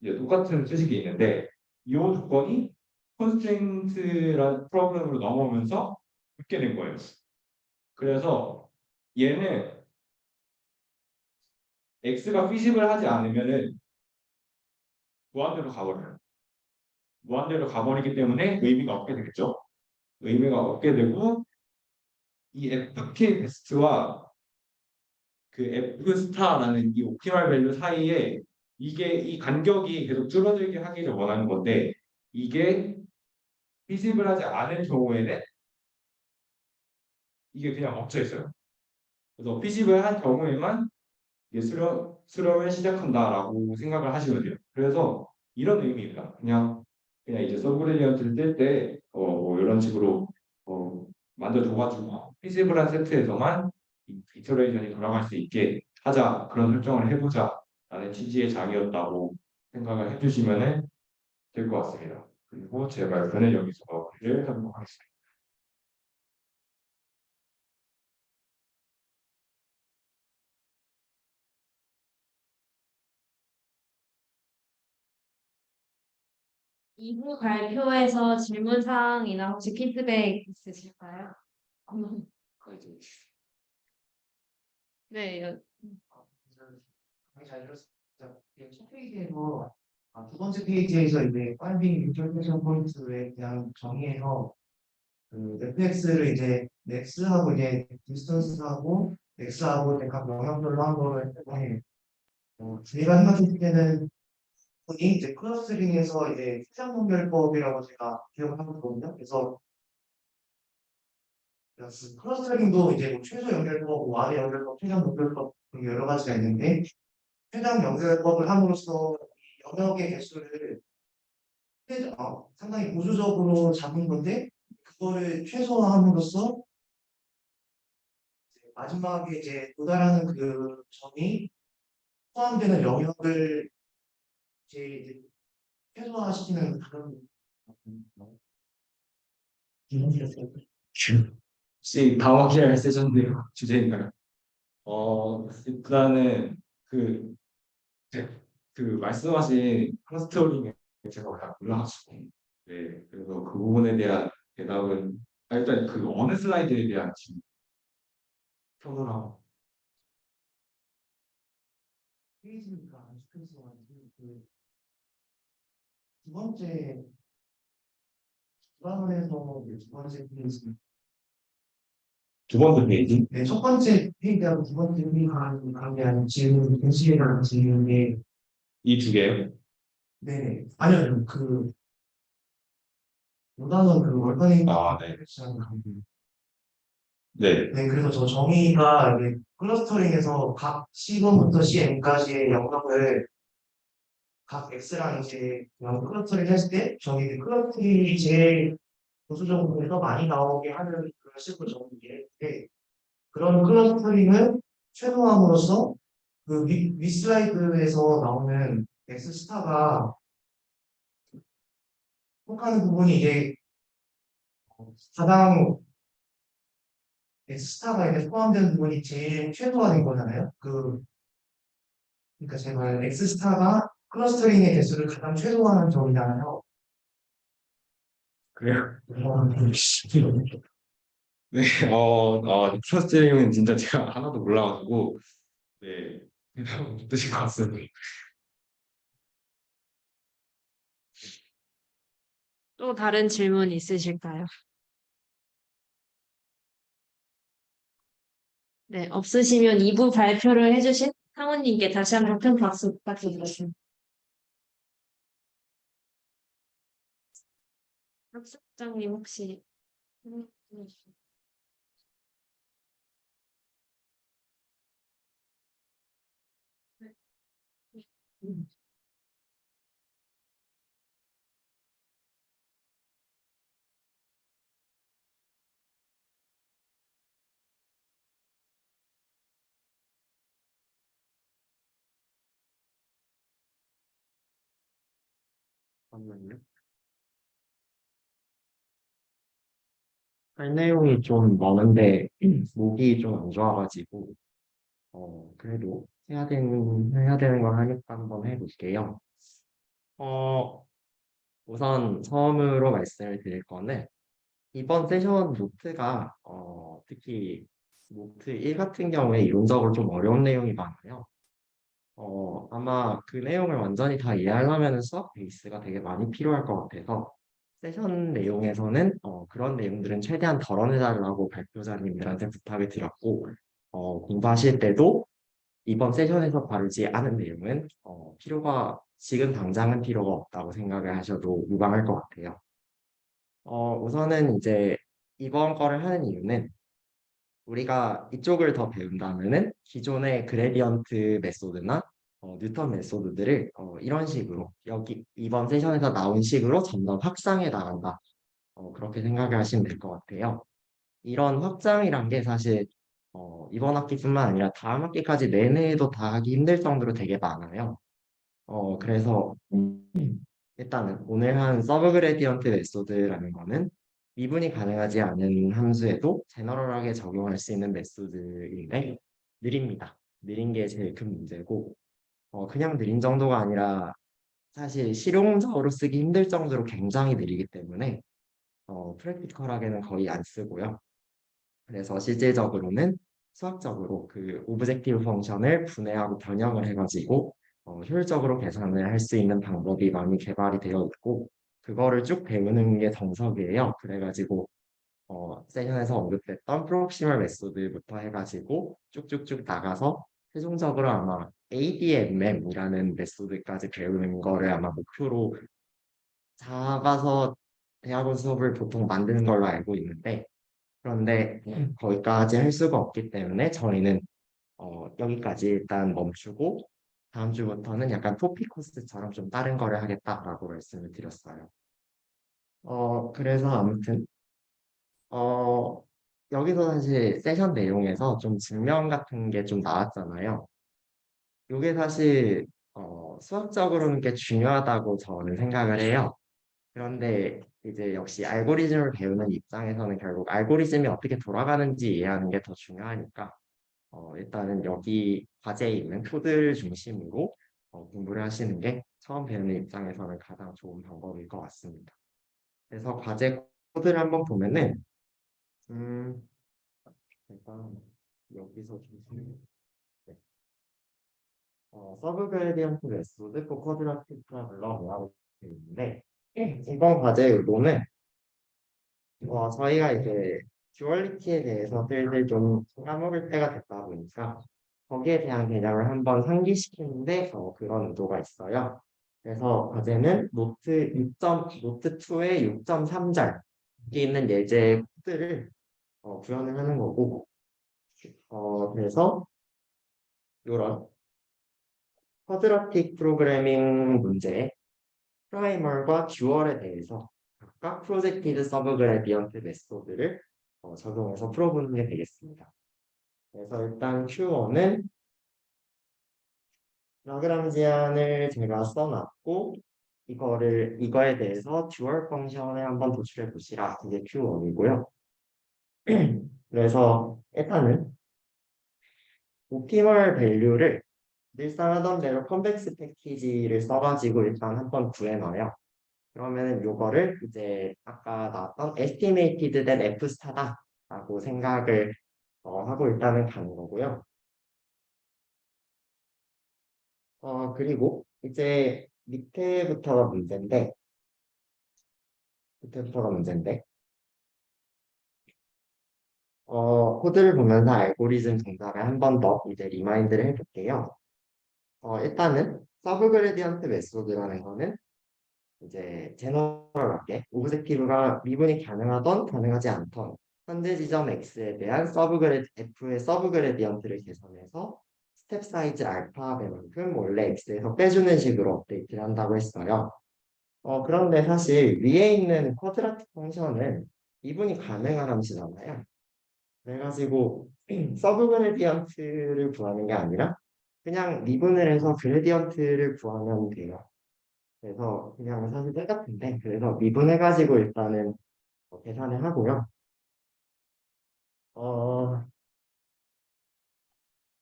이제 똑같은 수식이 있는데 이 조건이 컨스트레인트라는 프로그램으로 넘어오면서 붙게 된 거예요. 그래서 얘는 x가 피지블 하지 않으면은 무한대로 가버려요. 무한대로 가버리기 때문에 의미가 없게 되겠죠. 의미가 없게 되고 이 fk 베스트와 그 f 스타라는 이 옵티멀 밸류 사이에 이 간격이 계속 줄어들게 하기를 원하는 건데 이게 피지블하지 않은 경우에는 이게 그냥 멈춰 있어요. 그래서 피지블한 경우에만 이게 수렴을 시작한다라고 생각을 하시면 돼요. 그래서 이런 의미입니다. 그냥 이제 서브레리언트를 뜰 때 뭐 이런 식으로 만들어줘가지고 피지블한 세트에서만 이터레이션이 돌아갈 수 있게 하자 그런 설정을 해보자 라는 취지의 장이었다고 생각을 해주시면 될 것 같습니다. 그리고 제 발표는 여기서 마무리를 하도록 하겠습니다. 이후 발표에서 질문사항이나 혹시 피드백 있으실까요? 네, 잘 들었습니다. 첫 페이지에서 두 번째 페이지에서 이제 파인딩 인터프레이션 포인트에 대한 정의해서 그 fx를 이제 x하고 이제 디스턴스하고 x하고 각 영역별로 한 거를 때문에 제가 생각했을 때는 분이 이제 클러스터링에서 이제 최장 분별법이라고 제가 기억을 하고 있거든요. 그래서 그 클러스터링도 이제 뭐 최소 연결법, 완의 연결법, 최장 분별법 등 여러 가지가 있는데 최장 연결법을 함으로써 이 영역의 개수를 상당히 보수적으로 잡은 건데 그거를 최소화함으로써 이제 마지막에 이제 도달하는 그 점이 포함되는 영역을 이제 최소화시키는 그런 기능이었어요. 혹시 다음 학기에 할 세션인데요. 주제인가요? 일단은 그, 그 말씀하신 클러스터링에 제가 잘 몰라가지고 네, 그래서 그 부분에 대한 대답은 일단 그 어느 슬라이드에 대한 질문 표를 하고 페이지가 안 시켜서가지고 두 번째 주간에서 두 번째 페이지 두 번째 페이지 네, 첫 번째 페이지하고 두 번째 페이지가 관계하는 질문, 동시에 대한 질문이 이 두 개요. 네, 아니요, 보다는 그 월커닝 네. 시간 관계. 네. 네, 그래서 저 정의가 이게 클러스터링에서 각 C1부터 CM까지의 영역을 각 X랑 이제 클러스터링 했을 때 저기 그 클러스터링이 제일 보수적으로 해서 많이 나오게 하는 그런 식으로 정의인데 그런 클러스터링을 최소함으로써 그 윗슬라이드에서 나오는 X 스타가 속하는 부분이 이제 가장 X스타가 이제 포함된 부분이 제일 최소화된 거잖아요. 그러니까 제가 X스타가 클러스터링의 개수를 가장 최소화하는 점이잖아요. 그래요. 네. 클러스터링은 진짜 제가 하나도 몰라가지고 네. 대답 못 드신 것 같습니다. 또 다른 질문 있으실까요? 네, 없으시면 2부 발표를 해주신 상훈님께 다시 한번 큰 박수 부탁드리겠습니다. 학습장님 혹시 잠깐만요. 할 내용이 좀 많은데 목이 좀 안 좋아가지고 그래도 해야 되는 걸 하니까 한번 해볼게요. 어, 우선 처음으로 말씀을 드릴 거는 이번 세션 노트가 특히 노트 1 같은 경우에 이론적으로 좀 어려운 내용이 많아요. 아마 그 내용을 완전히 다 이해하려면 수학 베이스가 되게 많이 필요할 것 같아서 세션 내용에서는 그런 내용들은 최대한 덜어내달라고 발표자님들한테 부탁을 드렸고 공부하실 때도 이번 세션에서 다루지 않은 내용은 지금 당장은 필요가 없다고 생각을 하셔도 무방할 것 같아요. 우선은 이제 이번 거를 하는 이유는 우리가 이쪽을 더 배운다면은 기존의 그레디언트 메소드나 뉴턴 메소드들을 이런 식으로 여기 이번 세션에서 나온 식으로 점점 확장해 나간다. 그렇게 생각을 하시면 될 것 같아요. 이런 확장이란 게 사실 이번 학기뿐만 아니라 다음 학기까지 내내도 다 하기 힘들 정도로 되게 많아요. 그래서 일단은 오늘 한 서브 그레디언트 메소드라는 거는 미분이 가능하지 않은 함수에도 제너럴하게 적용할 수 있는 메소드인데 느립니다. 느린 게 제일 큰 문제고 그냥 느린 정도가 아니라 사실 실용적으로 쓰기 힘들 정도로 굉장히 느리기 때문에 프랙티컬하게는 거의 안 쓰고요. 그래서 실질적으로는 수학적으로 그 오브젝티브 펑션을 분해하고 변형을 해가지고 효율적으로 계산을 할 수 있는 방법이 많이 개발이 되어 있고 그거를 쭉 배우는 게 정석이에요. 그래가지고 세션에서 언급했던 프록시멀 메소드부터 해가지고 쭉쭉쭉 나가서 최종적으로 아마 ADMM이라는 메소드까지 배우는 거를 아마 목표로 잡아서 대학원 수업을 보통 만드는 걸로 알고 있는데 그런데 거기까지 할 수가 없기 때문에 저희는 여기까지 일단 멈추고 다음 주부터는 약간 토픽 코스처럼 좀 다른 거를 하겠다라고 말씀을 드렸어요. 그래서 아무튼 어, 여기서 사실 세션 내용에서 좀 증명 같은 게 좀 나왔잖아요. 이게 사실 수학적으로는 꽤 중요하다고 저는 생각을 해요. 그런데 이제 역시 알고리즘을 배우는 입장에서는 결국 알고리즘이 어떻게 돌아가는지 이해하는 게 더 중요하니까 일단은 여기 과제에 있는 코드를 중심으로 공부를 하시는 게 처음 배우는 입장에서는 가장 좋은 방법일 것 같습니다. 그래서 과제 코드를 한번 보면은 음, 일단 여기서 좀 서브 그레디언트 메소드 포 쿼드라틱 프로블럼이라고 되어 있는데 이번 과제의 의도는 저희가 이제 듀얼리티에 대해서 슬슬 좀 까먹을 때가 됐다 보니까 거기에 대한 개념을 한번 상기시키는데 그런 의도가 있어요. 그래서 과제는 노트 2의 6.3절 에 있는 예제 코드를 구현을 하는 거고 그래서 이런 쿼드라틱 프로그래밍 문제 프라이멀과 듀얼에 대해서 각각 프로젝티드 서브 그레디언트 메소드를 적용해서 풀어보는 게 되겠습니다. 그래서 일단 Q1은 라그랑지안을 제가 써놨고 이거에 대해서 듀얼 펑션을 한번 도출해 보시라. 이게 Q1이고요. 그래서 일단은 옵티멀 밸류를 늘상 하던 대로 컨벡스 패키지를 써가지고 일단 한번 구해놔요. 그러면은 요거를 이제 아까 나왔던 estimated that f 스타다라고 생각을 하고 일단은 가는 거고요. 그리고 이제 밑에부터가 문제인데 이때부터가 문제인데. 코드를 보면서 알고리즘 동작을 한 번 더 이제 리마인드를 해볼게요. 일단은 서브 그레디언트 메소드라는 거는 이제 제너럴하게 오브젝티브가 미분이 가능하던 가능하지 않던 현재 지점 x에 대한 f의 서브 그레디언트를 계산해서 스텝 사이즈 알파 배만큼 원래 x에서 빼주는 식으로 업데이트를 한다고 했어요. 그런데 사실 위에 있는 쿼드라틱 펑션은 미분이 가능한 함수잖아요. 그래가지고 서브 그레디언트를 구하는 게 아니라 그냥 미분을 해서 그레디언트를 구하면 돼요. 그래서 그냥 사실 똑같은데 그래서 미분해가지고 일단은 계산을 하고요. 어,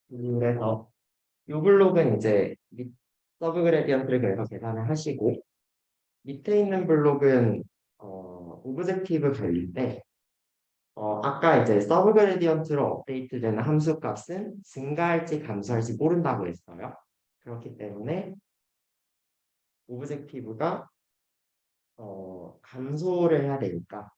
그래서 이 블록은 이제 서브 그레디언트를 그래서 계산을 하시고 밑에 있는 블록은 오브젝티브 관리인데 아까 이제 서브 그레디언트로 업데이트되는 함수 값은 증가할지 감소할지 모른다고 했어요. 그렇기 때문에 오브젝티브가 감소를 해야 되니까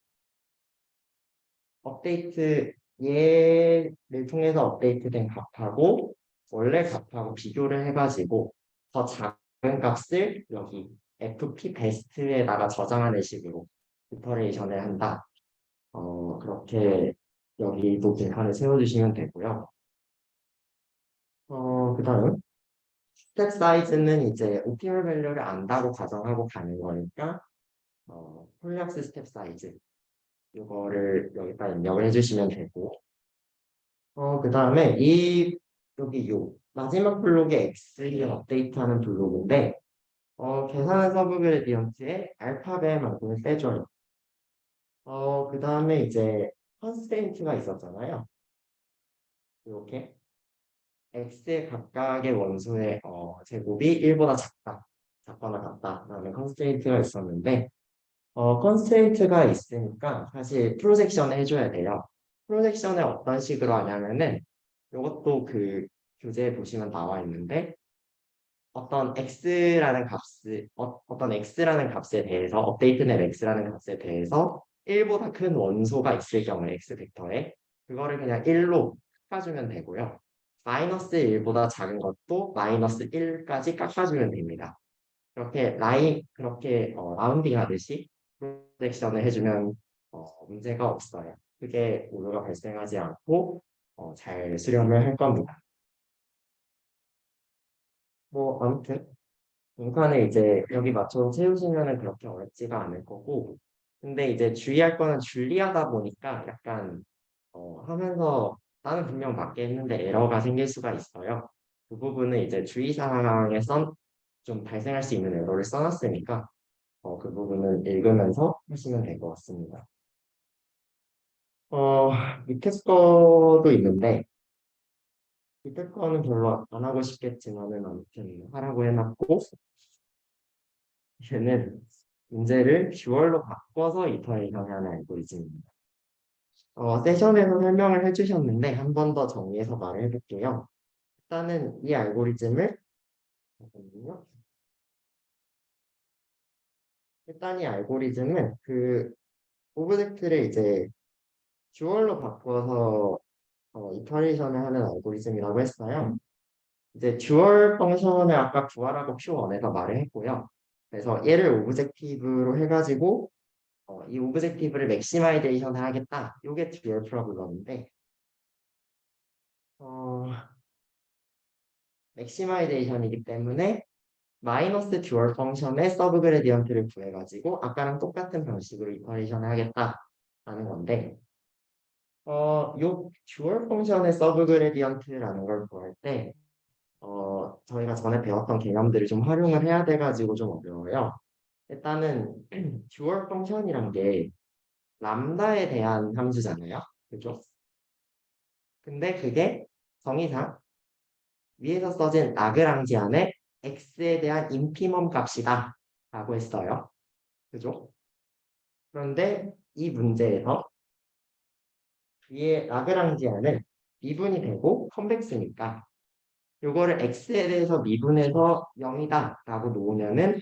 업데이트 얘를 통해서 업데이트된 값하고 원래 값하고 비교를 해가지고 더 작은 값을 여기 FP 베스트에다가 저장하는 식으로 이터레이션을 한다. 그렇게 여기도 계산을 세워주시면 되고요. 그 다음 스텝 사이즈는 이제 옵티멀 밸류를 안다고 가정하고 가는 거니까 폴리악스 스텝 사이즈 이거를 여기다 입력을 해주시면 되고 그 다음에 여기 마지막 블록의 X를 업데이트하는 블록인데 계산한 서브 그레디언트에 알파벳만큼을 빼줘요. 그 다음에 이제 컨스트레인트가 있었잖아요. 이렇게 X의 각각의 원소의 제곱이 1보다 작거나 같다라는 컨스트레인트가 있었는데 컨스트레인트가 있으니까 사실 프로젝션을 해줘야 돼요. 프로젝션을 어떤 식으로 하냐면은 이것도 그 교재에 보시면 나와 있는데 어떤 x라는 값에 대해서 업데이트된 x라는 값에 대해서 1보다 큰 원소가 있을 경우에 x 벡터에 그거를 그냥 1로 깎아주면 되고요. 마이너스 1보다 작은 것도 마이너스 1까지 깎아주면 됩니다. 그렇게 라운딩 하듯이 프로젝션을 해주면 문제가 없어요. 크게 오류가 발생하지 않고 잘 수렴을 할 겁니다. 뭐 아무튼 문칸에 이제 여기 맞춰서 채우시면은 그렇게 어렵지가 않을 거고 근데 이제 주의할 거는 줄리하다 보니까 약간 하면서 나는 분명 맞게 했는데 에러가 생길 수가 있어요. 그 부분은 이제 주의사항에 좀 발생할 수 있는 에러를 써놨으니까 그 부분은 읽으면서 하시면 될 것 같습니다. 어, 밑에 거도 있는데 밑에 거는 별로 안 하고 싶겠지만은 아무튼 하라고 해놨고 얘는 문제를 듀얼로 바꿔서 이터레이션하는 알고리즘입니다. 세션에서 설명을 해주셨는데 한 번 더 정리해서 말을 해볼게요. 일단은 이 알고리즘을 잠깐만요. 일단 이 알고리즘은 그 오브젝트를 이제 듀얼로 바꿔서 이터레이션을 하는 알고리즘이라고 했어요. 이제 듀얼 펑션을 아까 구하라고 Q1에서 말을 했고요. 그래서 얘를 오브젝티브로 해가지고 이 오브젝티브를 맥시마이제이션 하겠다. 이게 듀얼 프로블럼인데 맥시마이제이션이기 때문에 마이너스 듀얼 펑션의 서브 그레디언트를 구해가지고 아까랑 똑같은 방식으로 이터레이션을 하겠다라는 건데 요 듀얼 펑션의 서브 그레디언트라는 걸 구할 때 저희가 전에 배웠던 개념들을 좀 활용을 해야 돼가지고 좀 어려워요. 일단은 듀얼 펑션이란 게 람다에 대한 함수잖아요. 그죠? 근데 그게 정의상 위에서 써진 라그랑지안의 x에 대한 인피멈 값이다 라고 했어요. 그죠? 그런데 이 문제에서 위에 라그랑지안은 미분이 되고 컨벡스니까 요거를 x에 대해서 미분해서 0이다 라고 놓으면은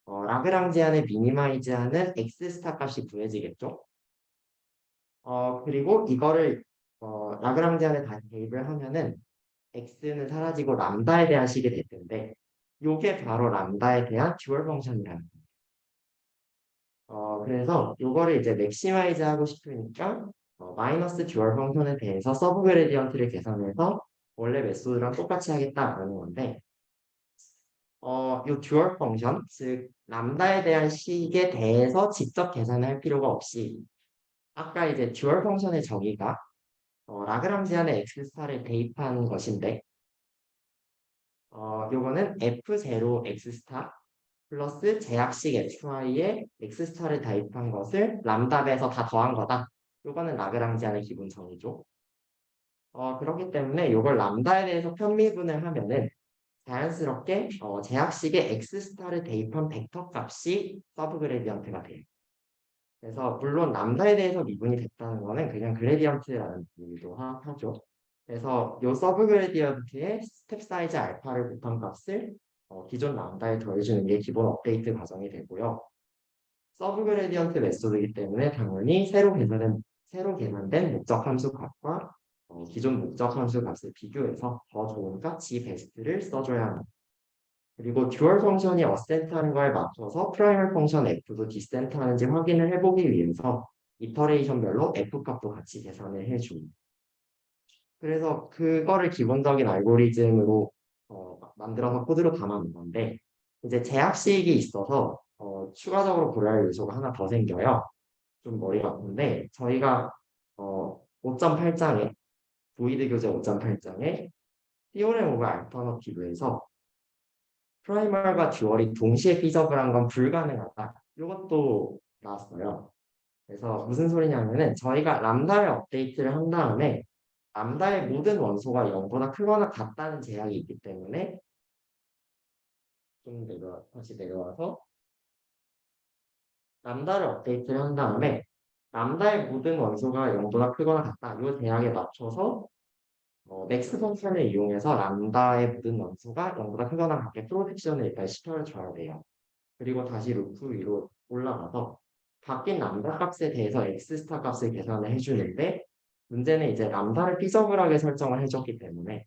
라그랑지안을 미니마이즈하는 x 스타 값이 구해지겠죠. 그리고 이거를 라그랑지안에 다시 대입을 하면은 x는 사라지고 람다에 대한 식이 될 텐데 요게 바로 람다에 대한 듀얼 펑션이라는 거예요. 그래서 요거를 이제 맥시마이즈 하고 싶으니까 마이너스 듀얼 펑션에 대해서 서브 그레디언트를 계산해서 원래 메소드랑 똑같이 하겠다라는 건데 요 듀얼 펑션, 즉 람다에 대한 식에 대해서 직접 계산할 필요가 없이 아까 이제 듀얼 펑션의 정의가 라그랑지안의 x 스타를 대입한 것인데 요거는 f0 x 스타 플러스 제약식 xy에 x 스타를 대입한 것을 람다에서 다 더한 거다. 요거는 라그랑지안의 기본 정의죠. 그렇기 때문에 요걸 람다에 대해서 편미분을 하면은 자연스럽게 제약식에 x 스타를 대입한 벡터 값이 서브 그레디언트가 돼요. 그래서 물론 람다에 대해서 미분이 됐다는 거는 그냥 그레디언트라는 의미도 하죠. 그래서 요 서브 그레디언트의 스텝 사이즈 알파를 곱한 값을 기존 람다에 더해주는 게 기본 업데이트 과정이 되고요. 서브 그레디언트 메소드이기 때문에 당연히 새로 계산된 목적 함수 값과 기존 목적 함수 값을 비교해서 더 좋은 값 G 베스트를 써줘야 합니다. 그리고 듀얼 펑션이 어센트하는 거에 맞춰서 프라이멀 펑션 F도 디센트하는지 확인을 해보기 위해서 이터레이션별로 F 값도 같이 계산을 해줍니다. 그래서 그거를 기본적인 알고리즘으로 만들어서 코드로 담아놓은 건데 이제 제약식이 있어서 추가적으로 고려할 요소가 하나 더 생겨요. 좀 머리가 아픈데 저희가 5.8장에 보이드 교재 5.8장에 티오렘 오브 알터너티브에서 프라이멀과 듀얼이 동시에 피저블한 건 불가능하다. 이것도 나왔어요. 그래서 무슨 소리냐면은 저희가 람다를 업데이트를 한 다음에 람다의 모든 원소가 0보다 크거나 같다는 제약이 있기 때문에 다시 내려와서 람다를 업데이트를 한 다음에 람다의 모든 원소가 0보다 크거나 같다. 이 제약에 맞춰서 맥스 펑션을 이용해서 람다의 모든 원소가 0보다 크거나 같게 프로젝션을 일단 시켜줘야 돼요. 그리고 다시 루프 위로 올라가서 바뀐 람다 값에 대해서 x 스타 값을 계산을 해주는데 문제는 이제 람다를 피저블하게 설정을 해줬기 때문에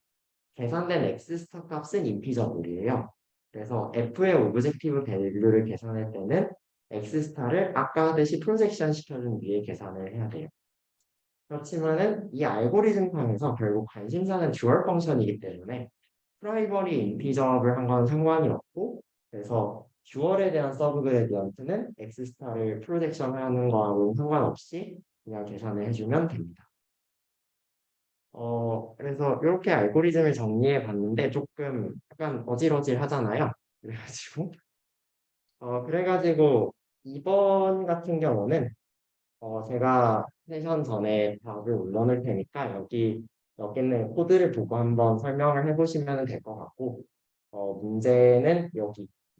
계산된 x 스타 값은 인피저블이에요. 그래서 f의 오브젝티브 밸류를 계산할 때는 x 스타를 아까 하듯이 프로젝션 시켜준 뒤에 계산을 해야 돼요. 그렇지만은 이 알고리즘상에서 결국 관심사는 듀얼 펑션이기 때문에 프라이머리 인피저블 한 건 상관이 없고 그래서 듀얼에 대한 서브 그레디언트는 x 스타를 프로젝션 하는 거하고는 상관없이 그냥 계산을 해주면 됩니다. 그래서 이렇게 알고리즘을 정리해 봤는데 조금 약간 어질어질 하잖아요. 그래가지고 이번 같은 경우는 제가 세션 전에 답을 올려놓을 테니까 여기는 코드를 보고 한번 설명을 해보시면 될 것 같고 문제는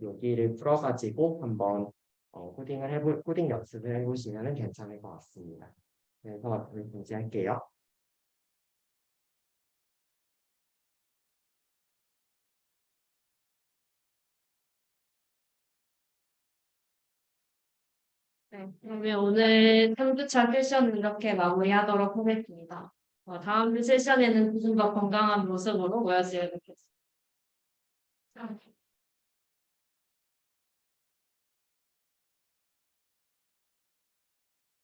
여기를 풀어가지고 한번 코딩 연습을 해보시면 괜찮을 것 같습니다. 그래서 문제 할게요. 네, 그러면 오늘 3주차 세션은 이렇게 마무리하도록 하겠습니다. 다음 세션에는 좀 더 건강한 모습으로 모여주도록 하겠습니다.